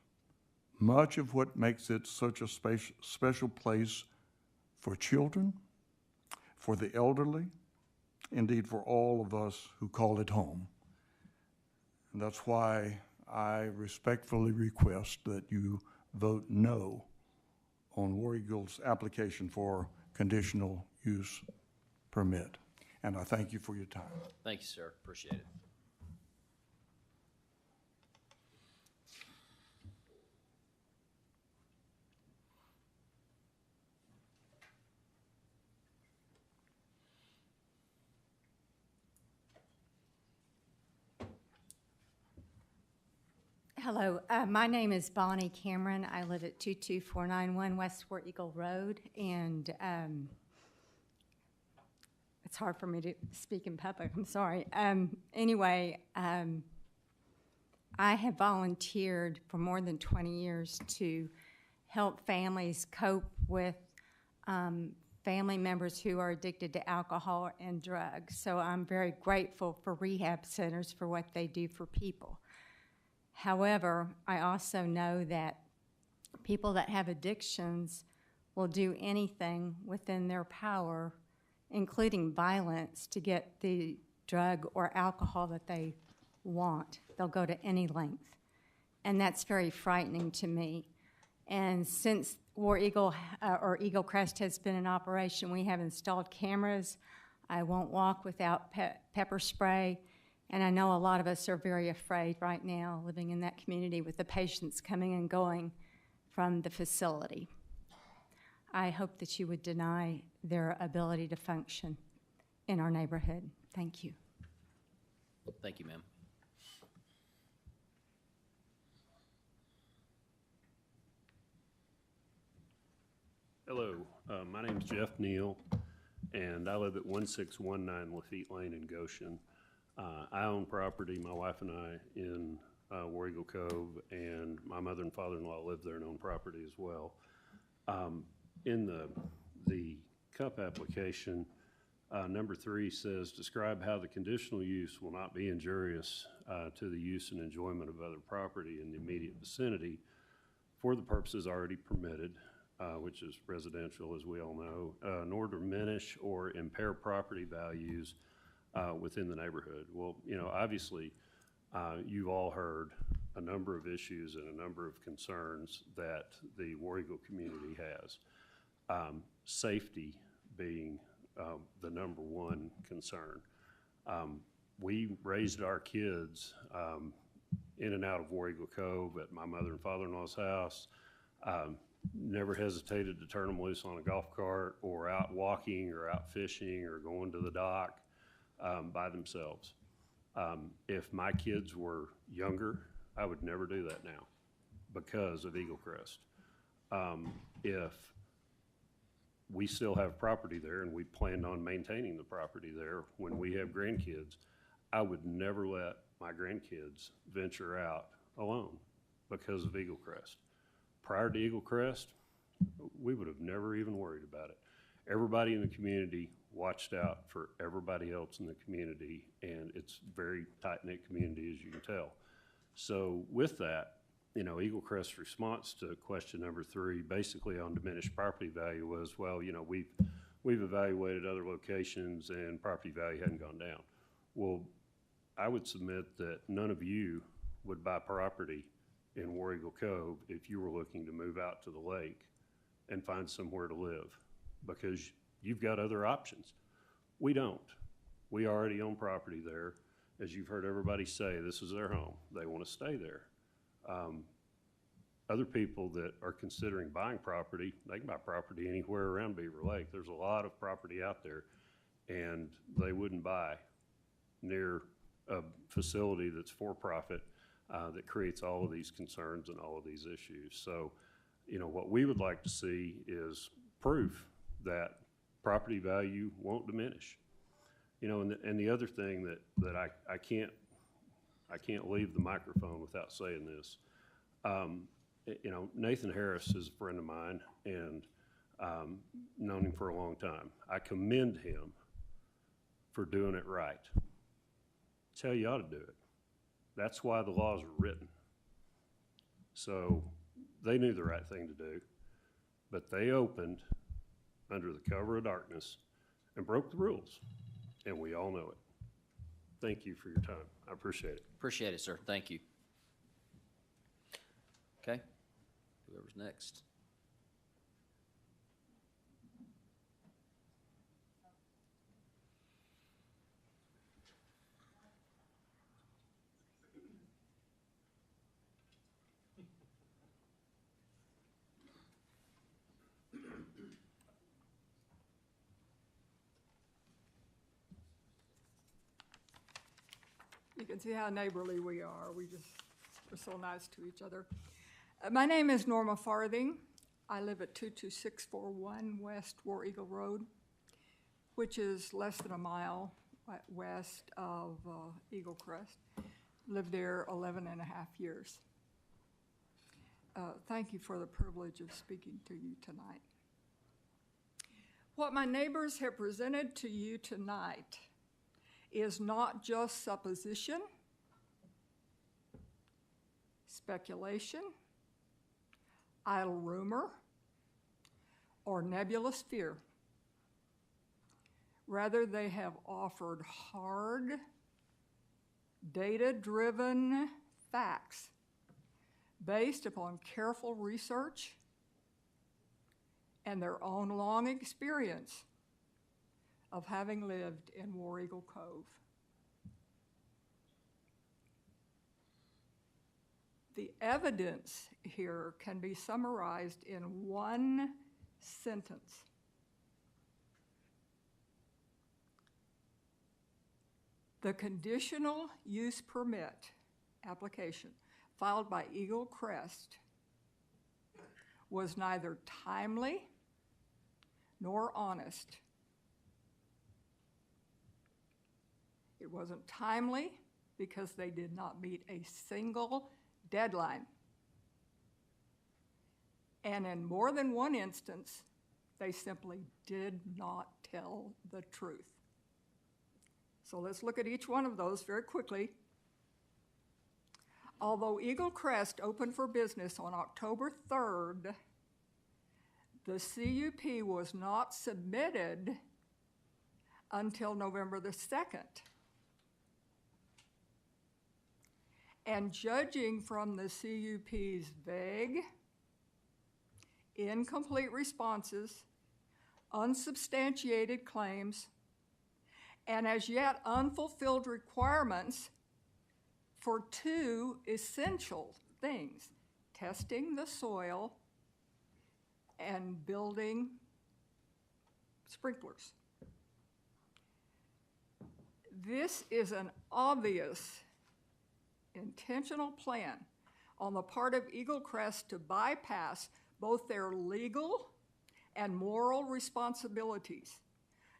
Speaker 15: much of what makes it such a special place for children, for the elderly, indeed for all of us who call it home. And that's why I respectfully request that you vote no on War Eagle's application for conditional use permit. And I thank you for your time.
Speaker 3: Thank you, sir. Appreciate it.
Speaker 4: Hello, my name is Bonnie Cameron. I live at 22491 West War Eagle Road, and it's hard for me to speak in public. I'm sorry. Anyway, I have volunteered for more than 20 years to help families cope with family members who are addicted to alcohol and drugs. So I'm very grateful for rehab centers for what they do for people. However, I also know that people that have addictions will do anything within their power, including violence, to get the drug or alcohol that they want. They'll go to any length. And that's very frightening to me. And since War Eagle or Eagle Crest has been in operation, we have installed cameras. I won't walk without pepper spray. And I know a lot of us are very afraid right now living in that community with the patients coming and going from the facility. I hope that you would deny their ability to function in our neighborhood. Thank you.
Speaker 3: Thank you, ma'am.
Speaker 20: Hello, my name is Jeff Neal, and I live at 1619 Lafitte Lane in Goshen. I own property, my wife and I, in War Eagle Cove, and my mother and father-in-law live there and own property as well. In the CUP application, number 3 says, describe how the conditional use will not be injurious to the use and enjoyment of other property in the immediate vicinity for the purposes already permitted, which is residential, as we all know, nor diminish or impair property values within the neighborhood. Well, you know, obviously, you've all heard a number of issues and a number of concerns that the War Eagle community has. Safety being the number one concern. We raised our kids in and out of War Eagle Cove at my mother and father-in-law's house. Never hesitated to turn them loose on a golf cart or out walking or out fishing or going to the dock by themselves. If my kids were younger, I would never do that now because of Eagle Crest. If we still have property there and we planned on maintaining the property there when we have grandkids, I would never let my grandkids venture out alone because of Eagle Crest. Prior to Eagle Crest, we would have never even worried about it. Everybody in the community watched out for everybody else in the community, and it's a very tight-knit community, as you can tell. So with that, you know, Eagle Crest's response to question number 3, basically on diminished property value, was, well, you know, we've evaluated other locations and property value hadn't gone down. Well, I would submit that none of you would buy property in War Eagle Cove if you were looking to move out to the lake and find somewhere to live. because you've got other options. We don't. We already own property there. As you've heard everybody say, this is their home. They want to stay there. Other people that are considering buying property, they can buy property anywhere around Beaver Lake. There's a lot of property out there, and they wouldn't buy near a facility that's for-profit that creates all of these concerns and all of these issues. So, you know, what we would like to see is proof that property value won't diminish. You know, and the other thing that I can't leave the microphone without saying this. You know, Nathan Harris is a friend of mine and known him for a long time. I commend him for doing it right. That's how you ought to do it. That's why the laws were written. So they knew the right thing to do, but they opened under the cover of darkness and broke the rules, and we all know it. Thank you for your time. I appreciate it.
Speaker 3: Appreciate it, sir. Thank you. Okay. Whoever's next.
Speaker 7: You can see how neighborly we are. We're so nice to each other. My name is Norma Farthing. I live at 22641 West War Eagle Road, which is less than a mile west of Eagle Crest. Lived there 11 and a half years. Thank you for the privilege of speaking to you tonight. What my neighbors have presented to you tonight is not just supposition, speculation, idle rumor, or nebulous fear. Rather, they have offered hard, data-driven facts based upon careful research and their own long experience of having lived in War Eagle Cove. The evidence here can be summarized in one sentence. The conditional use permit application filed by Eagle Crest was neither timely nor honest. It wasn't timely because they did not meet a single deadline. And in more than one instance, they simply did not tell the truth. So let's look at each one of those very quickly. Although Eagle Crest opened for business on October 3rd, the CUP was not submitted until November the 2nd. And judging from the CUP's vague, incomplete responses, unsubstantiated claims, and as yet unfulfilled requirements for two essential things: testing the soil and building sprinklers. This is an obvious intentional plan on the part of Eagle Crest to bypass both their legal and moral responsibilities,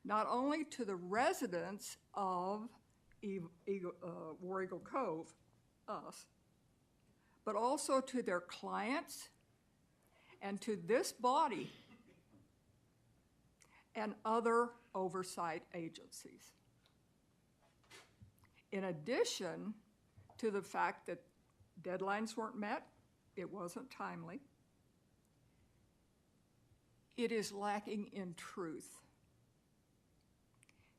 Speaker 7: not only to the residents of War Eagle Cove, us, but also to their clients and to this body and other oversight agencies. In addition to the fact that deadlines weren't met, it wasn't timely, it is lacking in truth.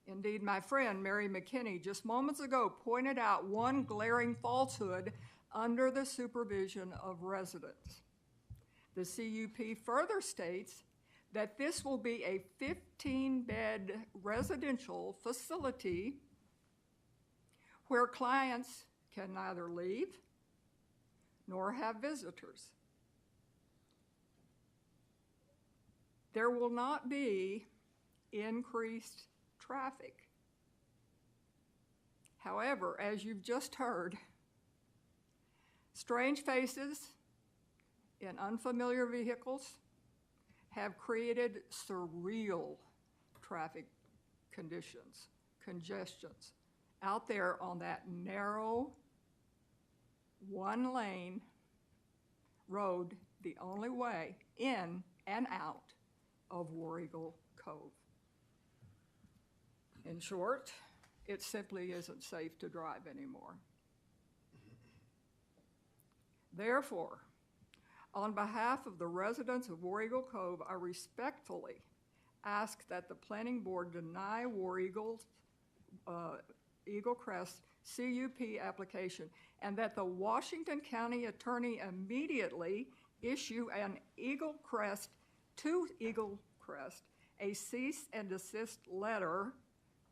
Speaker 7: Indeed, my friend Mary McKinney just moments ago pointed out one glaring falsehood under the supervision of residents. The CUP further states that this will be a 15-bed residential facility where clients can neither leave nor have visitors. There will not be increased traffic. However, as you've just heard, strange faces in unfamiliar vehicles have created surreal traffic conditions, congestions out there on that narrow, one-lane road, the only way in and out of War Eagle Cove. In short, it simply isn't safe to drive anymore. Therefore, on behalf of the residents of War Eagle Cove, I respectfully ask that the Planning Board deny War Eagle's Eagle Crest CUP application, and that the Washington County Attorney immediately issue an Eagle Crest to Eagle Crest a cease and desist letter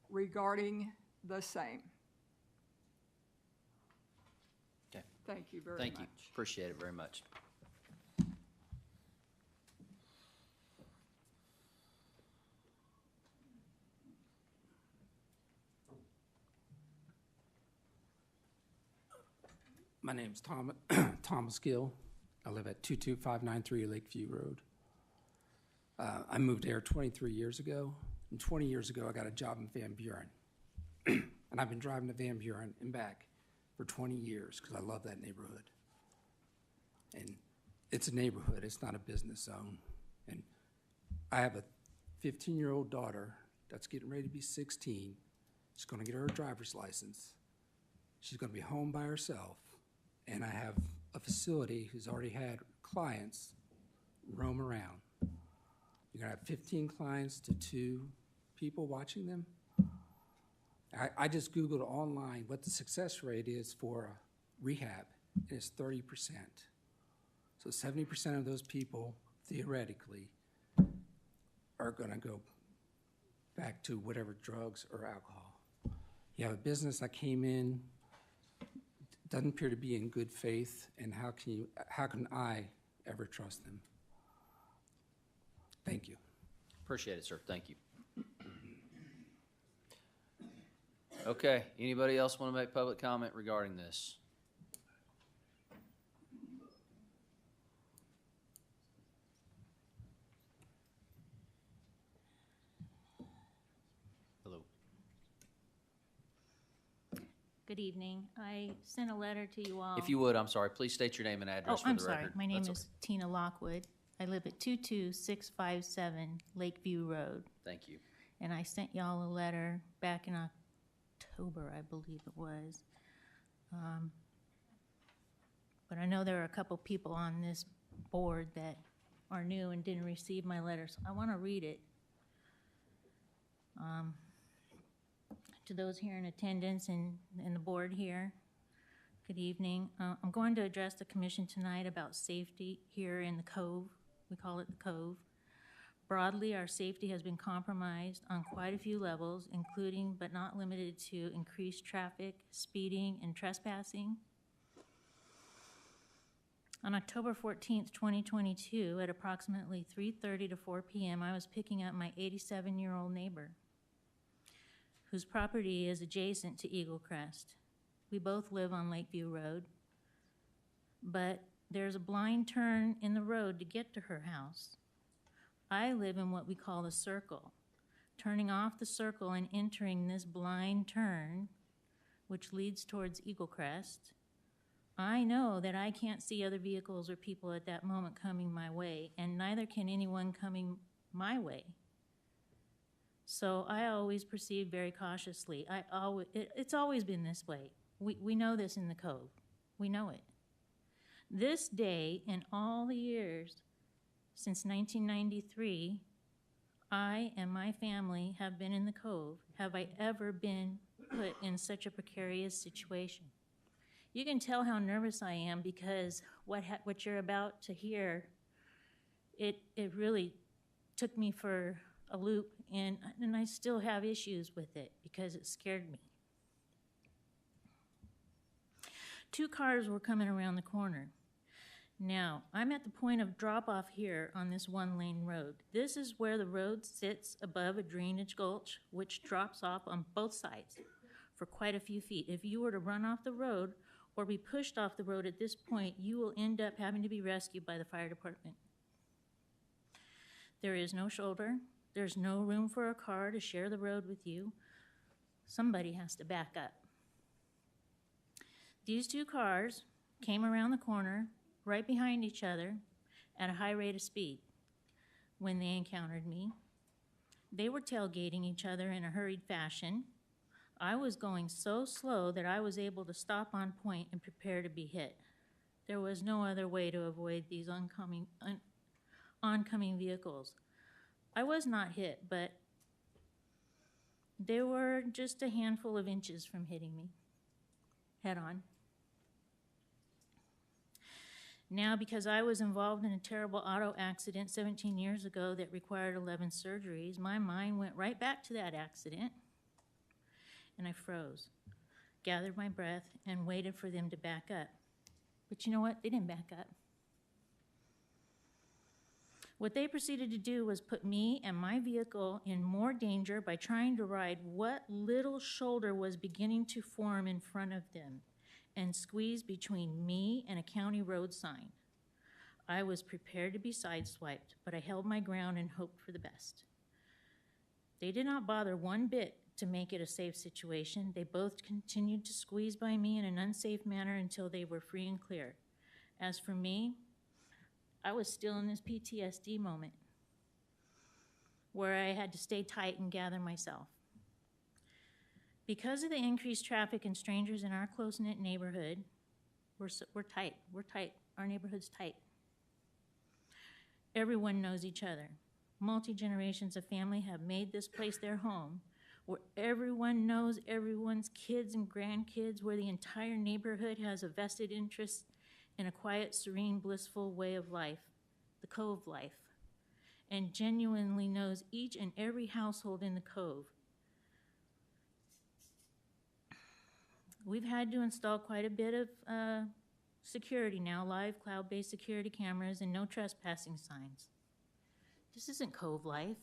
Speaker 7: regarding the same.
Speaker 3: Okay.
Speaker 7: Thank you very much.
Speaker 3: Thank you. Appreciate it very much.
Speaker 9: My name's Thomas Gill. I live at 22593 Lakeview Road. I moved there 23 years ago, and 20 years ago I got a job in Van Buren. And I've been driving to Van Buren and back for 20 years because I love that neighborhood. And it's a neighborhood, it's not a business zone. And I have a 15-year-old daughter that's getting ready to be 16. She's going to get her driver's license. She's going to be home by herself. And I have a facility who's already had clients roam around. You're going to have 15 clients to 2 people watching them. I just Googled online what the success rate is for rehab, and it's 30%. So 70% of those people, theoretically, are going to go back to whatever drugs or alcohol. You have a business that came in, doesn't appear to be in good faith, and how can I ever trust them? Thank you.
Speaker 3: Appreciate it, sir. Thank you. Okay, anybody else want to make public comment regarding this? Hello.
Speaker 21: Good evening. I sent a letter to you all.
Speaker 3: If you would, I'm sorry, please state your name and address for the record.
Speaker 21: I'm sorry. My name
Speaker 3: That's
Speaker 21: is Tina Lockwood. I live at 22657 Lakeview Road.
Speaker 3: Thank you.
Speaker 21: And I sent y'all a letter back in October, I believe it was. But I know there are a couple people on this board that are new and didn't receive my letter, so I want to read it. To those here in attendance and the board here, good evening. I'm going to address the commission tonight about safety here in the Cove. We call it the Cove. Broadly, our safety has been compromised on quite a few levels, including but not limited to increased traffic, speeding, and trespassing. On October 14th, 2022, at approximately 3:30 to 4 p.m., I was picking up my 87-year-old neighbor, whose property is adjacent to Eagle Crest. We both live on Lakeview Road, but there's a blind turn in the road to get to her house. I live in what we call the circle. Turning off the circle and entering this blind turn, which leads towards Eagle Crest, I know that I can't see other vehicles or people at that moment coming my way, and neither can anyone coming my way. So I always proceed very cautiously. It's always been this way. We know this in the Cove. We know it. This day, in all the years since 1993, I and my family have been in the Cove. Have I ever been put in such a precarious situation? You can tell how nervous I am because what you're about to hear, it really took me for a loop, and I still have issues with it because it scared me. 2 cars were coming around the corner. Now, I'm at the point of drop-off here on this 1-lane road. This is where the road sits above a drainage gulch, which drops off on both sides for quite a few feet. If you were to run off the road or be pushed off the road at this point, you will end up having to be rescued by the fire department. There is no shoulder. There's no room for a car to share the road with you. Somebody has to back up. These 2 cars came around the corner right behind each other at a high rate of speed when they encountered me. They were tailgating each other in a hurried fashion. I was going so slow that I was able to stop on point and prepare to be hit. There was no other way to avoid these oncoming vehicles. I was not hit, but they were just a handful of inches from hitting me head on. Now, because I was involved in a terrible auto accident 17 years ago that required 11 surgeries, my mind went right back to that accident, and I froze, gathered my breath, and waited for them to back up. But you know what? They didn't back up. What they proceeded to do was put me and my vehicle in more danger by trying to ride what little shoulder was beginning to form in front of them and squeeze between me and a county road sign. I was prepared to be sideswiped, but I held my ground and hoped for the best. They did not bother one bit to make it a safe situation. They both continued to squeeze by me in an unsafe manner until they were free and clear. As for me, I was still in this PTSD moment where I had to stay tight and gather myself. Because of the increased traffic and strangers in our close-knit neighborhood, we're tight. We're tight. Our neighborhood's tight. Everyone knows each other. Multi-generations of family have made this place their home, where everyone knows everyone's kids and grandkids, where the entire neighborhood has a vested interest in a quiet, serene, blissful way of life, the Cove life, and genuinely knows each and every household in the Cove. We've had to install quite a bit of security now, live cloud-based security cameras and no trespassing signs. This isn't Cove life.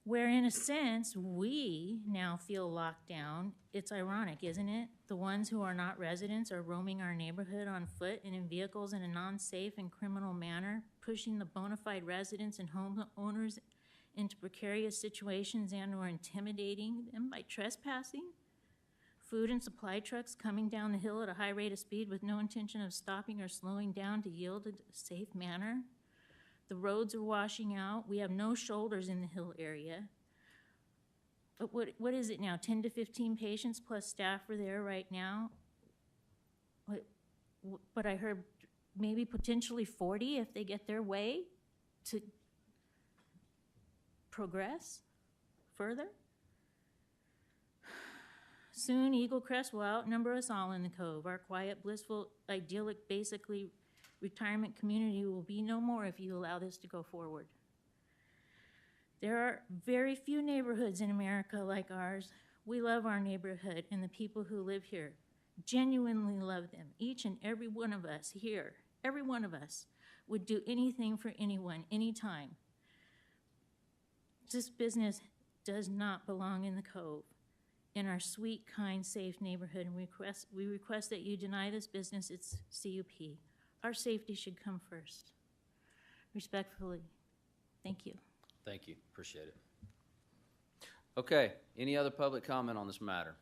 Speaker 21: Where in a sense, we now feel locked down. It's ironic, isn't it? The ones who are not residents are roaming our neighborhood on foot and in vehicles in a non-safe and criminal manner, pushing the bona fide residents and homeowners into precarious situations and or intimidating them by trespassing. Food and supply trucks coming down the hill at a high rate of speed with no intention of stopping or slowing down to yield a safe manner. The roads are washing out. We have no shoulders in the hill area. But what is it now, 10 to 15 patients plus staff are there right now? But I heard maybe potentially 40 if they get their way to progress further. Soon, Eagle Crest will outnumber us all in the Cove. Our quiet, blissful, idyllic, basically retirement community will be no more if you allow this to go forward. There are very few neighborhoods in America like ours. We love our neighborhood and the people who live here, genuinely love them. Each and every one of us here, every one of us would do anything for anyone, anytime. This business does not belong in the Cove, in our sweet, kind, safe neighborhood, and we request that you deny this business its CUP. Our safety should come first. Respectfully, thank you.
Speaker 3: Thank you, appreciate it. Okay, any other public comment on this matter?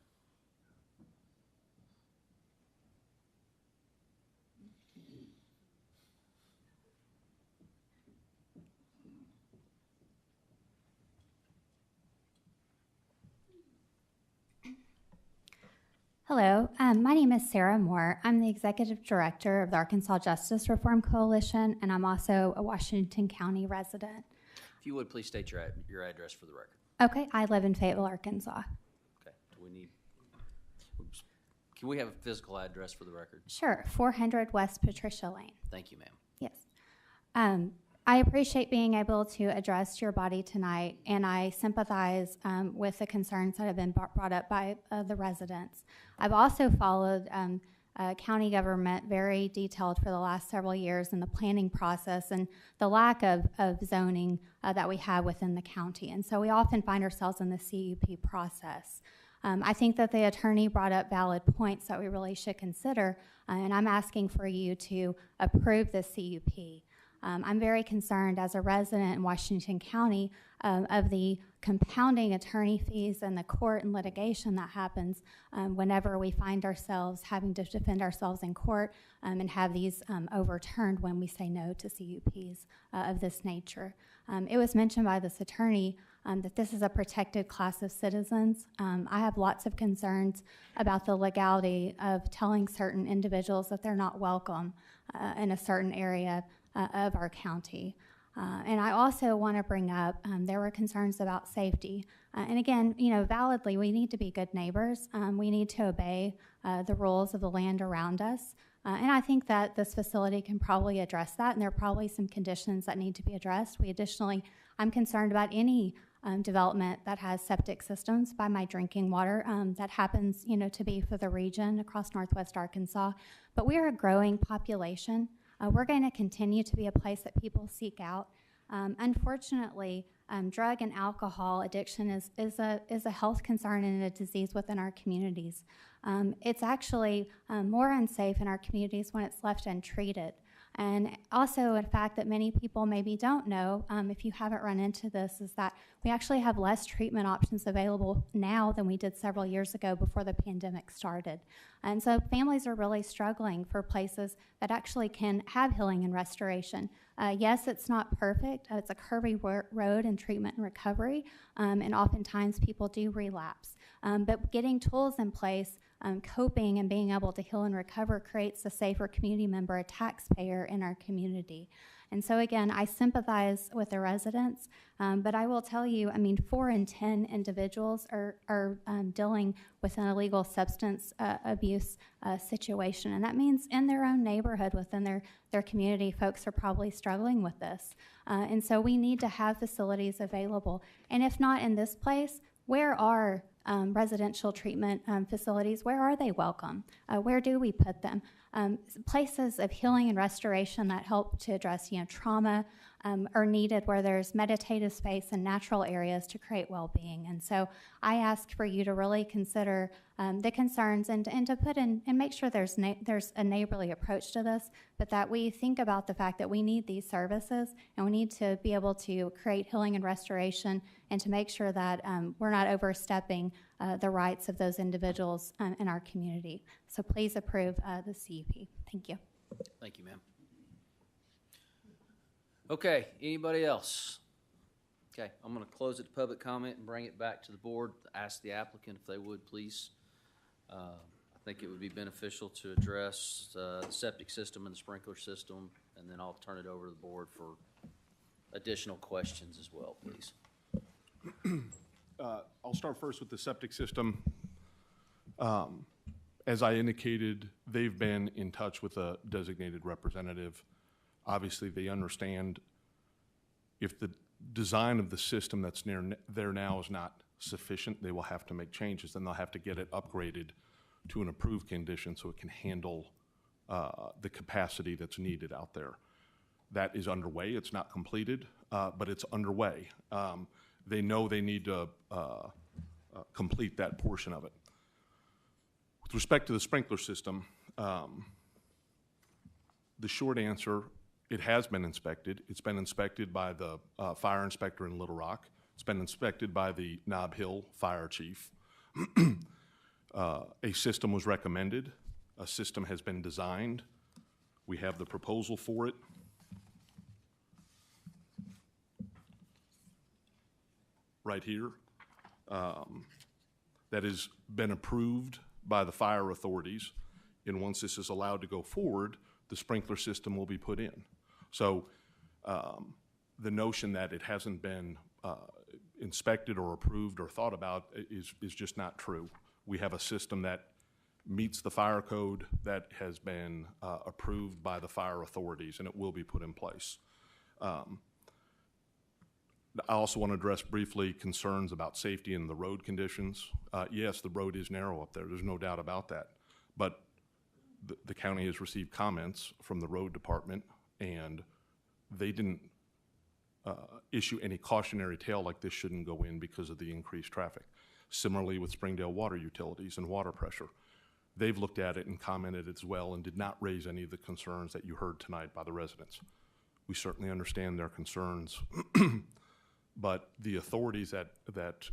Speaker 10: Hello, my name is Sarah Moore. I'm the Executive Director of the Arkansas Justice Reform Coalition, and I'm also a Washington County resident.
Speaker 3: If you would, please state your address for the record.
Speaker 10: Okay, I live in Fayetteville, Arkansas.
Speaker 3: Okay, can we have a physical address for the record?
Speaker 10: Sure, 400 West Patricia Lane.
Speaker 3: Thank you, ma'am.
Speaker 10: Yes. I appreciate being able to address your body tonight, and I sympathize with the concerns that have been brought up by the residents. I've also followed county government very detailed for the last several years in the planning process and the lack of zoning that we have within the county. And so we often find ourselves in the CUP process. I think that the attorney brought up valid points that we really should consider, and I'm asking for you to approve this CUP. I'm very concerned as a resident in Washington County of the compounding attorney fees and the court and litigation that happens whenever we find ourselves having to defend ourselves in court and have these overturned when we say no to CUPs of this nature. It was mentioned by this attorney that this is a protected class of citizens. I have lots of concerns about the legality of telling certain individuals that they're not welcome in a certain area of our county. And I also want to bring up, there were concerns about safety. And again, validly, we need to be good neighbors. We need to obey the rules of the land around us. And I think that this facility can probably address that, and there are probably some conditions that need to be addressed. I'm concerned about any development that has septic systems by my drinking water that happens, to be for the region across Northwest Arkansas. But we are a growing population. We're going to continue to be a place that people seek out. Unfortunately, drug and alcohol addiction is a health concern and a disease within our communities. It's actually more unsafe in our communities when it's left untreated. And also a fact that many people maybe don't know, if you haven't run into this, is that we actually have less treatment options available now than we did several years ago before the pandemic started. And so families are really struggling for places that actually can have healing and restoration. Yes, it's not perfect. It's a curvy road in treatment and recovery, and oftentimes people do relapse. But getting tools in place, coping and being able to heal and recover creates a safer community member, a taxpayer in our community. And so again, I sympathize with the residents, but I will tell you, 4 in 10 individuals are dealing with an illegal substance abuse situation. And that means in their own neighborhood, within their community, folks are probably struggling with this. And so we need to have facilities available. And if not in this place, where are residential treatment facilities? Where are they welcome? Where do we put them? Places of healing and restoration that help to address trauma are needed, where there's meditative space and natural areas to create well-being. And so I ask for you to really consider the concerns and to put in and make sure there's a neighborly approach to this, but that we think about the fact that we need these services and we need to be able to create healing and restoration and to make sure that we're not overstepping the rights of those individuals in our community. So please approve the CUP. Thank you.
Speaker 3: Thank you, ma'am. Okay, anybody else? Okay, I'm going to close it to public comment and bring it back to the board. Ask the applicant if they would, please. I think it would be beneficial to address the septic system and the sprinkler system, and then I'll turn it over to the board for additional questions as well, please.
Speaker 13: I'll start first with the septic system. As I indicated, they've been in touch with a designated representative. Obviously, they understand if the design of the system that's there now is not sufficient, they will have to make changes. Then they'll have to get it upgraded to an approved condition so it can handle the capacity that's needed out there. That is underway. It's not completed, but it's underway. They know they need to complete that portion of it. With respect to the sprinkler system, the short answer, it has been inspected. It's been inspected by the fire inspector in Little Rock. It's been inspected by the Nob Hill fire chief. A system was recommended. A system has been designed. We have the proposal for it. Right here. That has been approved by the fire authorities. And once this is allowed to go forward, the sprinkler system will be put in. So the notion that it hasn't been inspected or approved or thought about is just not true. We have a system that meets the fire code that has been approved by the fire authorities, and it will be put in place. I also want to address briefly concerns about safety and the road conditions. Yes, the road is narrow up there. There's no doubt about that. But the county has received comments from the road department, and they didn't issue any cautionary tale like this shouldn't go in because of the increased traffic. Similarly with Springdale Water Utilities and water pressure. They've looked at it and commented as well and did not raise any of the concerns that you heard tonight by the residents. We certainly understand their concerns, but the authorities that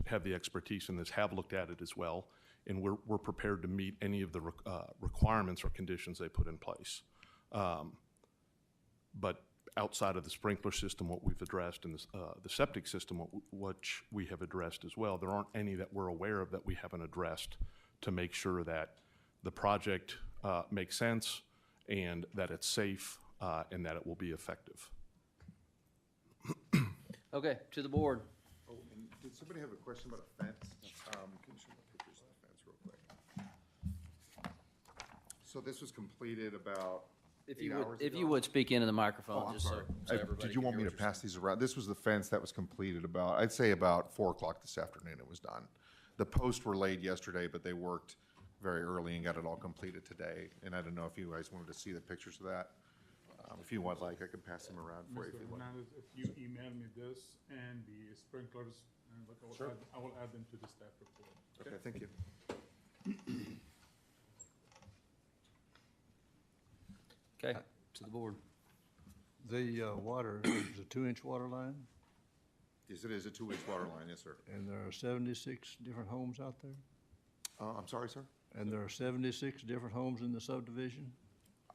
Speaker 13: have the expertise in this have looked at it as well, and we're prepared to meet any of the requirements or conditions they put in place. But outside of the sprinkler system, what we've addressed, and the septic system, which we have addressed as well, there aren't any that we're aware of that we haven't addressed to make sure that the project makes sense and that it's safe and that it will be effective.
Speaker 3: Okay, to the board.
Speaker 14: Oh, and did somebody have a question about a fence? Can you show the pictures of the fence real quick? So this was completed about
Speaker 3: If you would speak into the microphone,
Speaker 14: I'm
Speaker 3: just
Speaker 14: sorry.
Speaker 3: so everybody.
Speaker 14: Did you
Speaker 3: can
Speaker 14: want me
Speaker 3: hear
Speaker 14: to
Speaker 3: what you're
Speaker 14: pass these around? This was the fence that was completed about, I'd say about 4 o'clock this afternoon it was done. The posts were laid yesterday, but they worked very early and got it all completed today. And I don't know if you guys wanted to see the pictures of that. If you want, like, I can pass them around for you if
Speaker 6: Mr.
Speaker 14: you want.
Speaker 6: Hernandez, if you email me this and the sprinklers, and
Speaker 14: Sure.
Speaker 6: I will add them to the staff report.
Speaker 14: Okay, thank you.
Speaker 3: Okay, to the board.
Speaker 15: The water is a 2-inch water line,
Speaker 14: Yes, it is a 2-inch water line, yes, sir.
Speaker 15: and there are 76 different homes out there?
Speaker 14: I'm sorry, sir?
Speaker 15: And there are 76 different homes in the subdivision?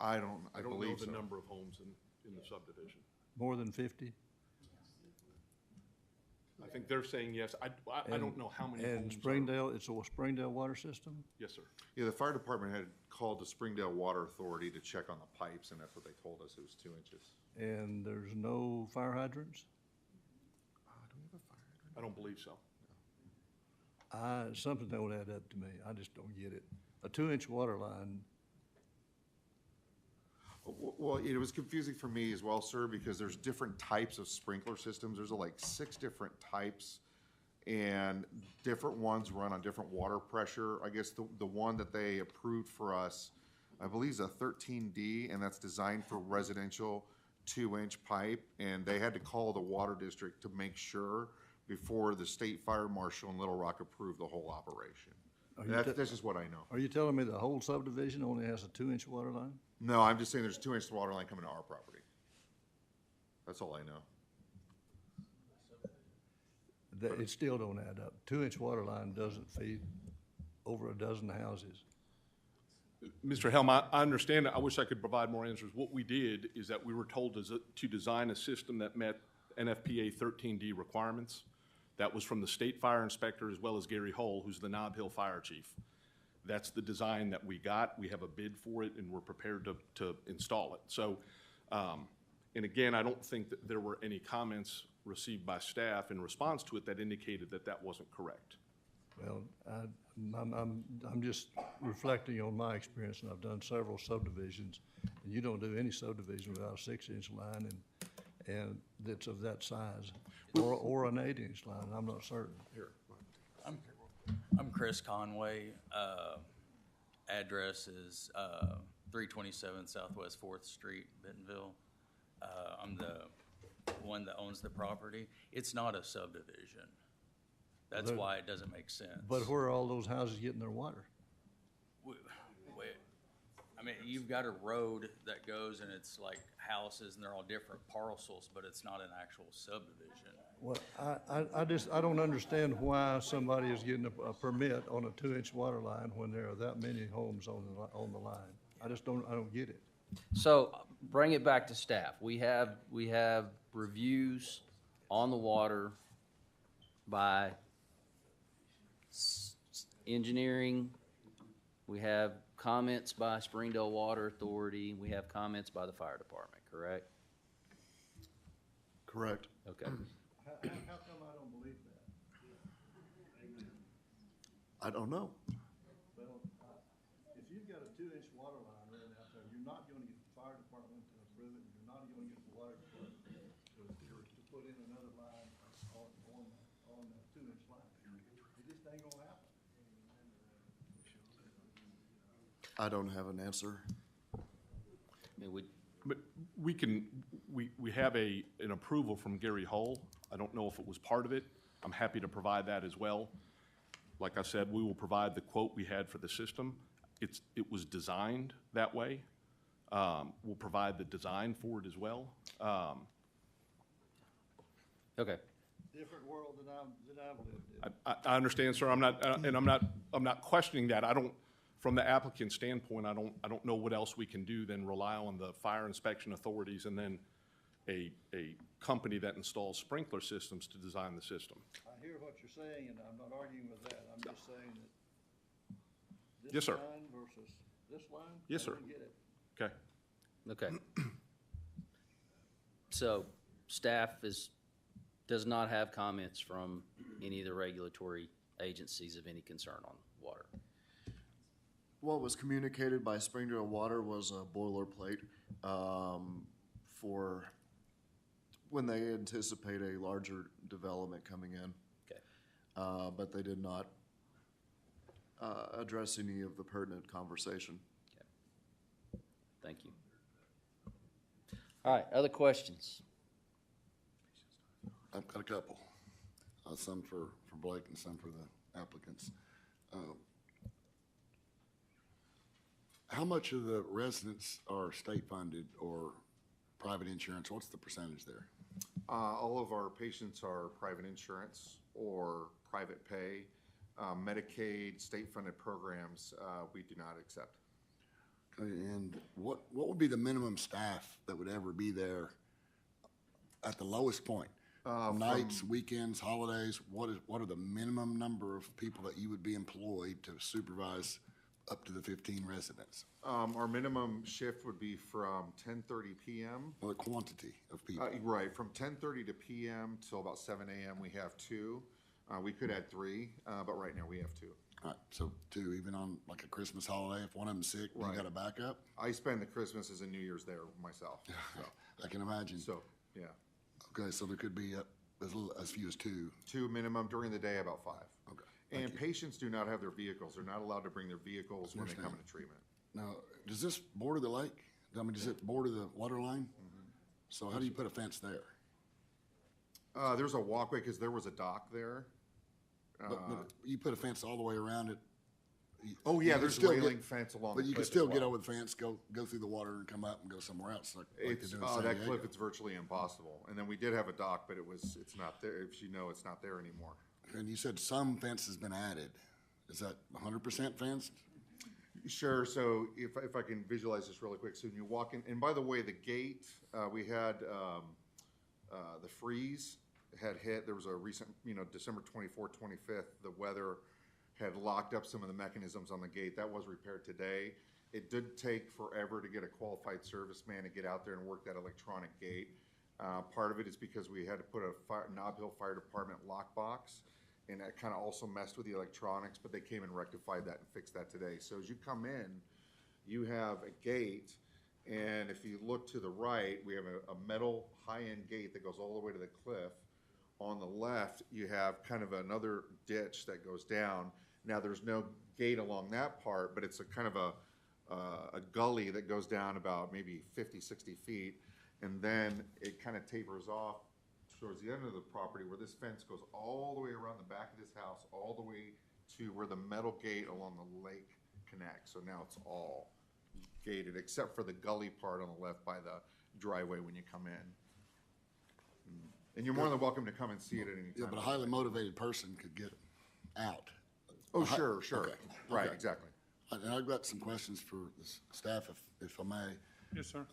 Speaker 14: I
Speaker 13: I don't know
Speaker 14: believe
Speaker 13: the
Speaker 14: so.
Speaker 13: number of homes in the subdivision.
Speaker 15: More than 50?
Speaker 13: I think they're saying yes. I don't know how many homes
Speaker 15: And
Speaker 13: are.
Speaker 15: Springdale, it's a Springdale water system?
Speaker 13: Yes, sir.
Speaker 14: Yeah, the fire department had called the Springdale Water Authority to check on the pipes, and that's what they told us, it was 2 inches.
Speaker 15: And there's no fire hydrants?
Speaker 14: Do we have a fire hydrant?
Speaker 13: I don't believe so.
Speaker 15: Something don't add up to me. I just don't get it. A 2-inch water line,
Speaker 14: Well, it was confusing for me as well, sir, because there's different types of sprinkler systems. There's like 6 different types, and different ones run on different water pressure. I guess the one that they approved for us, I believe is a 13D, and that's designed for residential 2-inch pipe, and they had to call the water district to make sure before the state fire marshal in Little Rock approved the whole operation. That's just what I know.
Speaker 15: are you telling me the whole subdivision only has a 2-inch water line?
Speaker 14: No, I'm just saying there's a 2-inch water line coming to our property. That's all I know.
Speaker 15: It still don't add up. 2-inch water line doesn't feed over a dozen houses.
Speaker 13: Mr. Helm, I understand. I wish I could provide more answers. What we did is that we were told to design a system that met NFPA 13D requirements. That was from the state fire inspector as well as Gary Hull, who's the Nob Hill Fire Chief. That's the design that we got. We have a bid for it, and we're prepared to install it. So, and again, I don't think that there were any comments received by staff in response to it that indicated that that wasn't correct.
Speaker 15: Well, I'm just reflecting on my experience, and I've done several subdivisions, and you don't do any subdivision without a 6-inch line and that's of that size, or an 8-inch line, I'm not certain.
Speaker 13: Here.
Speaker 11: I'm Chris Conway. Address is 327 Southwest 4th Street, Bentonville. I'm the one that owns the property. It's not a subdivision. That's why it doesn't make sense.
Speaker 15: But where are all those houses getting their water?
Speaker 11: I mean, you've got a road that goes and it's like houses and they're all different parcels, but it's not an actual subdivision.
Speaker 15: Well, I don't understand why somebody is getting a permit on a 2-inch water line when there are that many homes on the line. I don't get it.
Speaker 3: So bring it back to staff. We have reviews on the water by engineering. We have comments by Springdale Water Authority. We have comments by the fire department, correct?
Speaker 23: Correct.
Speaker 3: Okay.
Speaker 15: How come I don't believe that?
Speaker 23: I don't know.
Speaker 15: Well, if you've got a 2-inch water line running out there, you're not gonna get the fire department to approve it, and you're not gonna get the water department to
Speaker 23: I don't have an answer.
Speaker 3: I mean,
Speaker 13: But we have an approval from Gary Hull. I don't know if it was part of it. I'm happy to provide that as well. Like I said, we will provide the quote we had for the system. It was designed that way. We'll provide the design for it as well.
Speaker 3: Okay.
Speaker 5: Different world than I've lived in.
Speaker 13: I understand, sir. I'm not questioning that. From the applicant's standpoint, I don't know what else we can do than rely on the fire inspection authorities and then a company that installs sprinkler systems to design the system.
Speaker 5: I hear what you're saying, and I'm not arguing with that. I'm just saying that
Speaker 13: Yes,
Speaker 5: this
Speaker 13: sir.
Speaker 5: line versus this line.
Speaker 13: Yes,
Speaker 5: I
Speaker 13: sir.
Speaker 5: don't get it.
Speaker 13: Okay.
Speaker 3: Okay. So staff does not have comments from any of the regulatory agencies of any concern on water.
Speaker 23: What was communicated by Springdale Water was a boilerplate for when they anticipate a larger development coming in.
Speaker 3: Okay.
Speaker 23: But they did not address any of the pertinent conversation.
Speaker 3: Okay. Thank you. All right, other questions?
Speaker 2: I've got a couple, some for Blake and some for the applicants. How much of the residents are state funded or private insurance? What's the percentage there?
Speaker 14: All of our patients are private insurance or private pay. Medicaid, state-funded programs, we do not accept.
Speaker 2: Okay, and what would be the minimum staff that would ever be there at the lowest point? Nights, weekends, holidays, what are the minimum number of people that you would be employed to supervise up to the 15 residents?
Speaker 14: Our minimum shift would be from 10:30 p.m.
Speaker 2: Well, the quantity of people.
Speaker 14: Right, from 10:30 to p.m. till about 7 a.m. we have 2. We could add 3, but right now we have 2.
Speaker 2: All right, so 2, even on like a Christmas holiday, if one of them's sick,
Speaker 14: Right.
Speaker 2: you got a backup?
Speaker 14: I spend the Christmases and New Year's there myself. So,
Speaker 2: I can imagine.
Speaker 14: so yeah.
Speaker 2: Okay, so there could be as few as 2.
Speaker 14: 2 minimum during the day, about 5.
Speaker 2: Okay.
Speaker 14: And patients do not have their vehicles. They're not allowed to bring their vehicles when they come into treatment.
Speaker 2: Now, does this border the lake? I mean, does it border the water line? So how do you put a fence there?
Speaker 14: There's a walkway because there was a dock there.
Speaker 2: But you put a fence all the way around it.
Speaker 14: Oh, yeah,
Speaker 2: you can
Speaker 14: there's
Speaker 2: still
Speaker 14: railing fence along the
Speaker 2: But you can
Speaker 14: cliff as
Speaker 2: still get
Speaker 14: well.
Speaker 2: over the fence, go through the water and come up and go somewhere else like they
Speaker 14: It's,
Speaker 2: do in San
Speaker 14: that
Speaker 2: Diego.
Speaker 14: cliff, it's virtually impossible. And then we did have a dock, but it's not there. If you know, it's not there anymore.
Speaker 2: And you said some fence has been added. Is that 100% fenced?
Speaker 14: Sure. So if I can visualize this really quick. So when you walk in, and by the way, the gate, we had the freeze had hit. There was a recent, December 24th, 25th, the weather had locked up some of the mechanisms on the gate. That was repaired today. It did take forever to get a qualified serviceman to get out there and work that electronic gate. Part of it is because we had to put a Nob Hill Fire Department lockbox, and that kind of also messed with the electronics, but they came and rectified that and fixed that today. So as you come in, you have a gate, and if you look to the right, we have a metal high-end gate that goes all the way to the cliff. On the left, you have kind of another ditch that goes down. Now, there's no gate along that part, but it's a kind of a gully that goes down about maybe 50, 60 feet, and then it kind of tapers off towards the end of the property where this fence goes all the way around the back of this house, all the way to where the metal gate along the lake connects. So now it's all gated, except for the gully part on the left by the driveway when you come in. And you're more than welcome to come and see it at any time.
Speaker 2: Yeah, but a highly motivated person could get out.
Speaker 14: Oh, sure.
Speaker 2: Okay.
Speaker 14: Right,
Speaker 2: Okay.
Speaker 14: exactly.
Speaker 2: And I've got some questions for the staff, if I may.
Speaker 6: Yes, sir.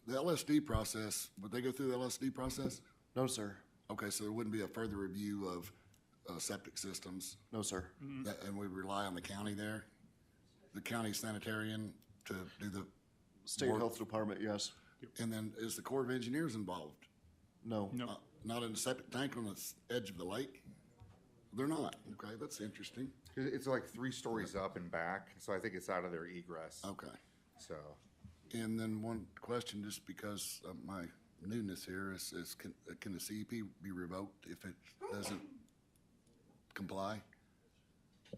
Speaker 2: The LSD process, would they go through the LSD process?
Speaker 23: No, sir.
Speaker 2: Okay, so there wouldn't be a further review of septic systems?
Speaker 23: No, sir.
Speaker 2: And we rely on the county there? The county sanitarian to do the
Speaker 23: State
Speaker 2: work?
Speaker 23: Health Department, yes.
Speaker 2: And then is the Corps of Engineers involved?
Speaker 23: No.
Speaker 6: No.
Speaker 2: Not in the septic tank on the edge of the lake? They're not. Okay, that's interesting.
Speaker 14: It's like 3 stories up and back, so I think it's out of their egress.
Speaker 2: Okay.
Speaker 14: So,
Speaker 2: And then one question, just because of my newness here, is can the CEP be revoked if it doesn't comply?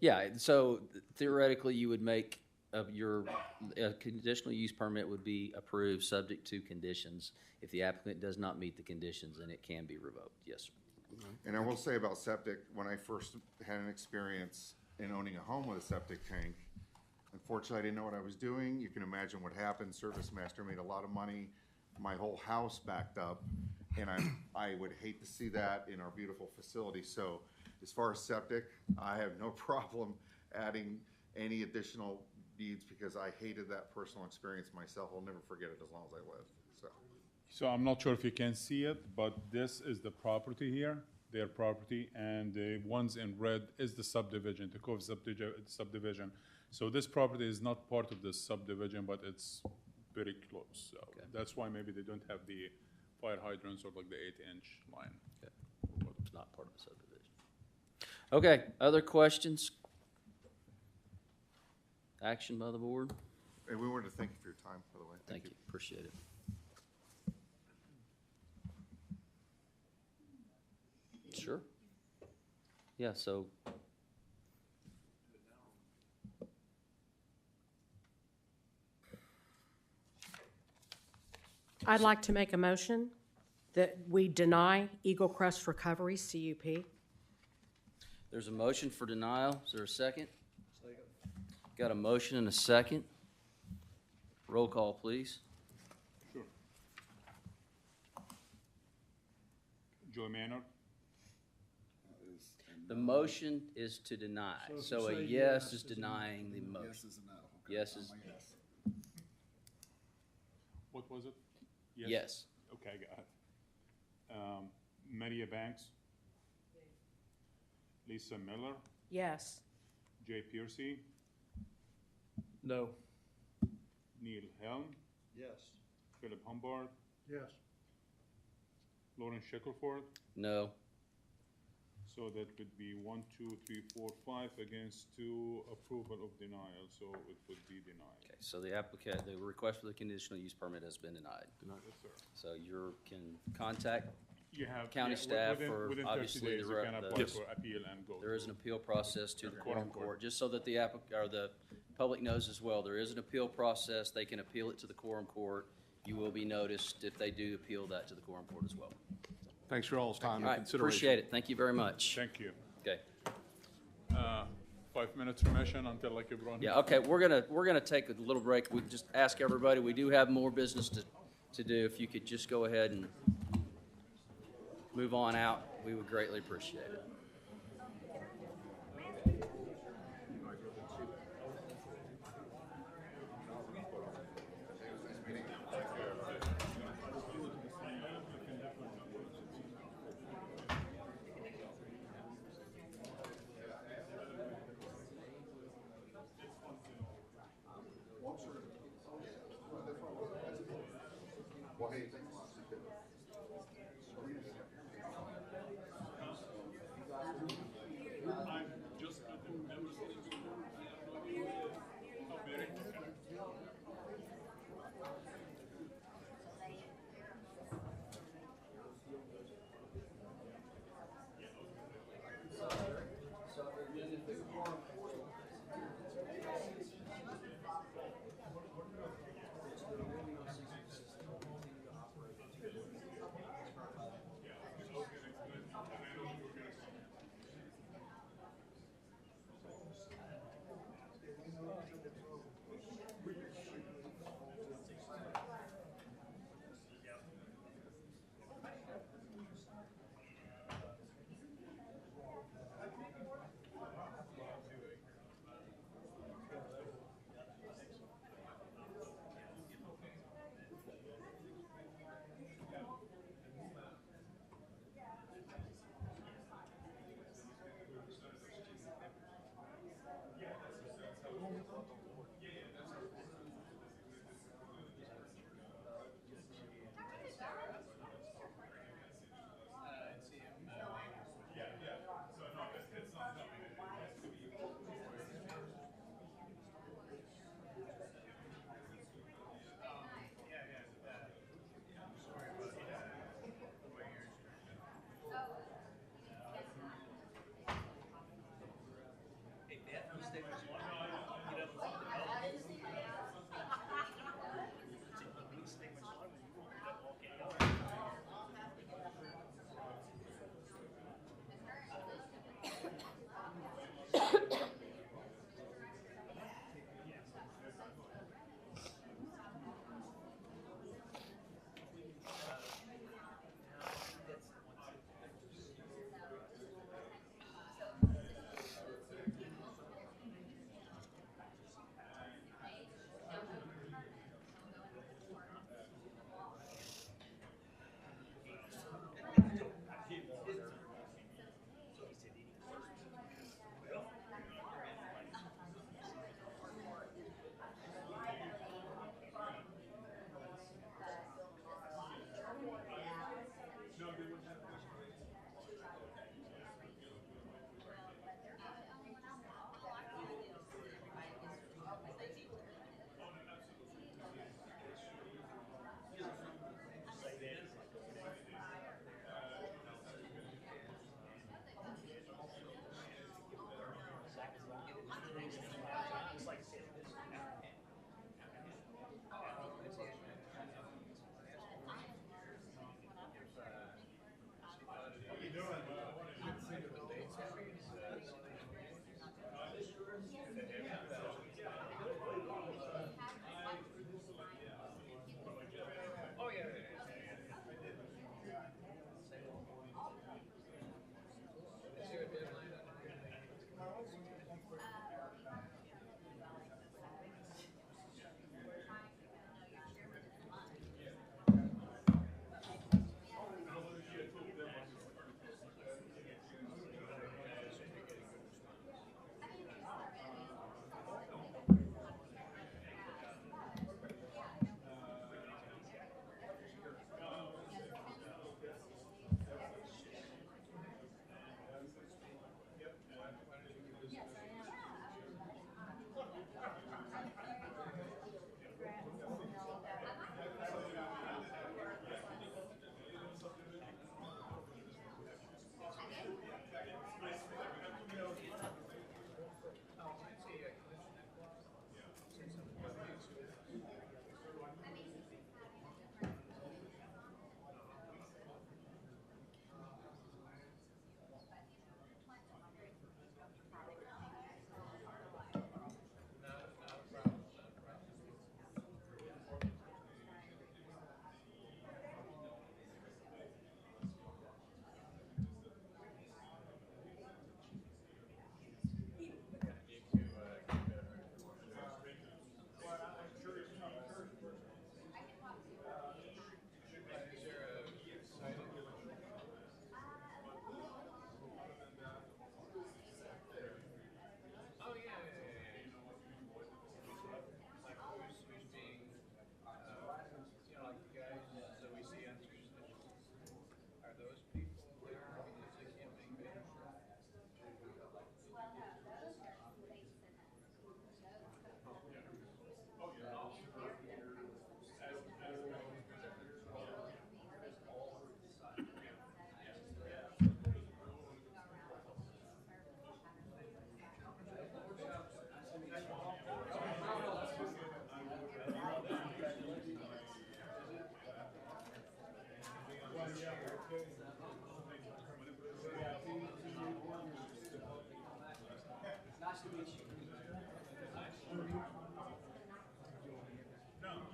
Speaker 3: Yeah, so theoretically, you would make of your, a conditional use permit would be approved subject to conditions. If the applicant does not meet the conditions, then it can be revoked. Yes, sir.
Speaker 14: And I will say about septic, when I first had an experience in owning a home with a septic tank, unfortunately, I didn't know what I was doing. You can imagine what happened. Service Master made a lot of money. My whole house backed up, and I would hate to see that in our beautiful facility. So as far as septic, I have no problem adding any additional beads because I hated that personal experience myself. I'll never forget it as long as I live, so.
Speaker 6: So I'm not sure if you can see it, but this is the property here, their property, and the ones in red is the subdivision, the Cove subdivision. So this property is not part of the subdivision, but it's very close. So that's why maybe they don't have the fire hydrants or like the 8-inch line.
Speaker 3: Okay. It's not part of the subdivision. Okay, other questions? Action by the board?
Speaker 14: And we wanted to thank you for your time, by the way.
Speaker 3: Thank you, appreciate it. Sure. Yeah, so.
Speaker 1: I'd like to make a motion that we deny Eagle Crest Recovery, CUP.
Speaker 3: There's a motion for denial. Is there a second? Second. Got a motion and a second. Roll call, please.
Speaker 6: Sure. Joe Manor?
Speaker 3: The motion is to deny. So a yes is denying the motion.
Speaker 2: Yes is a no. Okay,
Speaker 3: Yes
Speaker 2: I'm
Speaker 3: is,
Speaker 2: a yes.
Speaker 6: What was it?
Speaker 3: yes.
Speaker 6: Okay, got it. Maria Banks? Lisa Miller?
Speaker 1: Yes.
Speaker 6: Jay Piercy?
Speaker 5: No.
Speaker 6: Neil Helm?
Speaker 5: Yes.
Speaker 6: Philip Humbard?
Speaker 5: Yes.
Speaker 6: Lauren Shackelford?
Speaker 3: No.
Speaker 6: So that would be 1, 2, 3, 4, 5 against 2 approval of denial, so it would be denied.
Speaker 3: Okay, so the applicant, the request for the conditional use permit has been denied.
Speaker 6: Yes, sir.
Speaker 3: So you can contact
Speaker 6: You have.
Speaker 3: county
Speaker 6: yeah,
Speaker 3: staff
Speaker 6: within
Speaker 3: for
Speaker 6: 30
Speaker 3: obviously
Speaker 6: days,
Speaker 3: the,
Speaker 6: you can apply
Speaker 3: the,
Speaker 6: for appeal and go.
Speaker 3: there is an appeal process to the
Speaker 6: Quorum
Speaker 3: quorum
Speaker 6: court.
Speaker 3: court, just so that the or the public knows as well. There is an appeal process. They can appeal it to the quorum court. You will be noticed if they do appeal that to the quorum court as well.
Speaker 13: Thanks for all this time
Speaker 3: All
Speaker 13: and
Speaker 3: right,
Speaker 13: consideration.
Speaker 3: appreciate it. Thank you very much.
Speaker 6: Thank you.
Speaker 3: Okay.
Speaker 6: 5 minutes remission until like everyone.
Speaker 3: Yeah, okay, we're gonna take a little break. We just ask everybody, we do have more business to do. If you could just go ahead and move on out, we would greatly appreciate it.
Speaker 14: Well, hey,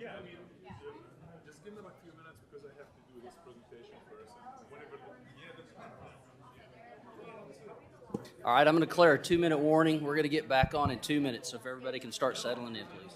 Speaker 6: Yeah, I mean, just give me like a few minutes because I have to do this presentation first. And whenever,
Speaker 3: All right, I'm going to declare a 2-minute warning. We're going to get back on in 2 minutes, so if everybody can start settling in, please.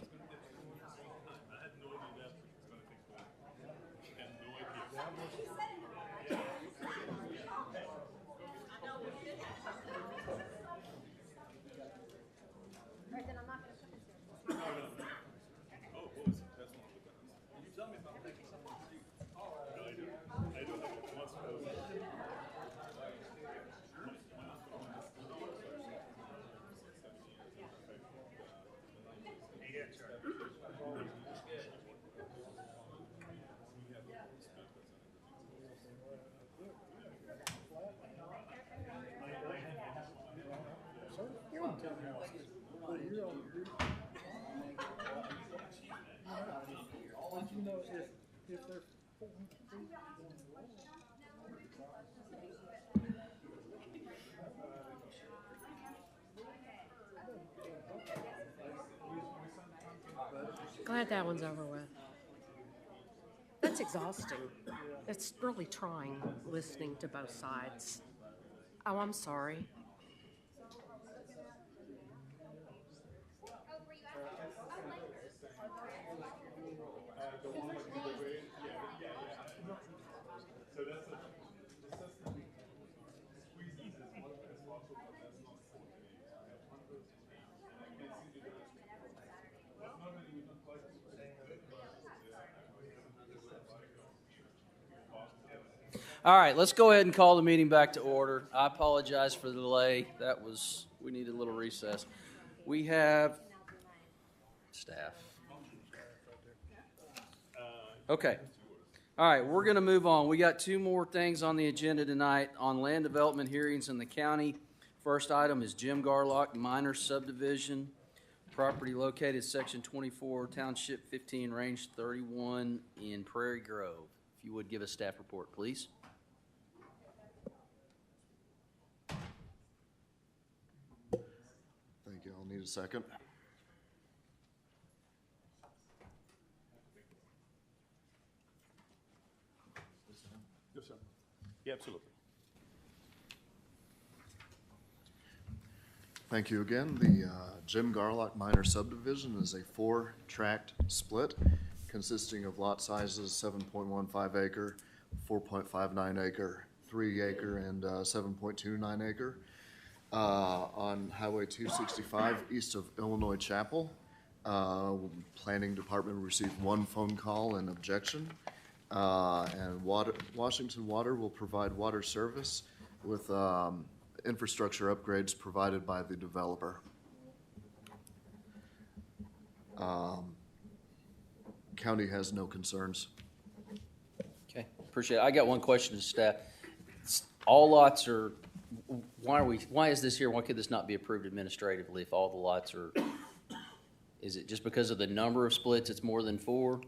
Speaker 1: Glad that one's over with. That's exhausting. It's really trying listening to both sides. Oh, I'm sorry.
Speaker 3: All right, let's go ahead and call the meeting back to order. I apologize for the delay. We needed a little recess. We have staff. Okay. All right, we're going to move on. We got 2 more things on the agenda tonight on land development hearings in the county. First item is Jim Garlock minor subdivision, property located section 24, township 15, range 31 in Prairie Grove. If you would give a staff report, please.
Speaker 23: Thank you. I'll need a second.
Speaker 6: yes, sir. Yeah, absolutely.
Speaker 23: Thank you again. The Jim Garlock minor subdivision is a 4-tract split consisting of lot sizes 7.15 acre, 4.59 acre, 3 acre, and 7.29 acre. On Highway 265 east of Illinois Chapel. Planning Department received 1 phone call and objection. And Washington Water will provide water service with infrastructure upgrades provided by the developer. County has no concerns.
Speaker 3: Okay, appreciate it. I got one question to staff. All lots are, why is this here? Why could this not be approved administratively if all the lots are, is it just because of the number of splits, it's more than 4?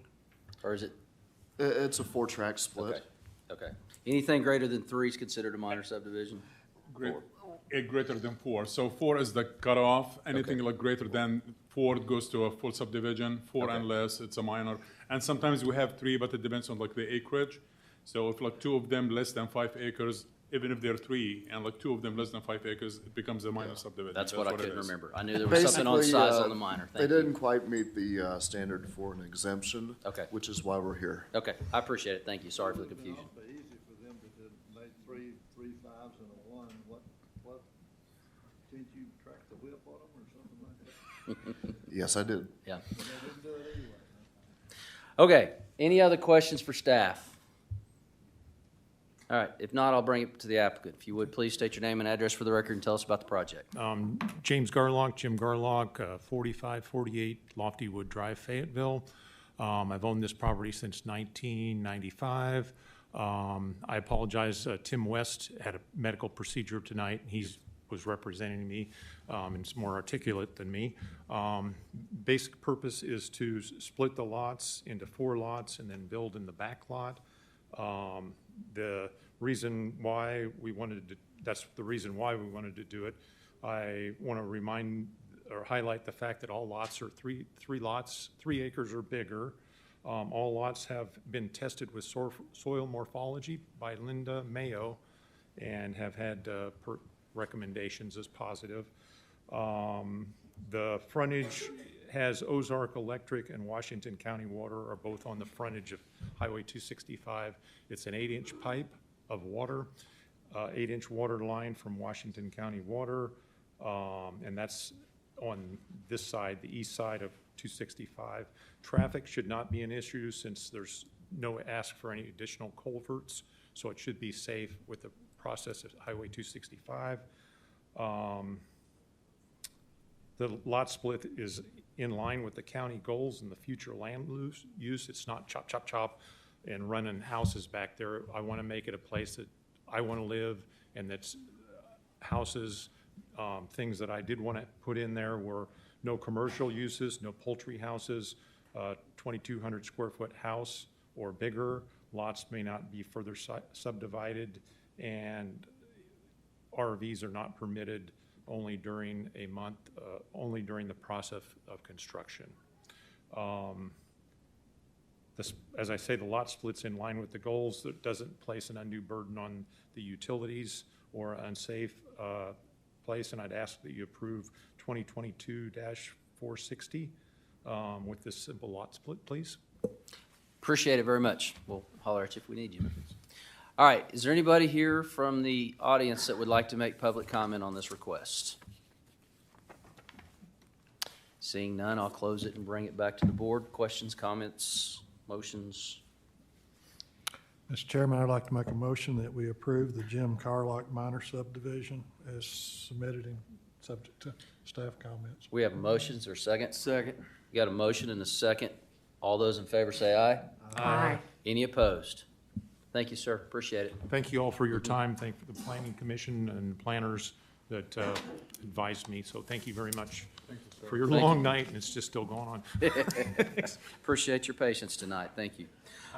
Speaker 3: Or is it?
Speaker 23: It's a 4-tract split.
Speaker 3: Okay. Anything greater than 3 is considered a minor subdivision?
Speaker 6: Greater than 4. So 4 is the cutoff. Anything like greater than 4 goes to a full subdivision. 4 and less, it's a minor. And sometimes we have 3, but it depends on like the acreage. So if like 2 of them less than 5 acres, even if they're 3, and like 2 of them less than 5 acres, it becomes a minor subdivision.
Speaker 3: That's what I couldn't remember. I knew there was something on size on the minor.
Speaker 23: They didn't quite meet the standard for an exemption.
Speaker 3: Okay.
Speaker 23: Which is why we're here.
Speaker 3: Okay, I appreciate it. Thank you. Sorry for the confusion.
Speaker 5: It'd be easy for them to make 3 5s and a 1. What, didn't you track the whip on them or something like that?
Speaker 23: Yes, I did.
Speaker 3: Yeah.
Speaker 5: But they didn't do it anyway.
Speaker 3: Okay, any other questions for staff? All right, if not, I'll bring it to the applicant. If you would, please state your name and address for the record and tell us about the project.
Speaker 8: James Garlock, Jim Garlock, 4548 Loftywood Drive, Fayetteville. I've owned this property since 1995. I apologize, Tim West had a medical procedure tonight. He was representing me and is more articulate than me. Basic purpose is to split the lots into 4 lots and then build in the back lot. The reason why we wanted to, that's the reason why we wanted to do it. I want to remind or highlight the fact that all lots are 3 lots, 3 acres or bigger. All lots have been tested with soil morphology by Linda Mayo and have had recommendations as positive. The frontage has Ozark Electric and Washington County Water are both on the frontage of Highway 265. It's an 8-inch pipe of water, 8-inch water line from Washington County Water, and that's on this side, the east side of 265. Traffic should not be an issue since there's no ask for any additional culverts, so it should be safe with the process of Highway 265. The lot split is in line with the county goals and the future land use. It's not chop, chop, chop and running houses back there. I want to make it a place that I want to live, and that's houses, things that I did want to put in there were no commercial uses, no poultry houses, 2,200 square foot house or bigger. Lots may not be further subdivided, and RVs are not permitted only during a month, only during the process of construction. As I say, the lot split's in line with the goals. That doesn't place an undue burden on the utilities or unsafe place, and I'd ask that you approve 2022-460 with this simple lot split, please.
Speaker 3: Appreciate it very much. We'll holler at you if we need you. All right, is there anybody here from the audience that would like to make public comment on this request? Seeing none, I'll close it and bring it back to the board. Questions, comments, motions?
Speaker 5: Mr. Chairman, I'd like to make a motion that we approve the Jim Carlock minor subdivision as submitted and subject to staff comments.
Speaker 3: We have motions or second? Second. You got a motion and a second. All those in favor say aye.
Speaker 8: Aye.
Speaker 3: Any opposed? Thank you, sir. Appreciate it.
Speaker 8: Thank you all for your time. Thank the Planning Commission and planners that advised me. So thank you very much for your long night, and it's just still going on.
Speaker 3: Appreciate your patience tonight. Thank you.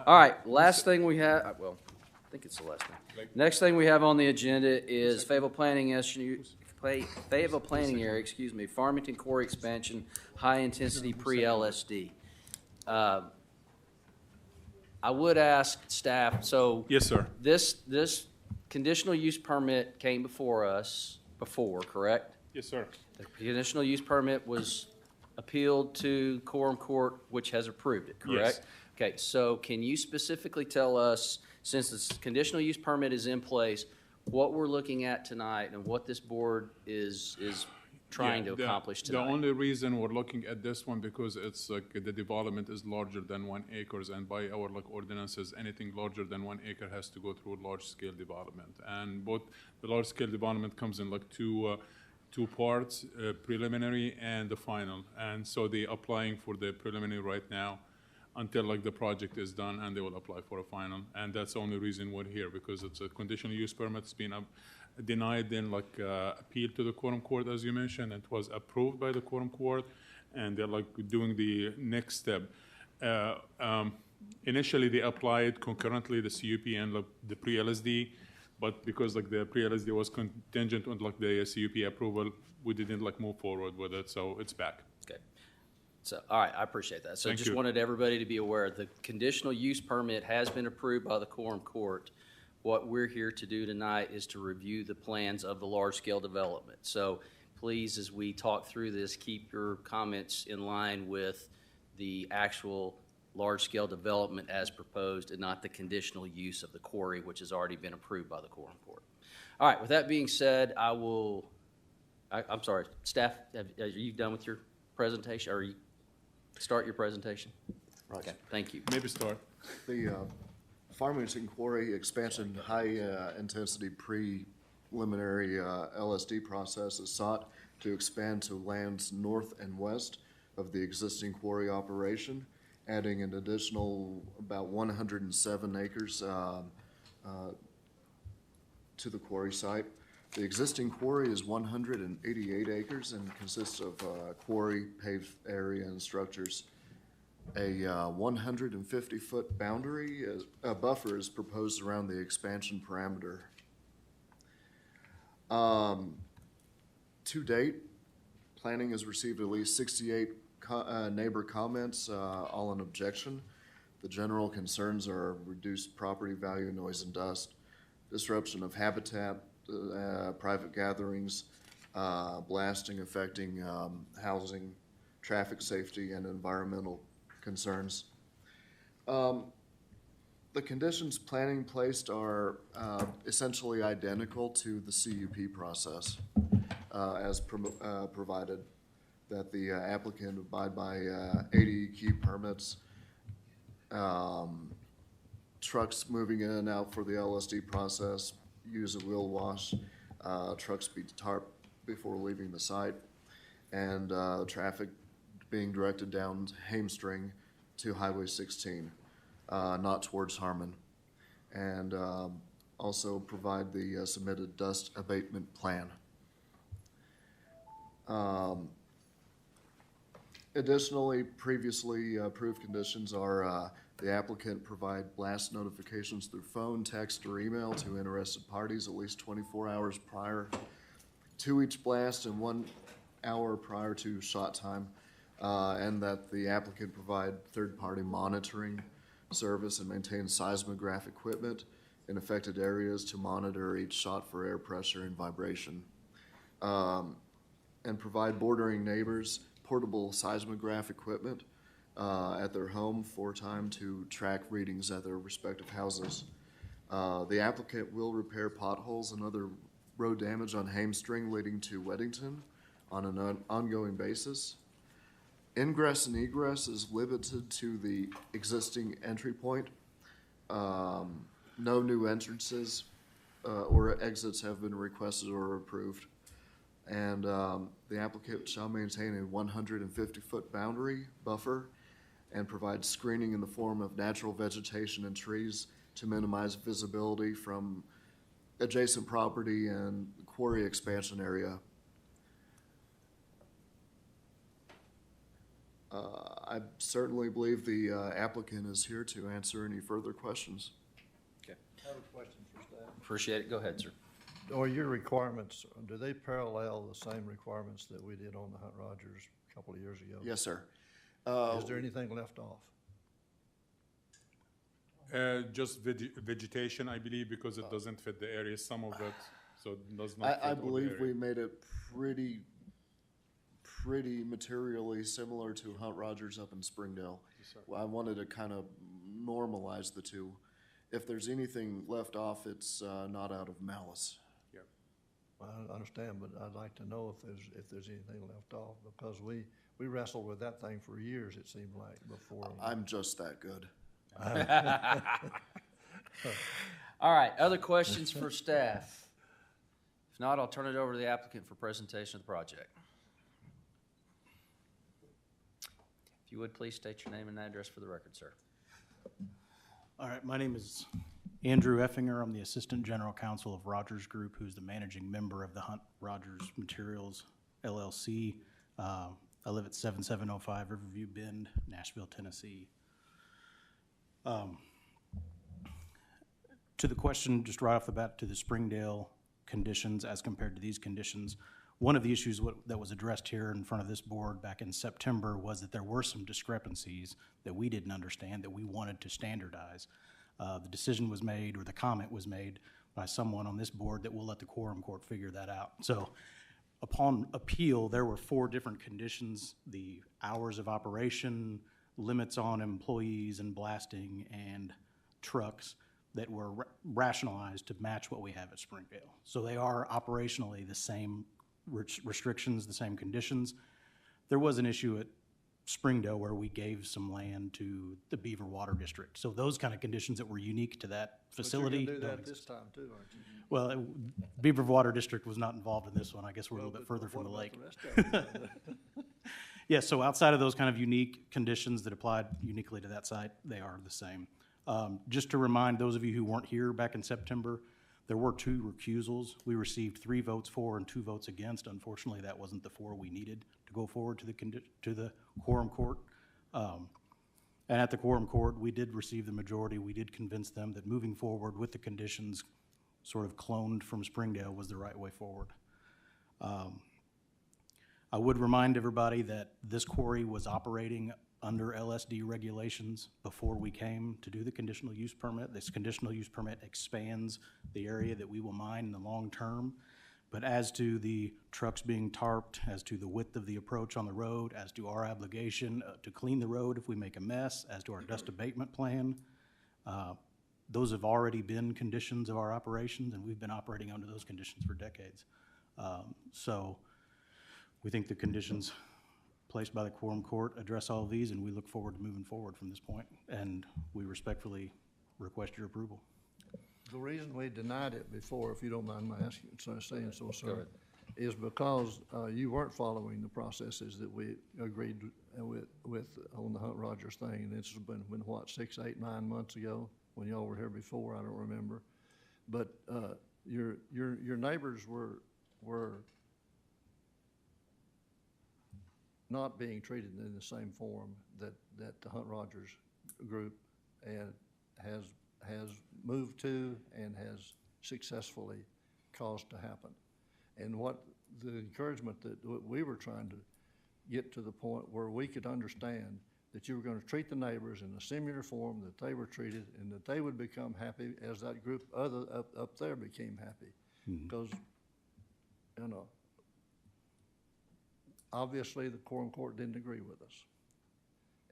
Speaker 3: All right, last thing we have, well, I think it's the last thing. Next thing we have on the agenda is Fayetteville Planning Area, Farmington Quarry Expansion, High Intensity Pre-LSD. I would ask staff, so.
Speaker 6: Yes, sir.
Speaker 3: This conditional use permit came before us before, correct?
Speaker 6: Yes, sir.
Speaker 3: The conditional use permit was appealed to Quorum Court, which has approved it, correct?
Speaker 6: Yes.
Speaker 3: Okay, so can you specifically tell us, since this conditional use permit is in place, what we're looking at tonight and what this board is trying to accomplish tonight?
Speaker 6: The only reason we're looking at this one because it's like the development is larger than 1 acre, and by our ordinances, anything larger than 1 acre has to go through a large-scale development. And both the large-scale development comes in like two parts, preliminary and the final. And so they're applying for the preliminary right now until like the project is done, and they will apply for a final. And that's the only reason we're here, because it's a conditional use permit. It's been denied, then like appeal to the Quorum Court, as you mentioned. It was approved by the Quorum Court, and they're like doing the next step. Initially, they applied concurrently the CUP and like the pre-LSD, but because like the pre-LSD was contingent on like the CUP approval, we didn't like move forward with it, so it's back.
Speaker 3: Okay. So, all right, I appreciate that. So
Speaker 6: Thank
Speaker 3: just
Speaker 6: you.
Speaker 3: wanted everybody to be aware, the conditional use permit has been approved by the Quorum Court. What we're here to do tonight is to review the plans of the large-scale development. So please, as we talk through this, keep your comments in line with the actual large-scale development as proposed and not the conditional use of the quarry, which has already been approved by the Quorum Court. All right, with that being said, I'm sorry, staff, are you done with your presentation, or you start your presentation?
Speaker 23: Right.
Speaker 3: Okay, thank you.
Speaker 6: Maybe start.
Speaker 23: The Farmington Quarry Expansion High Intensity Preliminary LSD process is sought to expand to lands north and west of the existing quarry operation, adding an additional about 107 acres to the quarry site. The existing quarry is 188 acres and consists of quarry, paved area, and structures. A 150-foot boundary, buffer is proposed around the expansion parameter. To date, planning has received at least 68 neighbor comments, all in objection. The general concerns are reduced property value, noise and dust, disruption of habitat, private gatherings, blasting affecting housing, traffic safety, and environmental concerns. The conditions planning placed are essentially identical to the CUP process as provided, that the applicant abide by ADEQ permits, trucks moving in and out for the LSD process, use a wheel wash, trucks be tarped before leaving the site, and traffic being directed down Hamstring to Highway 16, not towards Harmon. And also provide the submitted dust abatement plan. Additionally, previously approved conditions are the applicant provide blast notifications through phone, text, or email to interested parties at least 24 hours prior to each blast and 1 hour prior to shot time, and that the applicant provide third-party monitoring service and maintain seismograph equipment in affected areas to monitor each shot for air pressure and vibration, and provide bordering neighbors portable seismograph equipment at their home for time to track readings at their respective houses. The applicant will repair potholes and other road damage on Hamstring leading to Weddington on an ongoing basis. Ingress and egress is limited to the existing entry point. No new entrances or exits have been requested or approved. And the applicant shall maintain a 150-foot boundary buffer and provide screening in the form of natural vegetation and trees to minimize visibility from adjacent property and quarry expansion area. I certainly believe the applicant is here to answer any further questions.
Speaker 3: Okay.
Speaker 5: I have a question for staff.
Speaker 3: Appreciate it. Go ahead, sir.
Speaker 5: Are your requirements, do they parallel the same requirements that we did on the Hunt Rogers a couple of years ago?
Speaker 23: Yes, sir.
Speaker 5: Is there anything left off?
Speaker 6: Just vegetation, I believe, because it doesn't fit the area, some of it, so it does not fit
Speaker 23: I
Speaker 6: all the
Speaker 23: believe
Speaker 6: area.
Speaker 23: we made it pretty materially similar to Hunt Rogers up in Springdale.
Speaker 6: Yes, sir.
Speaker 23: I wanted to kind of normalize the two. If there's anything left off, it's not out of malice.
Speaker 6: Yep.
Speaker 5: I understand, but I'd like to know if there's anything left off, because we wrestled with that thing for years, it seemed like, before.
Speaker 23: I'm just that good.
Speaker 3: All right, other questions for staff? If not, I'll turn it over to the applicant for presentation of the project. If you would, please state your name and address for the record, sir.
Speaker 12: All right, my name is Andrew Effinger. I'm the Assistant General Counsel of Rogers Group, who's the managing member of the Hunt Rogers Materials LLC. I live at 7705 Riverview Bend, Nashville, Tennessee. To the question, just right off the bat, to the Springdale conditions as compared to these conditions, one of the issues that was addressed here in front of this board back in September was that there were some discrepancies that we didn't understand that we wanted to standardize. The decision was made, or the comment was made by someone on this board that we'll let the quorum court figure that out. So upon appeal, there were 4 different conditions: the hours of operation, limits on employees and blasting, and trucks that were rationalized to match what we have at Springdale. So they are operationally the same restrictions, the same conditions. There was an issue at Springdale where we gave some land to the Beaver Water District. So those kind of conditions that were unique to that facility.
Speaker 5: But you're gonna do
Speaker 12: don't
Speaker 5: that
Speaker 12: exist.
Speaker 5: this time too, aren't you?
Speaker 12: Well, Beaver Water District was not involved in this one. I guess we're a little bit further from the lake. Yeah, so outside of those kind of unique conditions that applied uniquely to that site, they are the same. Just to remind those of you who weren't here back in September, there were 2 recusals. We received 3 votes for and 2 votes against. Unfortunately, that wasn't the 4 we needed to go forward to the quorum court. And at the quorum court, we did receive the majority. We did convince them that moving forward with the conditions sort of cloned from Springdale was the right way forward. I would remind everybody that this quarry was operating under LSD regulations before we came to do the conditional use permit. This conditional use permit expands the area that we will mine in the long term. But as to the trucks being tarped, as to the width of the approach on the road, as to our obligation to clean the road if we make a mess, as to our dust abatement plan, those have already been conditions of our operations, and we've been operating under those conditions for decades. So we think the conditions placed by the quorum court address all of these, and we look forward to moving forward from this point, and we respectfully request your approval.
Speaker 16: The reason we denied it before, if you don't mind my asking, saying so, sir, is because you weren't following the processes that we agreed with on the Hunt Rogers thing. And this has been what, 6, 8, 9 months ago when y'all were here before. I don't remember, but your neighbors were not being treated in the same form that the Hunt Rogers group and has moved to and has successfully caused to happen. And what the encouragement that we were trying to get to the point where we could understand that you were going to treat the neighbors in a similar form that they were treated, and that they would become happy as that group up there became happy. Because, you know, obviously the quorum court didn't agree with us.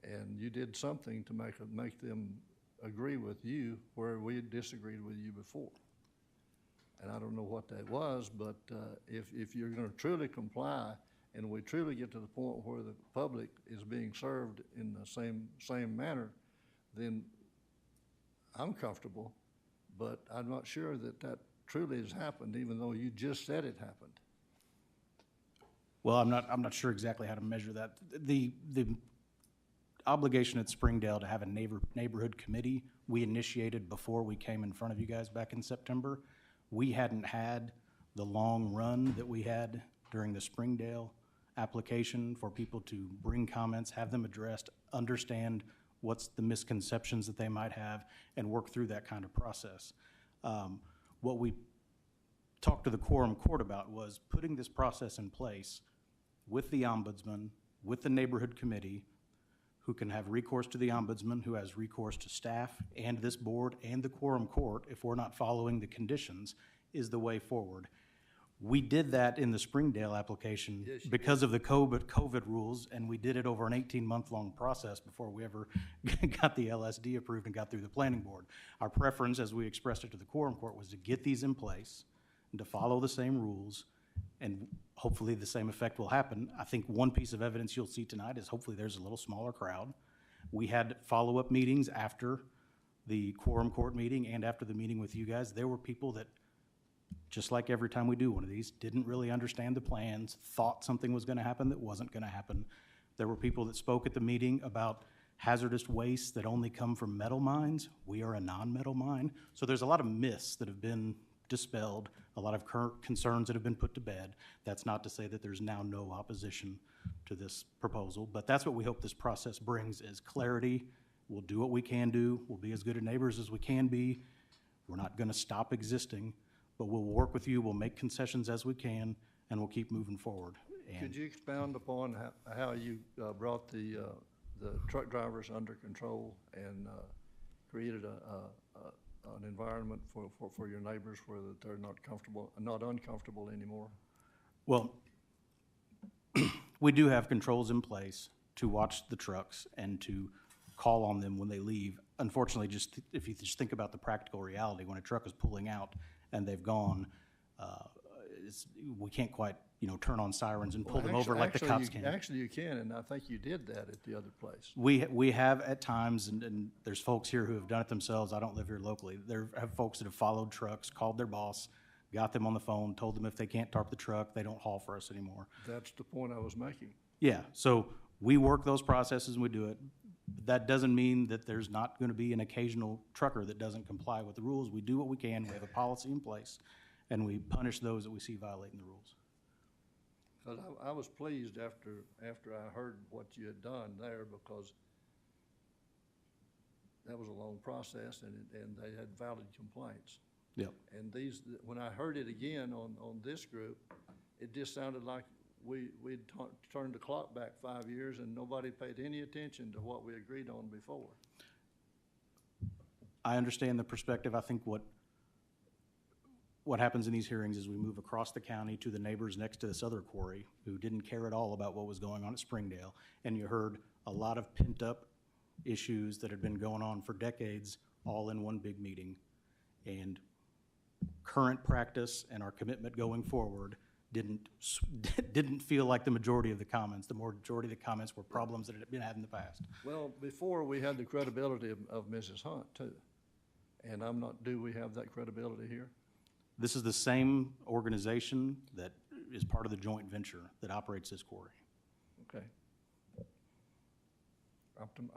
Speaker 16: And you did something to make them agree with you where we had disagreed with you before. And I don't know what that was, but if you're going to truly comply and we truly get to the point where the public is being served in the same manner, then I'm comfortable, but I'm not sure that truly has happened, even though you just said it happened.
Speaker 12: Well, I'm not sure exactly how to measure that. The obligation at Springdale to have a neighborhood committee we initiated before we came in front of you guys back in September. We hadn't had the long run that we had during the Springdale application for people to bring comments, have them addressed, understand what's the misconceptions that they might have, and work through that kind of process. What we talked to the quorum court about was putting this process in place with the ombudsman, with the neighborhood committee, who can have recourse to the ombudsman, who has recourse to staff and this board and the quorum court if we're not following the conditions, is the way forward. We did that in the Springdale application because of the COVID rules, and we did it over an 18-month-long process before we ever got the LSD approved and got through the planning board. Our preference, as we expressed it to the quorum court, was to get these in place and to follow the same rules, and hopefully the same effect will happen. I think one piece of evidence you'll see tonight is hopefully there's a little smaller crowd. We had follow-up meetings after the quorum court meeting and after the meeting with you guys. There were people that, just like every time we do one of these, didn't really understand the plans, thought something was going to happen that wasn't going to happen. There were people that spoke at the meeting about hazardous wastes that only come from metal mines. We are a non-metal mine. So there's a lot of myths that have been dispelled, a lot of current concerns that have been put to bed. That's not to say that there's now no opposition to this proposal, but that's what we hope this process brings, is clarity. We'll do what we can do. We'll be as good a neighbors as we can be. We're not going to stop existing, but we'll work with you. We'll make concessions as we can, and we'll keep moving forward.
Speaker 16: Could you expound upon how you brought the truck drivers under control and created an environment for your neighbors where they're not uncomfortable anymore?
Speaker 12: Well, we do have controls in place to watch the trucks and to call on them when they leave. Unfortunately, if you just think about the practical reality, when a truck is pulling out and they've gone, we can't quite, turn on sirens and pull them over like the cops can.
Speaker 16: Actually, you can, and I think you did that at the other place.
Speaker 12: We have at times, and there's folks here who have done it themselves. I don't live here locally. There have folks that have followed trucks, called their boss, got them on the phone, told them if they can't tarp the truck, they don't haul for us anymore.
Speaker 16: That's the point I was making.
Speaker 12: Yeah, so we work those processes and we do it. That doesn't mean that there's not going to be an occasional trucker that doesn't comply with the rules. We do what we can. We have a policy in place, and we punish those that we see violating the rules.
Speaker 16: I was pleased after I heard what you had done there, because that was a long process, and they had valid complaints.
Speaker 12: Yep.
Speaker 16: And when I heard it again on this group, it just sounded like we turned the clock back 5 years and nobody paid any attention to what we agreed on before.
Speaker 12: I understand the perspective. I think what happens in these hearings is we move across the county to the neighbors next to this other quarry who didn't care at all about what was going on at Springdale. And you heard a lot of pent-up issues that had been going on for decades all in one big meeting. And current practice and our commitment going forward didn't feel like the majority of the comments. The majority of the comments were problems that had been had in the past.
Speaker 16: Well, before we had the credibility of Mrs. Hunt too. And do we have that credibility here?
Speaker 12: This is the same organization that is part of the joint venture that operates this quarry.
Speaker 16: Okay.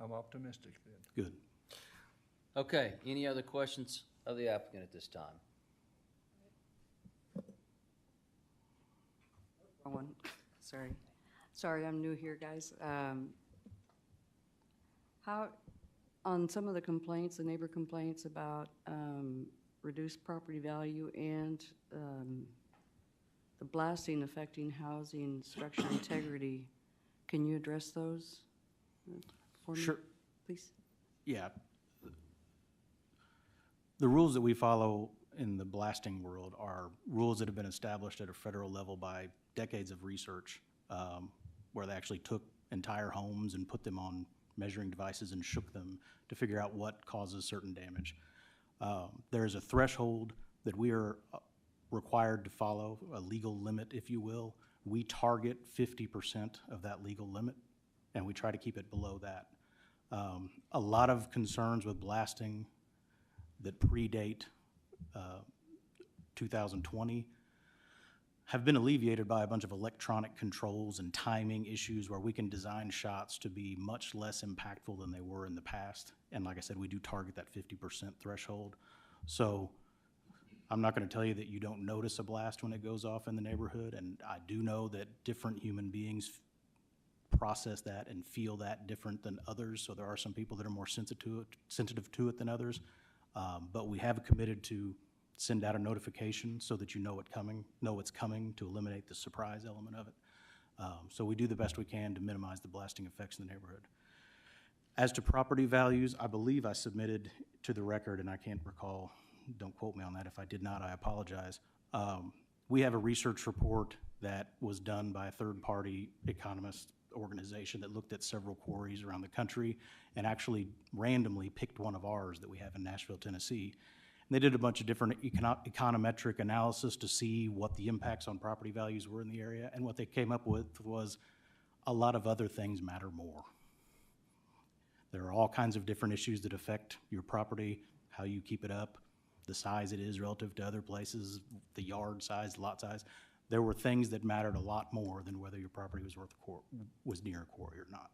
Speaker 16: I'm optimistic then.
Speaker 12: Good.
Speaker 3: Okay, any other questions of the applicant at this time?
Speaker 17: One, sorry, I'm new here, guys. How, on some of the complaints, the neighbor complaints about reduced property value and the blasting affecting housing structure integrity, can you address those for me?
Speaker 12: Sure.
Speaker 17: Please?
Speaker 12: Yeah. The rules that we follow in the blasting world are rules that have been established at a federal level by decades of research, where they actually took entire homes and put them on measuring devices and shook them to figure out what causes certain damage. There's a threshold that we are required to follow, a legal limit, if you will. We target 50% of that legal limit, and we try to keep it below that. A lot of concerns with blasting that predate 2020 have been alleviated by a bunch of electronic controls and timing issues where we can design shots to be much less impactful than they were in the past. And like I said, we do target that 50% threshold. So I'm not going to tell you that you don't notice a blast when it goes off in the neighborhood, and I do know that different human beings process that and feel that different than others. So there are some people that are more sensitive to it than others. But we have committed to send out a notification so that you know it's coming to eliminate the surprise element of it. So we do the best we can to minimize the blasting effects in the neighborhood. As to property values, I believe I submitted to the record, and I can't recall, don't quote me on that. If I did not, I apologize. We have a research report that was done by a third-party economist organization that looked at several quarries around the country and actually randomly picked one of ours that we have in Nashville, Tennessee. And they did a bunch of different econometric analysis to see what the impacts on property values were in the area, and what they came up with was a lot of other things matter more. There are all kinds of different issues that affect your property, how you keep it up, the size it is relative to other places, the yard size, lot size. There were things that mattered a lot more than whether your property was near a quarry or not.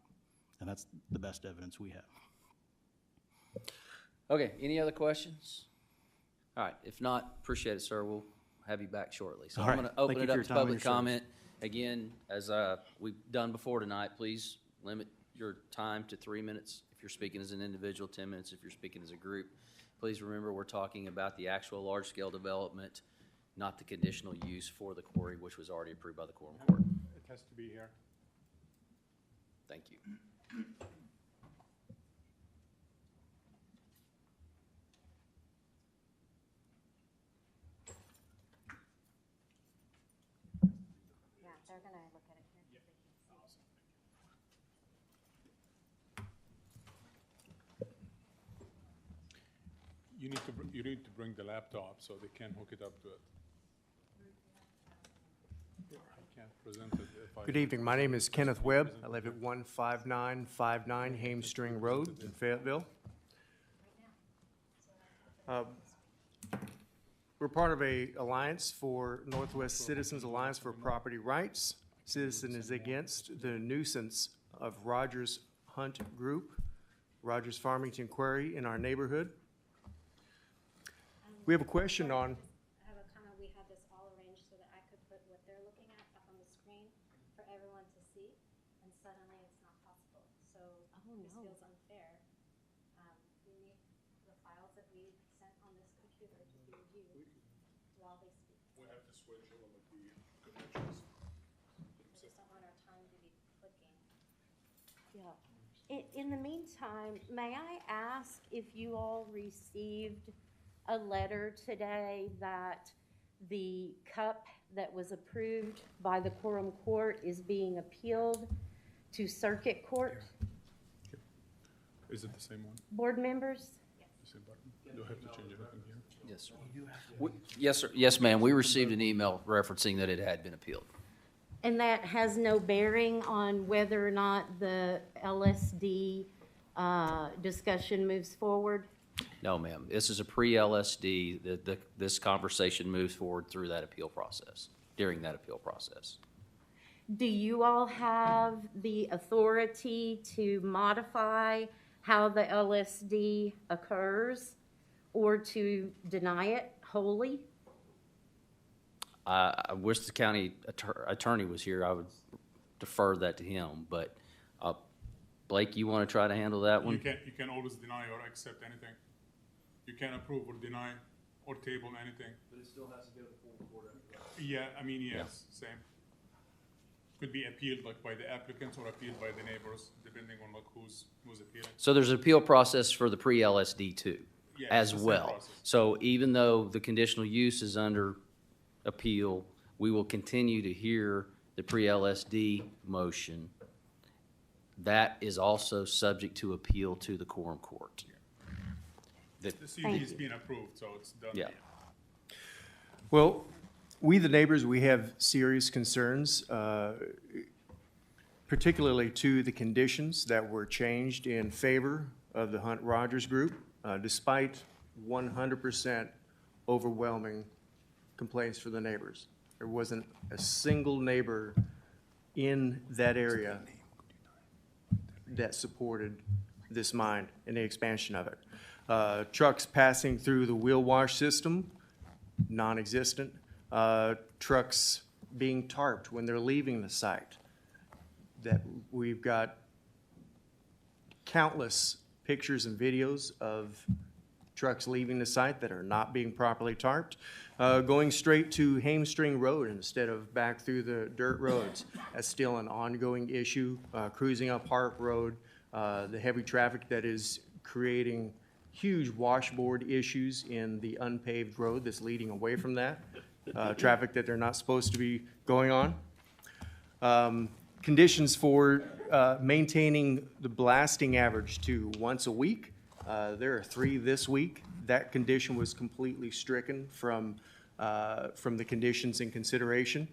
Speaker 12: And that's the best evidence we have.
Speaker 3: Okay, any other questions? All right, if not, appreciate it, sir. We'll have you back shortly. So
Speaker 12: All
Speaker 3: I'm
Speaker 12: right.
Speaker 3: going to open
Speaker 12: Thank
Speaker 3: it
Speaker 12: you for
Speaker 3: up
Speaker 12: your
Speaker 3: to
Speaker 12: time and
Speaker 3: public
Speaker 12: your
Speaker 3: comment. Again, as we've done before tonight, please limit your time to 3 minutes if you're speaking as an individual, 10 minutes if you're speaking as a group. Please remember we're talking about the actual large-scale development, not the conditional use for the quarry, which was already approved by the quorum court.
Speaker 6: It has to be here.
Speaker 3: Thank you.
Speaker 10: Yeah, they're gonna look at it here.
Speaker 6: You need to bring the laptop so they can hook it up to it. I can't present it if I.
Speaker 18: Good evening. My name is Kenneth Webb. I live at 15959 Hamstring Road in Fayetteville. We're part of a alliance for Northwest Citizens Alliance for Property Rights. Citizen is against the nuisance of Rogers Hunt Group, Rogers Farmington Quarry in our neighborhood. We have a question on.
Speaker 10: I have a comment. We had this all arranged so that I could put what they're looking at up on the screen for everyone to see, and suddenly it's not possible. So this feels unfair. We need the files that we sent on this computer to be reviewed while they speak.
Speaker 6: We have to switch all of the connections.
Speaker 4: Yeah. In the meantime, may I ask if you all received a letter today that the cup that was approved by the quorum court is being appealed to circuit court?
Speaker 6: Is it the same one?
Speaker 4: Board members?
Speaker 6: The same button? Do I have to change anything here?
Speaker 3: Yes, sir. Yes, sir. Yes, ma'am. We received an email referencing that it had been appealed.
Speaker 4: And that has no bearing on whether or not the LSD discussion moves forward?
Speaker 3: No, ma'am. This is a pre-LSD. This conversation moves forward through that appeal process, during that appeal process.
Speaker 4: Do you all have the authority to modify how the LSD occurs or to deny it wholly?
Speaker 3: I wish the county attorney was here. I would defer that to him, but Blake, you want to try to handle that one?
Speaker 6: You can always deny or accept anything. You can approve or deny or table anything.
Speaker 18: But it still has to go to the full court.
Speaker 6: Yeah, I mean, yes, same. Could be appealed like by the applicants or appealed by the neighbors, depending on like who's appealing.
Speaker 3: So there's an appeal process for the pre-LSD too,
Speaker 6: Yeah,
Speaker 3: as
Speaker 6: it's the same
Speaker 3: well.
Speaker 6: process.
Speaker 3: So even though the conditional use is under appeal, we will continue to hear the pre-LSD motion. That is also subject to appeal to the quorum court.
Speaker 6: The CUP is being approved, so it's done.
Speaker 3: Yeah.
Speaker 18: Well, we, the neighbors, we have serious concerns, particularly to the conditions that were changed in favor of the Hunt Rogers Group, despite 100% overwhelming complaints for the neighbors. There wasn't a single neighbor in that area that supported this mine and the expansion of it. Trucks passing through the wheel wash system, non-existent. Trucks being tarped when they're leaving the site. That we've got countless pictures and videos of trucks leaving the site that are not being properly tarped, going straight to Hamstring Road instead of back through the dirt roads. That's still an ongoing issue. Cruising up Hart Road, the heavy traffic that is creating huge washboard issues in the unpaved road that's leading away from that. Traffic that they're not supposed to be going on. Conditions for maintaining the blasting average to once a week. There are 3 this week. That condition was completely stricken from the conditions in consideration.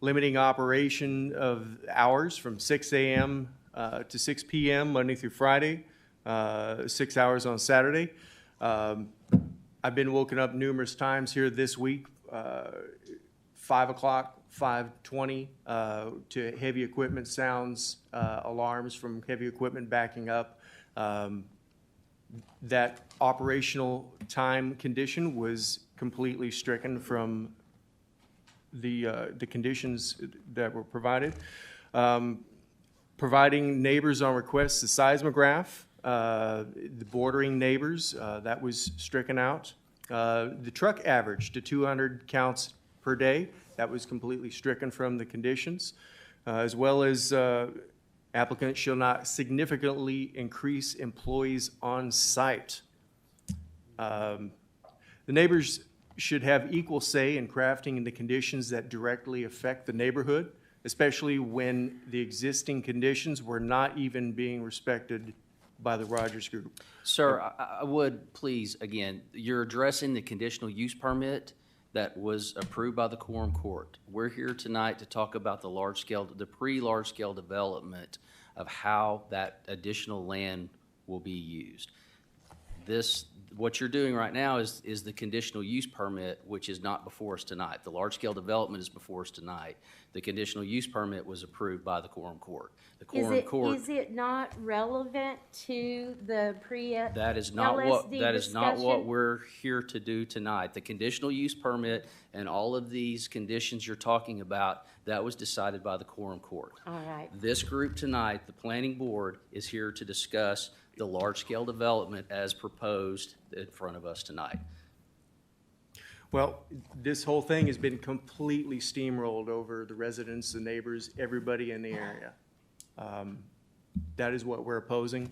Speaker 18: Limiting operation of hours from 6 a.m. To 6 p.m. Monday through Friday, 6 hours on Saturday. I've been woken up numerous times here this week, 5 o'clock, 5:20, to heavy equipment sounds, alarms from heavy equipment backing up. That operational time condition was completely stricken from the conditions that were provided. Providing neighbors on request the seismograph, the bordering neighbors, that was stricken out. The truck average to 200 counts per day, that was completely stricken from the conditions, as well as applicants shall not significantly increase employees on site. The neighbors should have equal say in crafting the conditions that directly affect the neighborhood, especially when the existing conditions were not even being respected by the Rogers Group.
Speaker 3: Sir, I would please, again, you're addressing the conditional use permit that was approved by the quorum court. We're here tonight to talk about the pre-large scale development of how that additional land will be used. What you're doing right now is the conditional use permit, which is not before us tonight. The large scale development is before us tonight. The conditional use permit was approved by the quorum court. The quorum court.
Speaker 4: Is it not relevant to the
Speaker 3: That is not what we're here to do tonight. The conditional use permit and all of these conditions you're talking about, that was decided by the quorum court.
Speaker 4: All right.
Speaker 3: This group tonight, the planning board, is here to discuss the large-scale development as proposed in front of us tonight.
Speaker 18: Well, this whole thing has been completely steamrolled over the residents, the neighbors, everybody in the area. That is what we're opposing.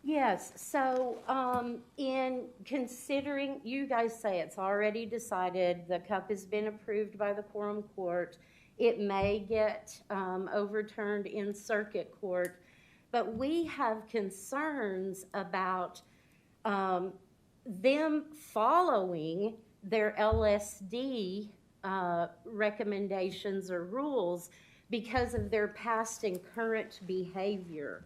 Speaker 4: Yes, so, in considering, you guys say it's already decided, the cup has been approved by the quorum court. It may get, overturned in circuit court, but we have concerns about, them following their LSD, recommendations or rules because of their past and current behavior.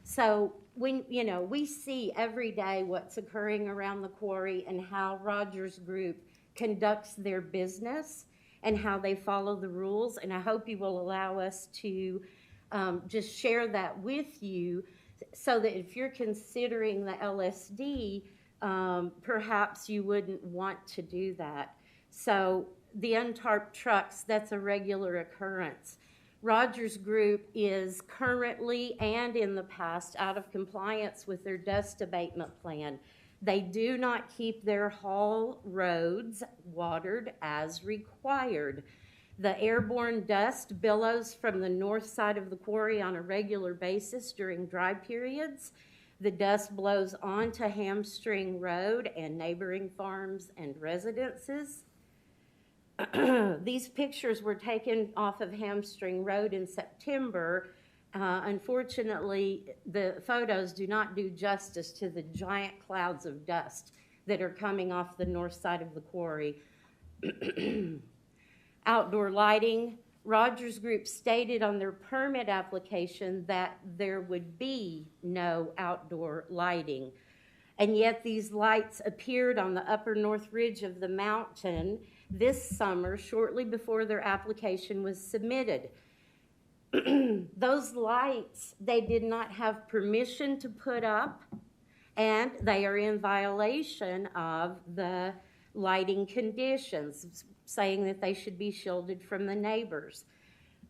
Speaker 4: So when, we see every day what's occurring around the quarry and how Rogers Group conducts their business and how they follow the rules. And I hope you will allow us to just share that with you so that if you're considering the LSD, perhaps you wouldn't want to do that. So the untarped trucks, that's a regular occurrence. Rogers Group is currently and in the past out of compliance with their dust abatement plan. They do not keep their haul roads watered as required. The airborne dust billows from the north side of the quarry on a regular basis during dry periods. The dust blows onto Hamstring Road and neighboring farms and residences. These pictures were taken off of Hamstring Road in September. Unfortunately, the photos do not do justice to the giant clouds of dust that are coming off the north side of the quarry. Outdoor lighting. Rogers Group stated on their permit application that there would be no outdoor lighting. And yet these lights appeared on the upper north ridge of the mountain this summer, shortly before their application was submitted. Those lights, they did not have permission to put up, and they are in violation of the lighting conditions, saying that they should be shielded from the neighbors.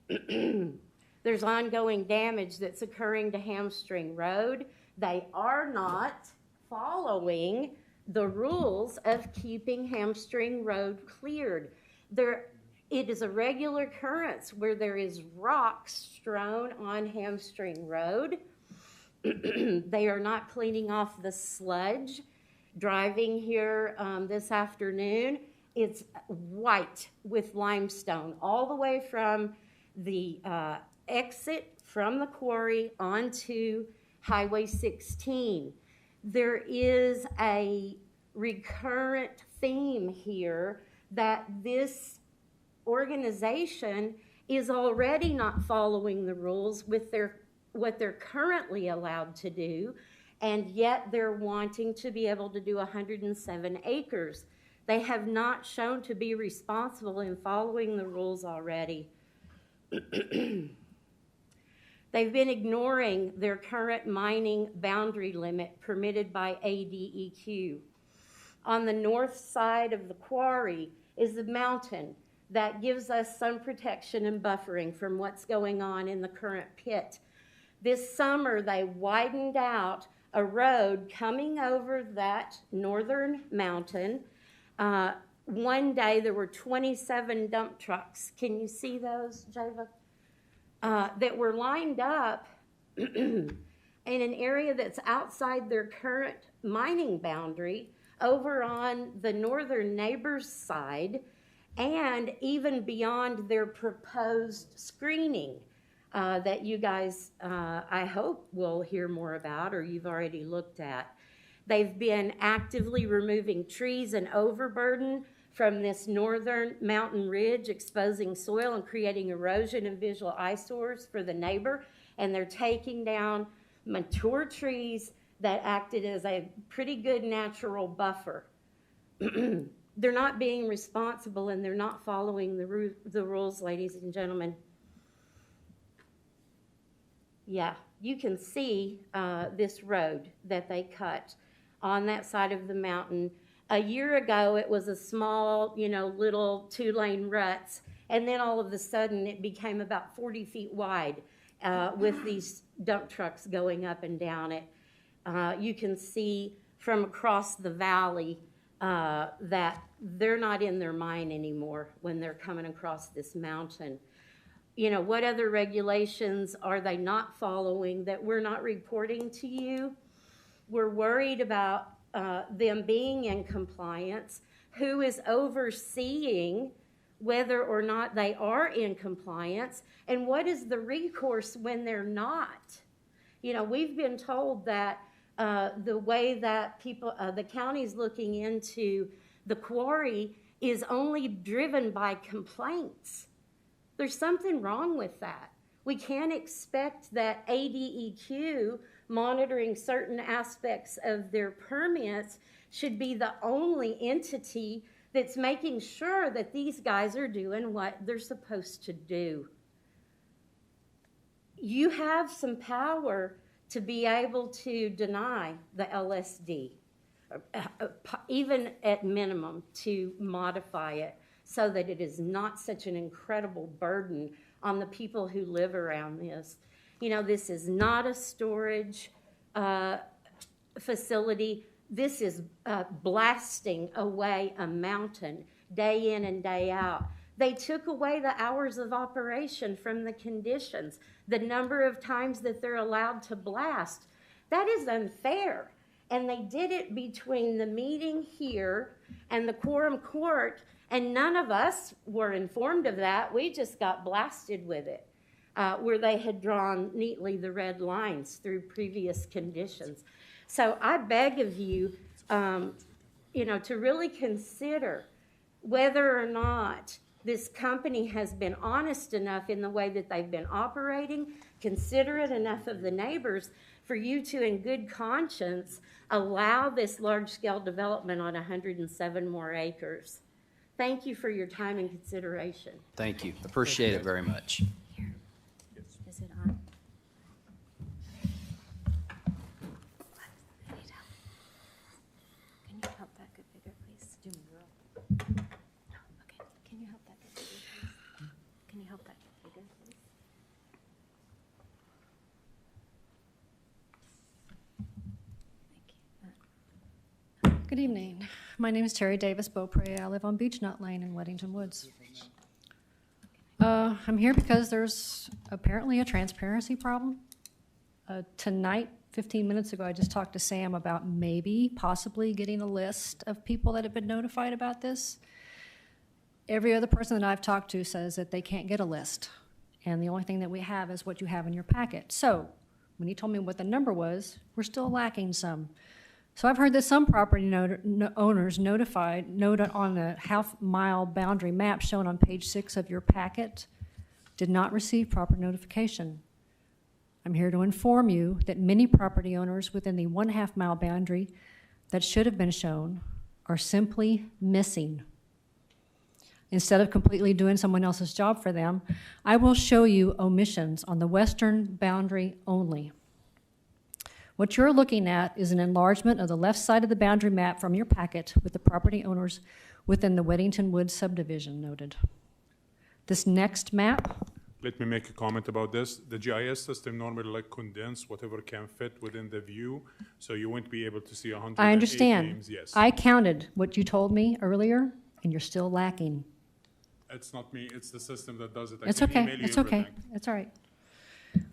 Speaker 4: There's ongoing damage that's occurring to Hamstring Road. They are not following the rules of keeping Hamstring Road cleared. It is a regular occurrence where there is rocks strewn on Hamstring Road. They are not cleaning off the sludge. Driving here this afternoon, it's white with limestone all the way from the exit from the quarry onto Highway 16. There is a recurrent theme here that this organization is already not following the rules with what they're currently allowed to do, and yet they're wanting to be able to do 107 acres. They have not shown to be responsible in following the rules already. They've been ignoring their current mining boundary limit permitted by ADEQ. On the north side of the quarry is the mountain that gives us some protection and buffering from what's going on in the current pit. This summer, they widened out a road coming over that northern mountain. One day, there were 27 dump trucks. Can you see those, Java? That were lined up in an area that's outside their current mining boundary over on the northern neighbor's side and even beyond their proposed screening that you guys, I hope, will hear more about or you've already looked at. They've been actively removing trees and overburden from this northern mountain ridge, exposing soil and creating erosion and visual eyesores for the neighbor. And they're taking down mature trees that acted as a pretty good natural buffer. They're not being responsible and they're not following the rules, ladies and gentlemen. Yeah, you can see this road that they cut on that side of the mountain. A year ago, it was a small, little two-lane ruts, and then all of a sudden it became about 40 feet wide with these dump trucks going up and down it. You can see from across the valley that they're not in their mind anymore when they're coming across this mountain. You know, what other regulations are they not following that we're not reporting to you? We're worried about them being in compliance, who is overseeing whether or not they are in compliance, and what is the recourse when they're not. You know, we've been told that the way that the county's looking into the quarry is only driven by complaints. There's something wrong with that. We can't expect that ADEQ monitoring certain aspects of their permits should be the only entity that's making sure that these guys are doing what they're supposed to do. You have some power to be able to deny the LSD, even at minimum to modify it so that it is not such an incredible burden on the people who live around this. You know, this is not a storage facility. This is blasting away a mountain day in and day out. They took away the hours of operation from the conditions, the number of times that they're allowed to blast. That is unfair. And they did it between the meeting here and the quorum court, and none of us were informed of that. We just got blasted with it, where they had drawn neatly the red lines through previous conditions. So I beg of you, you know, to really consider whether or not this company has been honest enough in the way that they've been operating, considerate enough of the neighbors for you to, in good conscience, allow this large-scale development on 107 more acres. Thank you for your time and consideration.
Speaker 3: Thank you. Appreciate it very much.
Speaker 21: Is it on? Can you help that get bigger, please? Do me, girl. No, okay. Can you help that get bigger, please? Can you help that get bigger, please? Thank you.
Speaker 19: Good evening. My name is Terry Davis Beaupre. I live on Beechnut Lane in Weddington Woods. I'm here because there's apparently a transparency problem. Tonight, 15 minutes ago, I just talked to Sam about maybe, possibly getting a list of people that have been notified about this. Every other person that I've talked to says that they can't get a list, and the only thing that we have is what you have in your packet. So when he told me what the number was, we're still lacking some. So I've heard that some property owners noted on a half-mile boundary map shown on page 6 of your packet did not receive proper notification. I'm here to inform you that many property owners within the 1/2 mile boundary that should have been shown are simply missing. Instead of completely doing someone else's job for them, I will show you omissions on the western boundary only. What you're looking at is an enlargement of the left side of the boundary map from your packet with the property owners within the Weddington Woods subdivision noted. This next map.
Speaker 6: Let me make a comment about this. The GIS system normally like condense whatever can fit within the view, so you won't be able to see 108
Speaker 19: I understand.
Speaker 6: names. Yes.
Speaker 19: I counted what you told me earlier, and you're still lacking.
Speaker 6: It's not me, it's the system that does it. I
Speaker 19: It's
Speaker 6: can
Speaker 19: okay.
Speaker 6: email you
Speaker 19: It's okay.
Speaker 6: everything.
Speaker 19: It's all right.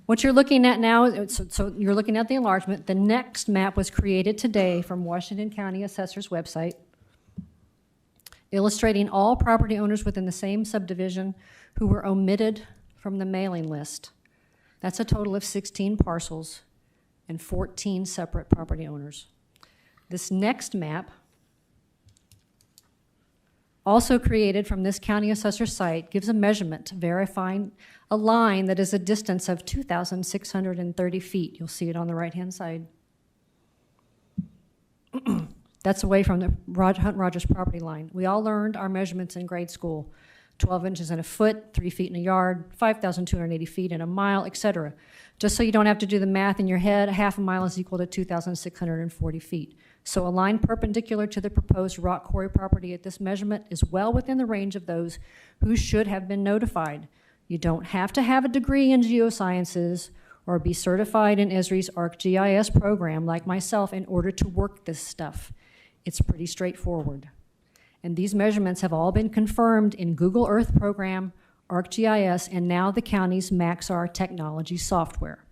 Speaker 19: What you're looking at now, so you're looking at the enlargement. The next map was created today from Washington County Assessor's website, illustrating all property owners within the same subdivision who were omitted from the mailing list. That's a total of 16 parcels and 14 separate property owners. This next map, also created from this county assessor site, gives a measurement verifying a line that is a distance of 2,630 feet. You'll see it on the right-hand side. That's away from the Hunt Rogers property line. We all learned our measurements in grade school. 12 inches in a foot, 3 feet in a yard, 5,280 feet in a mile, etc. Just so you don't have to do the math in your head, 1/2 mile is equal to 2,640 feet. So a line perpendicular to the proposed rock quarry property at this measurement is well within the range of those who should have been notified. You don't have to have a degree in geosciences or be certified in Esri's ArcGIS program like myself in order to work this stuff. It's pretty straightforward. And these measurements have all been confirmed in Google Earth program, ArcGIS, and now the county's Maxar technology software.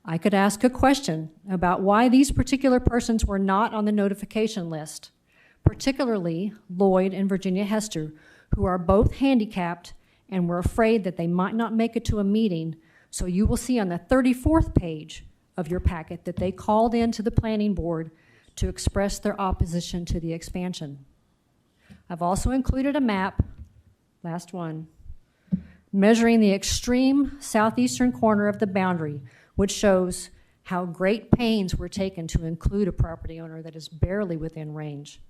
Speaker 19: I could ask a question about why these particular persons were not on the notification list, particularly Lloyd and Virginia Hester, who are both handicapped and were afraid that they might not make it to a meeting. So you will see on the 34th page of your packet that they called in to the planning board to express their opposition to the expansion. I've also included a map, last one, measuring the extreme southeastern corner of the boundary, which shows how great pains were taken to include a property owner that is barely within range.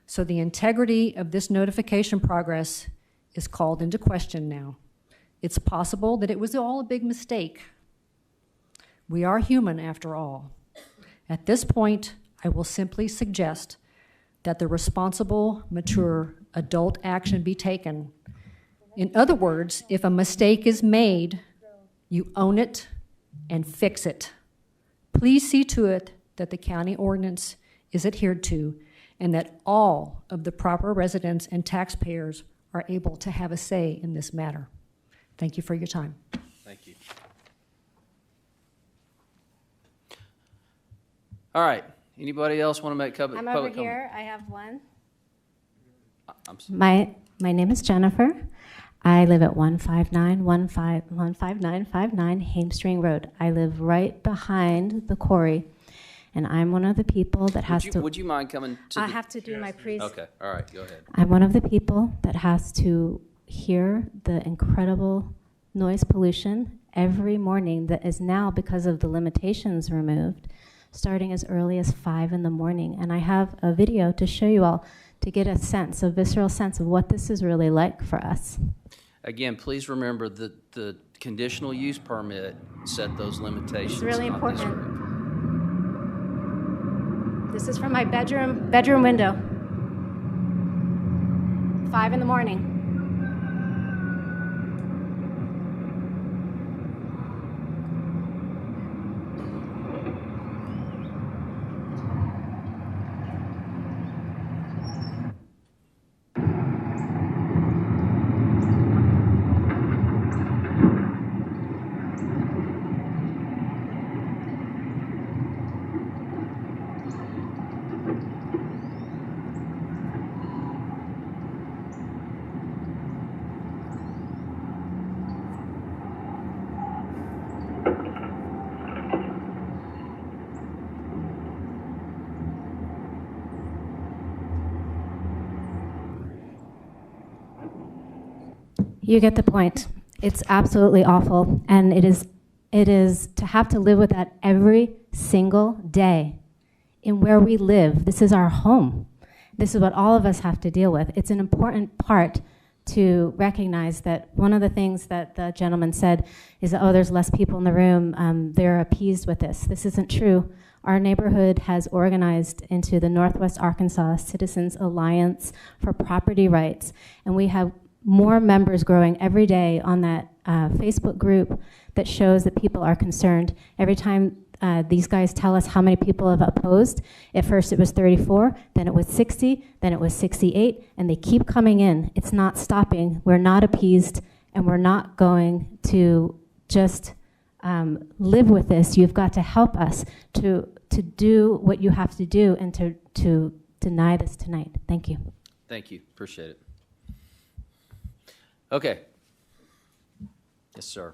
Speaker 19: So the integrity of this notification progress is called into question now. It's possible that it was all a big mistake. We are human after all. At this point, I will simply suggest that the responsible, mature, adult action be taken. In other words, if a mistake is made, you own it and fix it. Please see to it that the county ordinance is adhered to and that all of the proper residents and taxpayers are able to have a say in this matter. Thank you for your time.
Speaker 3: Thank you. All right. Anybody else want to make public
Speaker 7: I'm
Speaker 3: comment?
Speaker 7: over here. I have one.
Speaker 3: I'm sorry.
Speaker 7: My name is Jennifer. I live at 15959 Hamstring Road. I live right behind the quarry, and I'm one of the people that has to.
Speaker 3: Would you mind coming to
Speaker 7: I
Speaker 3: the...
Speaker 7: have to do my
Speaker 3: Okay, all right, go ahead.
Speaker 7: I'm one of the people that has to hear the incredible noise pollution every morning that is now, because of the limitations removed, starting as early as 5 in the morning. And I have a video to show you all to get a sense, a visceral sense of what this is really like for us.
Speaker 3: Again, please remember that the conditional use permit set those limitations.
Speaker 7: It's really
Speaker 3: not this
Speaker 7: important.
Speaker 3: room.
Speaker 7: This is from my bedroom window. 5 in the morning. You get the point. It's absolutely awful, and it is to have to live with that every single day in where we live. This is our home. This is what all of us have to deal with. It's an important part to recognize that one of the things that the gentleman said is that, oh, there's less people in the room, they're appeased with this. This isn't true. Our neighborhood has organized into the Northwest Arkansas Citizens Alliance for Property Rights, and we have more members growing every day on that Facebook group that shows that people are concerned. Every time these guys tell us how many people have opposed, at first it was 34, then it was 60, then it was 68, and they keep coming in. It's not stopping. We're not appeased, and we're not going to just live with this. You've got to help us to do what you have to do and to deny this tonight. Thank you.
Speaker 3: Thank you, appreciate it. Okay. Yes, sir.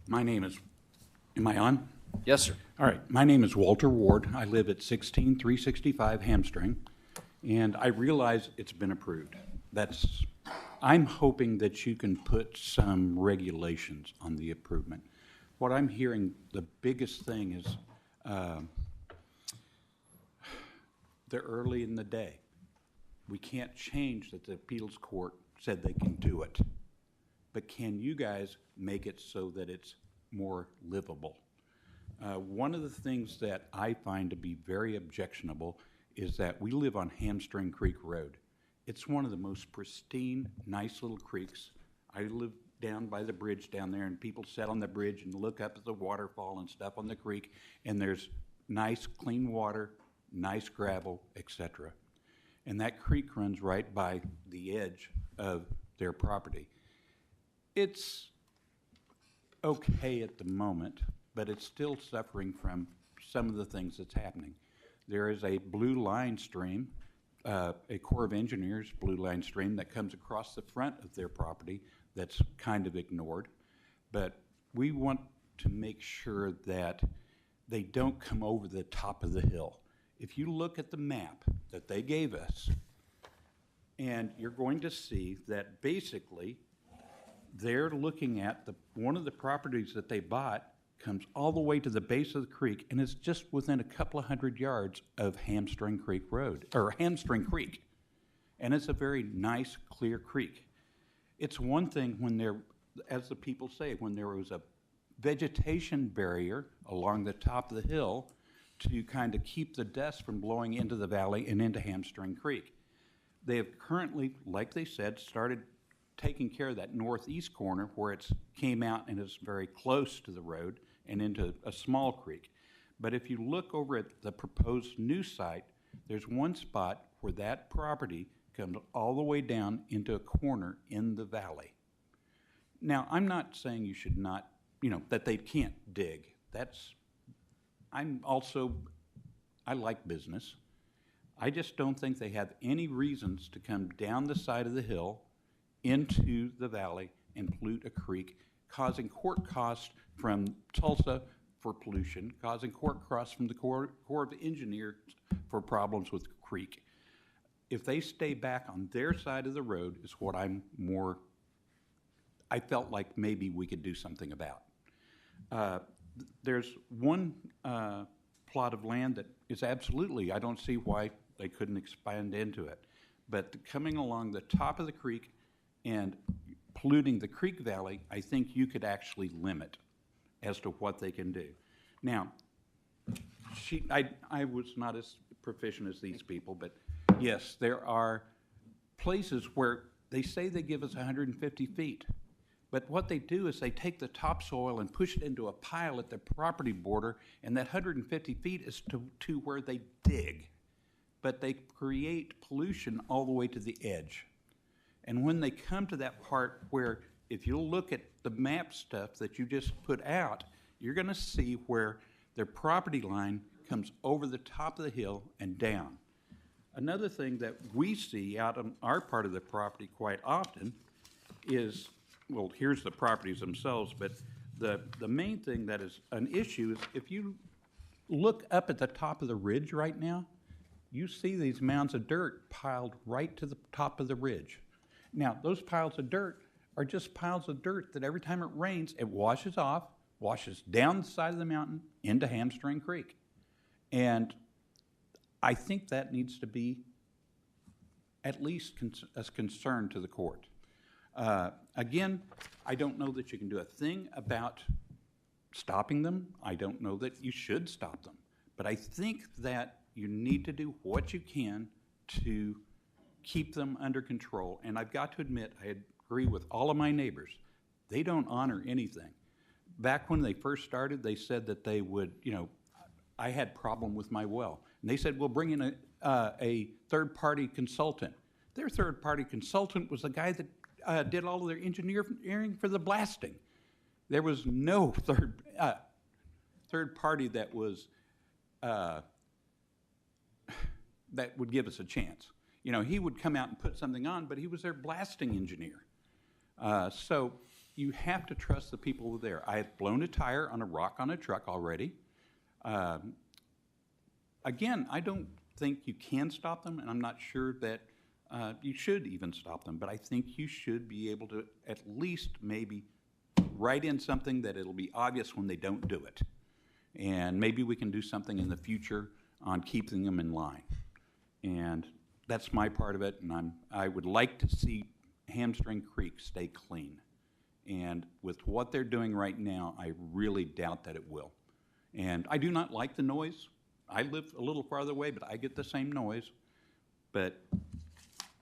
Speaker 20: My name is, am I on?
Speaker 3: Yes, sir.
Speaker 20: All right, my name is Walter Ward. I live at 16365 Hamstring, and I realize it's been approved. I'm hoping that you can put some regulations on the improvement. What I'm hearing, the biggest thing is they're early in the day. We can't change that the appeals court said they can do it. But can you guys make it so that it's more livable? One of the things that I find to be very objectionable is that we live on Hamstring Creek Road. It's one of the most pristine, nice little creeks I live down by the bridge down there, and people sit on the bridge and look up at the waterfall and stuff on the creek, and there's nice, clean water, nice gravel, etc. And that creek runs right by the edge of their property. It's okay at the moment, but it's still suffering from some of the things that's happening. There is a blue line stream, a Corps of Engineers blue line stream that comes across the front of their property that's kind of ignored. But we want to make sure that they don't come over the top of the hill. If you look at the map that they gave us, and you're going to see that basically they're looking at one of the properties that they bought comes all the way to the base of the creek, and it's just within a couple of 100 yards of Hamstring Creek Road, or Hamstring Creek. And it's a very nice, clear creek. It's one thing when there, as the people say, when there was a vegetation barrier along the top of the hill to kind of keep the dust from blowing into the valley and into Hamstring Creek. They have currently, like they said, started taking care of that northeast corner where it came out and is very close to the road and into a small creek. But if you look over at the proposed new site, there's one spot where that property comes all the way down into a corner in the valley. Now, I'm not saying you should not, that they can't dig. I like business. I just don't think they have any reasons to come down the side of the hill into the valley and pollute a creek, causing court costs from Tulsa for pollution, causing court costs from the Corps of Engineers for problems with the creek. If they stay back on their side of the road is what I felt like maybe we could do something about. There's one plot of land that is absolutely, I don't see why they couldn't expand into it. But coming along the top of the creek and polluting the creek valley, I think you could actually limit as to what they can do. Now, I was not as proficient as these people, but yes, there are places where they say they give us 150 feet. But what they do is they take the topsoil and push it into a pile at the property border, and that 150 feet is to where they dig. But they create pollution all the way to the edge. And when they come to that part where, if you look at the map stuff that you just put out, you're going to see where their property line comes over the top of the hill and down. Another thing that we see out on our part of the property quite often is, well, here's the properties themselves, but the main thing that is an issue is if you look up at the top of the ridge right now, you see these mounds of dirt piled right to the top of the ridge. Now, those piles of dirt are just piles of dirt that every time it rains, it washes off, washes down the side of the mountain into Hamstring Creek. And I think that needs to be at least a concern to the court. Again, I don't know that you can do a thing about stopping them. I don't know that you should stop them. But I think that you need to do what you can to keep them under control. And I've got to admit, I agree with all of my neighbors. They don't honor anything. Back when they first started, they said that they would, I had problem with my well. And they said, we'll bring in a third-party consultant. Their third-party consultant was the guy that did all of their engineering for the blasting. There was no third party that was that would give us a chance. He would come out and put something on, but he was their blasting engineer. So you have to trust the people there. I have blown a tire on a rock on a truck already. Again, I don't think you can stop them, and I'm not sure that you should even stop them, but I think you should be able to at least maybe write in something that it'll be obvious when they don't do it. And maybe we can do something in the future on keeping them in line. And that's my part of it, and I would like to see Hamstring Creek stay clean. And with what they're doing right now, I really doubt that it will. And I do not like the noise. I live a little farther away, but I get the same noise. But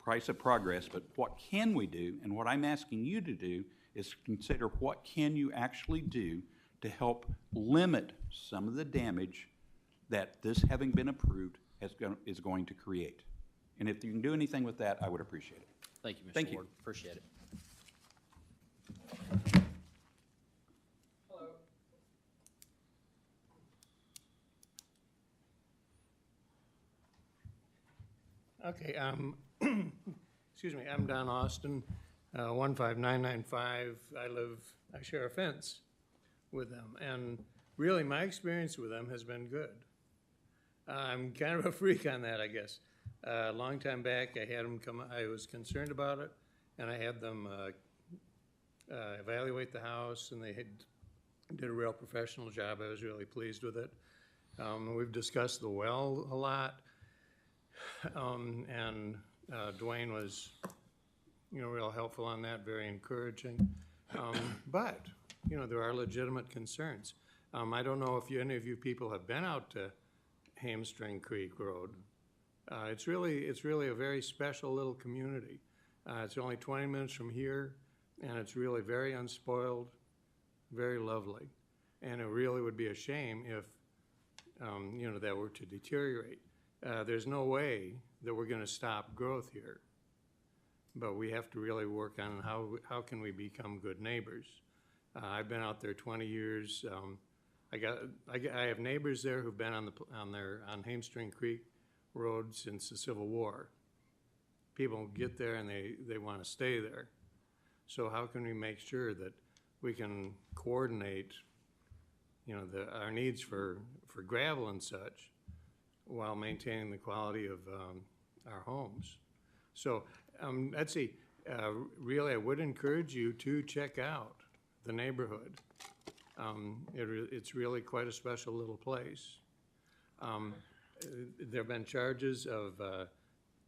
Speaker 20: price of progress, but what can we do? And what I'm asking you to do is consider what can you actually do to help limit some of the damage that this having been approved is going to create. And if you can do anything with that, I would appreciate it.
Speaker 3: Thank you, Mr.
Speaker 20: Thank you.
Speaker 3: Ward. Appreciate it.
Speaker 9: Okay, excuse me, I'm Don Austin, 15995. I share a fence with them, and really my experience with them has been good. I'm kind of a freak on that, I guess. A long time back, I had them come, I was concerned about it, and I had them evaluate the house, and they did a real professional job. I was really pleased with it. We've discussed the well a lot. And Dwayne was, real helpful on that, very encouraging. But, there are legitimate concerns. I don't know if any of you people have been out to Hamstring Creek Road. It's really a very special little community. It's only 20 minutes from here, and it's really very unspoiled, very lovely. And it really would be a shame if, that were to deteriorate. There's no way that we're going to stop growth here, but we have to really work on how can we become good neighbors. I've been out there 20 years. I have neighbors there who've been on Hamstring Creek Road since the Civil War. People get there and they want to stay there. So how can we make sure that we can coordinate, our needs for gravel and such, while maintaining the quality of our homes. So let's see, really I would encourage you to check out the neighborhood. It's really quite a special little place. There have been charges of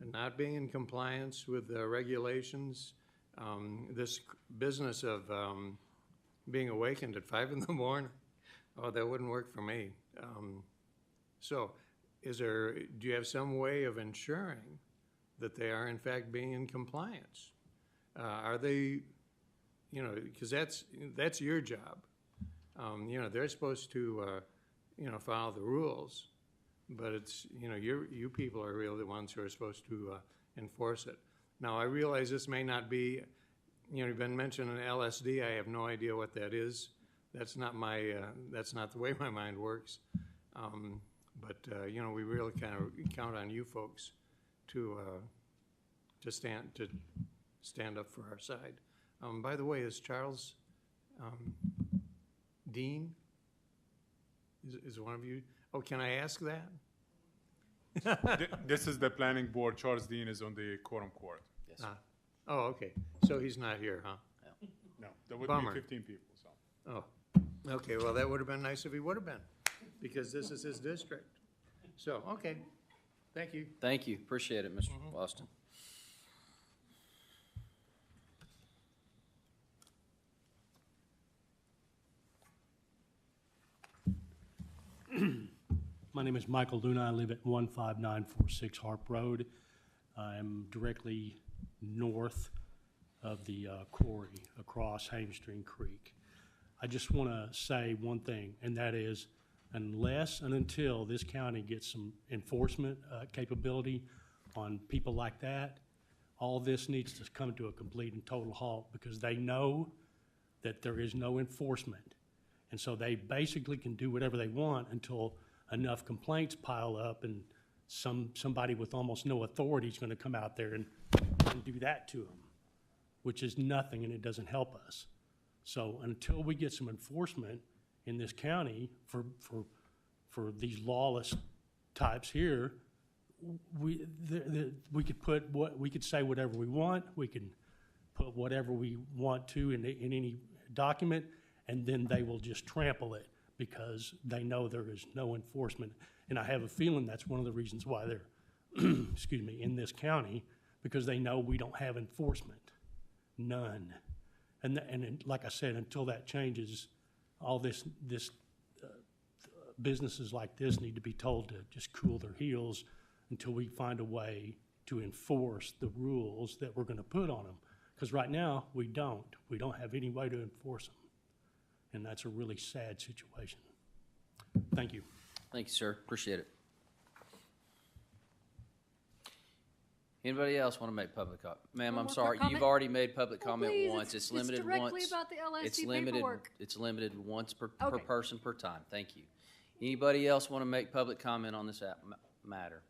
Speaker 9: not being in compliance with the regulations. This business of being awakened at 5 in the morning, that wouldn't work for me. Do you have some way of ensuring that they are in fact being in compliance? Are they, because that's your job. They're supposed to, follow the rules, but it's, you people are really the ones who are supposed to enforce it. Now, I realize this may not be, you've been mentioning LSD. I have no idea what that is. That's not the way my mind works. But we really kind of count on you folks to stand up for our side. By the way, is Charles Dean? Is one of you? Oh, can I ask that?
Speaker 6: This is the planning board. Charles Dean is on the quorum court.
Speaker 3: Yes.
Speaker 9: Oh, okay. So he's not here, huh?
Speaker 6: No, there would
Speaker 9: Bummer.
Speaker 6: be 15 people. So.
Speaker 9: Oh, okay. Well, that would have been nice if he would have been, because this is his district. So, okay. Thank you.
Speaker 3: Thank you. Appreciate it, Mr. Austin.
Speaker 11: My name is Michael Luna. I live at 15946 Harp Road. I'm directly north of the quarry across Hamstring Creek. I just want to say one thing, and that is, unless and until this county gets some enforcement capability on people like that, all this needs to come to a complete and total halt, because they know that there is no enforcement. And so they basically can do whatever they want until enough complaints pile up and somebody with almost no authority is going to come out there and do that to them, which is nothing, and it doesn't help us. So until we get some enforcement in this county for these lawless types here, we could say whatever we want. We can put whatever we want to in any document, and then they will just trample it because they know there is no enforcement. And I have a feeling that's one of the reasons why they're, excuse me, in this county, because they know we don't have enforcement, none. And like I said, until that changes, all this businesses like this need to be told to just cool their heels until we find a way to enforce the rules that we're gonna put on them. Because right now, we don't. We don't have any way to enforce them. And that's a really sad situation. Thank you.
Speaker 3: Thank you, sir. Appreciate it. Anybody else want to make public comment? Ma'am,
Speaker 19: One
Speaker 3: I'm
Speaker 19: more
Speaker 3: sorry.
Speaker 19: quick
Speaker 3: You've
Speaker 19: comment?
Speaker 3: already made public comment
Speaker 19: please,
Speaker 3: once.
Speaker 19: it's
Speaker 3: limited
Speaker 19: directly
Speaker 3: once.
Speaker 19: about the LSD
Speaker 3: It's limited.
Speaker 19: paperwork.
Speaker 3: It's limited once per
Speaker 19: Okay.
Speaker 3: person per time. Thank you. Anybody else want to make public comment on this matter?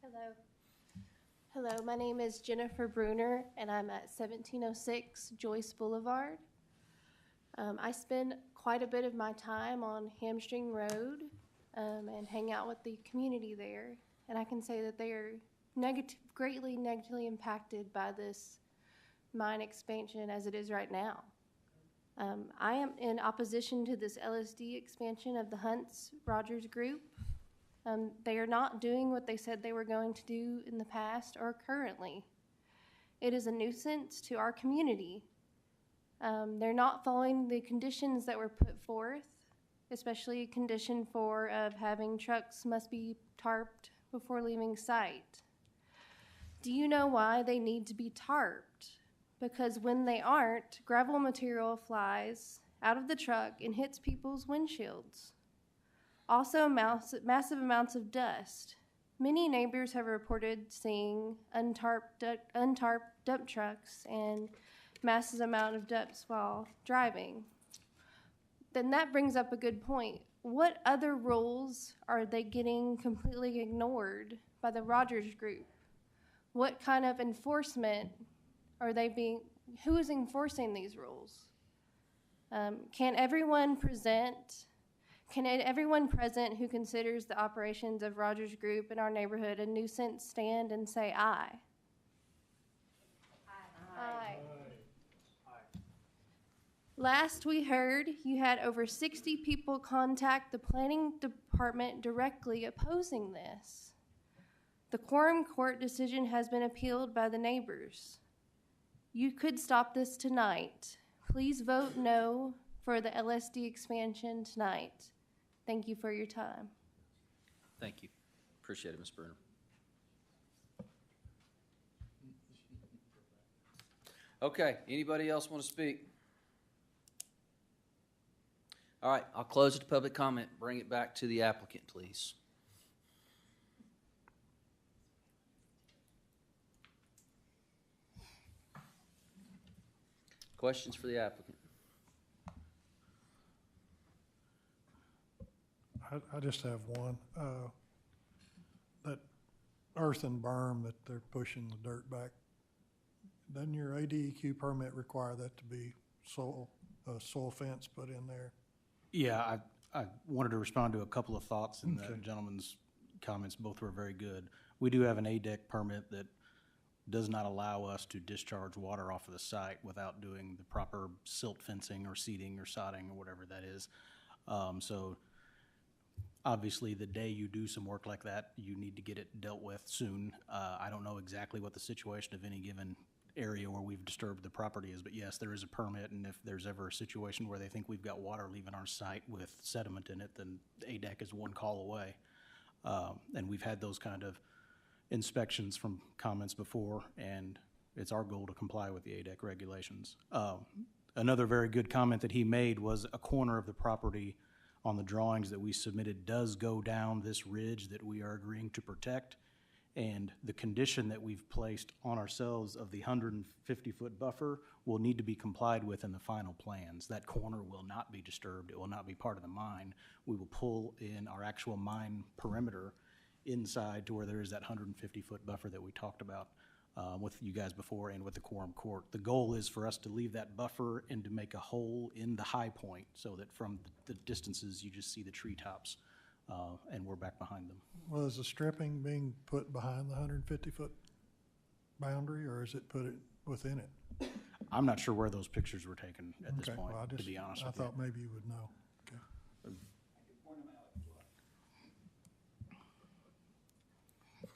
Speaker 2: Hello. Hello, my name is Jennifer Bruner, and I'm at 1706 Joyce Boulevard. I spend quite a bit of my time on Hamstring Road and hang out with the community there. And I can say that they are greatly negatively impacted by this mine expansion as it is right now. I am in opposition to this LSD expansion of the Hunts Rogers Group. They are not doing what they said they were going to do in the past or currently. It is a nuisance to our community. They're not following the conditions that were put forth, especially condition 4 of having trucks must be tarped before leaving site. Do you know why they need to be tarped? Because when they aren't, gravel material flies out of the truck and hits people's windshields. Also, massive amounts of dust. Many neighbors have reported seeing untarped dump trucks and massive amount of dust while driving. Then that brings up a good point. What other rules are they getting completely ignored by the Rogers Group? What kind of enforcement are they being, who is enforcing these rules? Can everyone present who considers the operations of Rogers Group in our neighborhood a nuisance stand and say aye? Aye. Last we heard, you had over 60 people contact the planning department directly opposing this. The quorum court decision has been appealed by the neighbors. You could stop this tonight. Please vote no for the LSD expansion tonight. Thank you for your time.
Speaker 3: Thank you. Appreciate it, Ms. Bruner. Okay, anybody else want to speak? All right, I'll close the public comment. Bring it back to the applicant, please. Questions for the applicant?
Speaker 5: I just have one. That earthen berm that they're pushing the dirt back, doesn't your ADEQ permit require that to be soil fence put in there?
Speaker 12: Yeah, I wanted to respond to a couple of thoughts in
Speaker 5: Okay.
Speaker 12: the gentleman's comments. Both were very good. We do have an ADEC permit that does not allow us to discharge water off of the site without doing the proper silt fencing or seeding or sodding or whatever that is. So obviously, the day you do some work like that, you need to get it dealt with soon. I don't know exactly what the situation of any given area where we've disturbed the property is, but yes, there is a permit, and if there's ever a situation where they think we've got water leaving our site with sediment in it, then ADEC is one call away. And we've had those kind of inspections from comments before, and it's our goal to comply with the ADEC regulations. Another very good comment that he made was a corner of the property on the drawings that we submitted does go down this ridge that we are agreeing to protect. And the condition that we've placed on ourselves of the 150-foot buffer will need to be complied with in the final plans. That corner will not be disturbed. It will not be part of the mine. We will pull in our actual mine perimeter inside to where there is that 150-foot buffer that we talked about with you guys before and with the quorum court. The goal is for us to leave that buffer and to make a hole in the high point so that from the distances you just see the treetops and we're back behind them.
Speaker 5: Well, is the stripping being put behind the 150-foot boundary, or is it put within it?
Speaker 12: I'm not sure where those pictures were taken at this
Speaker 5: Okay,
Speaker 12: point,
Speaker 5: well,
Speaker 12: to be honest with you.
Speaker 5: I thought maybe you would know. Okay.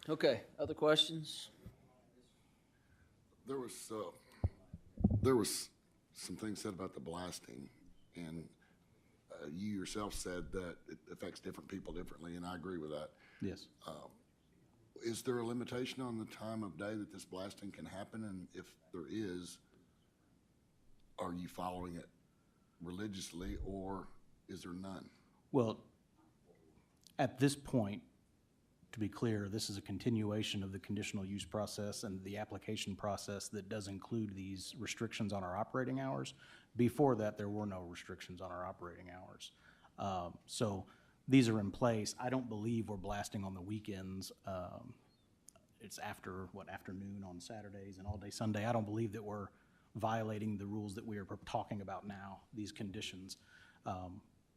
Speaker 3: Okay, other questions?
Speaker 15: There was some things said about the blasting, and
Speaker 13: you yourself said that it affects different people differently, and I agree with that.
Speaker 12: Yes.
Speaker 13: Is there a limitation on the time of day that this blasting can happen? And if there is, are you following it religiously, or is there none?
Speaker 12: Well, at this point, to be clear, this is a continuation of the conditional use process and the application process that does include these restrictions on our operating hours. Before that, there were no restrictions on our operating hours. So these are in place. I don't believe we're blasting on the weekends. It's after, afternoon on Saturdays and all day Sunday. I don't believe that we're violating the rules that we are talking about now, these conditions.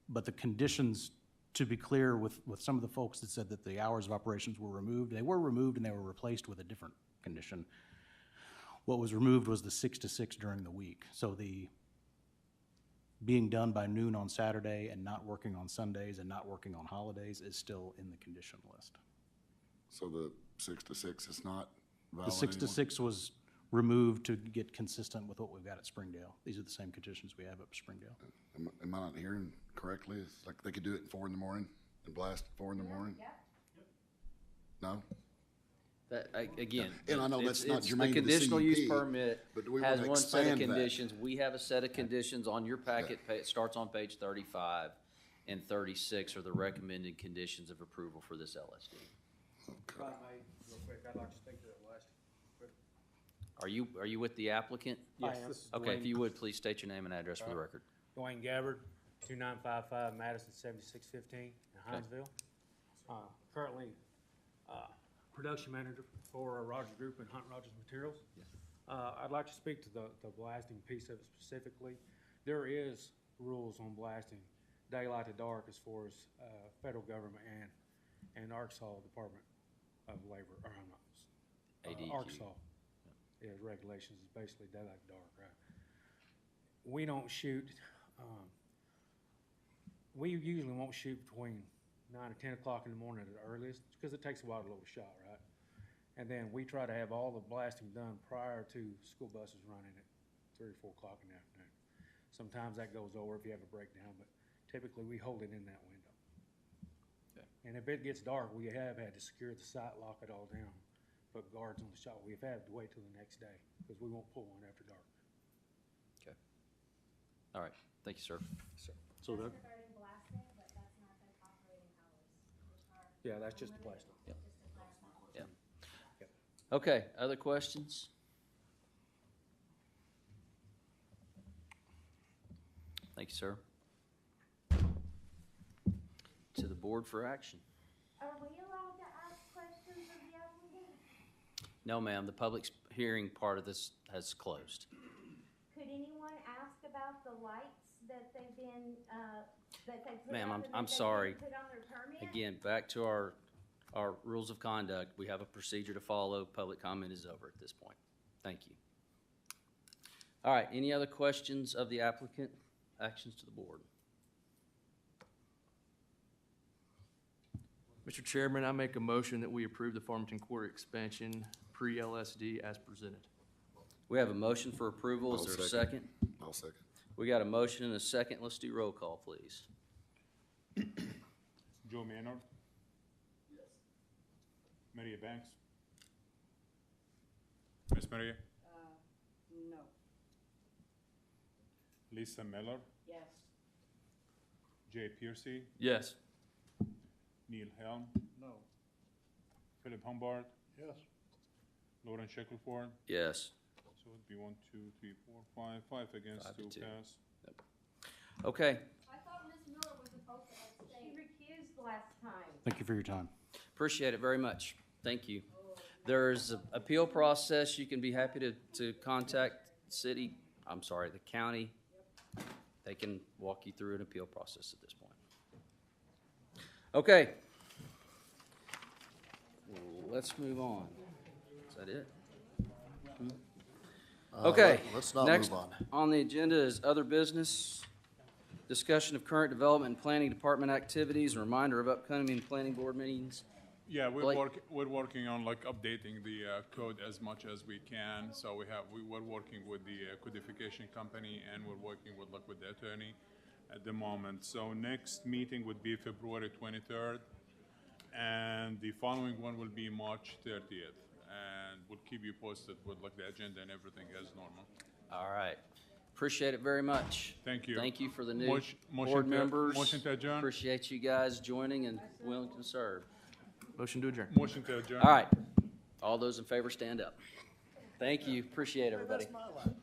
Speaker 12: But the conditions, to be clear with some of the folks that said that the hours of operations were removed, they were removed and they were replaced with a different condition. What was removed was the 6 to 6 during the week. So the being done by noon on Saturday and not working on Sundays and not working on holidays is still in the condition list.
Speaker 13: So the 6 to 6 is not valid
Speaker 12: The 6 to
Speaker 13: anymore?
Speaker 12: 6 was removed to get consistent with what we've got at Springdale. These are the same conditions we have up at Springdale.
Speaker 13: Am I not hearing correctly? It's like they could do it at 4 in the morning and blast at 4 in the morning? No?
Speaker 3: That, again,
Speaker 13: And I know that's not
Speaker 3: it's
Speaker 13: germane
Speaker 3: the
Speaker 13: to the
Speaker 3: conditional use
Speaker 13: CUP,
Speaker 3: permit
Speaker 13: but do we
Speaker 3: has
Speaker 13: wanna
Speaker 3: one set of
Speaker 13: expand that?
Speaker 3: conditions. We have a set of conditions on your packet. It starts on page 35, and 36 are the recommended conditions of approval for this LSD.
Speaker 15: If I may, real quick, I'd like to speak to that last.
Speaker 3: Are you with the applicant?
Speaker 15: Yes, this is
Speaker 3: Okay, if
Speaker 15: Dwayne.
Speaker 3: you would, please state your name and address for the record.
Speaker 15: Dwayne Gabbard, 2955 Madison 7615 in Hinesville. Currently, production manager for Rogers Group and Hunt Rogers Materials. I'd like to speak to the blasting piece of it specifically. There is rules on blasting daylight to dark as far as federal government and Arkansas Department of Labor, or
Speaker 3: ADQ.
Speaker 15: Arkansas. Yeah, regulations is basically daylight to dark, right? We don't shoot, we usually won't shoot between 9 or 10 o'clock in the morning at the earliest, because it takes a while to load a shot, right? And then we try to have all the blasting done prior to school buses running at 3 or 4 o'clock in the afternoon. Sometimes that goes over if you have a breakdown, but typically we hold it in that window.
Speaker 3: Okay.
Speaker 15: And if it gets dark, we have had to secure the site, lock it all down, put guards on the shot. We've had to wait till the next day, because we won't pull one after dark.
Speaker 3: Okay. All right. Thank you, sir.
Speaker 15: So that. Yeah, that's just the blasting.
Speaker 3: Yeah. Okay, other questions? Thank you, sir. To the board for action.
Speaker 4: Are we allowed to ask questions of the applicant?
Speaker 3: No, ma'am, the public hearing part of this has closed.
Speaker 4: Could anyone ask about the lights that they've been, that they put
Speaker 3: Ma'am,
Speaker 4: up and
Speaker 3: I'm
Speaker 4: that they
Speaker 3: sorry.
Speaker 4: didn't put on their permit?
Speaker 3: Again, back to our rules of conduct. We have a procedure to follow. Public comment is over at this point. Thank you. All right, any other questions of the applicant? Actions to the board.
Speaker 22: Mr. Chairman, I make a motion that we approve the Farmington Quarter expansion pre-LSD as presented.
Speaker 3: We have a motion for approval. Is there a second?
Speaker 13: I'll second.
Speaker 3: We got a motion and a second. Let's do roll call, please.
Speaker 6: Joe Maynard? Yes. Maria Banks? Miss Maria?
Speaker 17: No.
Speaker 6: Lisa Miller?
Speaker 17: Yes.
Speaker 6: Jay Piercy?
Speaker 22: Yes.
Speaker 6: Neil Helm?
Speaker 16: No.
Speaker 6: Philip Humbard?
Speaker 5: Yes.
Speaker 6: Lauren Shackelford?
Speaker 3: Yes.
Speaker 6: So it'd be 1, 2, 3, 4, 5. 5 against,
Speaker 3: 5 to
Speaker 6: 2
Speaker 3: 2.
Speaker 6: pass.
Speaker 3: Okay.
Speaker 4: I thought Ms. Miller was supposed to abstain. She recused last time.
Speaker 12: Thank you for your time.
Speaker 3: Appreciate it very much. Thank you. There's an appeal process. You can be happy to contact the county. They can walk you through an appeal process at this point. Okay. Let's move on. Is that it? Okay.
Speaker 23: Let's not
Speaker 3: Next
Speaker 23: move on.
Speaker 3: on the agenda is other business. Discussion of current development and planning department activities. A reminder of upcoming planning board meetings.
Speaker 6: Yeah,
Speaker 3: Blake?
Speaker 6: we're working on like updating the code as much as we can. So we're working with the codification company, and we're working with the attorney at the moment. So next meeting would be February 23rd, and the following one will be March 30th. And we'll keep you posted with like the agenda and everything as normal.
Speaker 3: All right. Appreciate it very much.
Speaker 6: Thank you.
Speaker 3: Thank you for the new
Speaker 6: Motion
Speaker 3: board
Speaker 6: to-
Speaker 3: members.
Speaker 6: motion to adjourn.
Speaker 3: Appreciate you guys joining and willing to serve.
Speaker 22: Motion to adjourn.
Speaker 6: Motion to adjourn.
Speaker 3: All right. All those in favor, stand up. Thank you. Appreciate everybody.
Speaker 5: That's my line.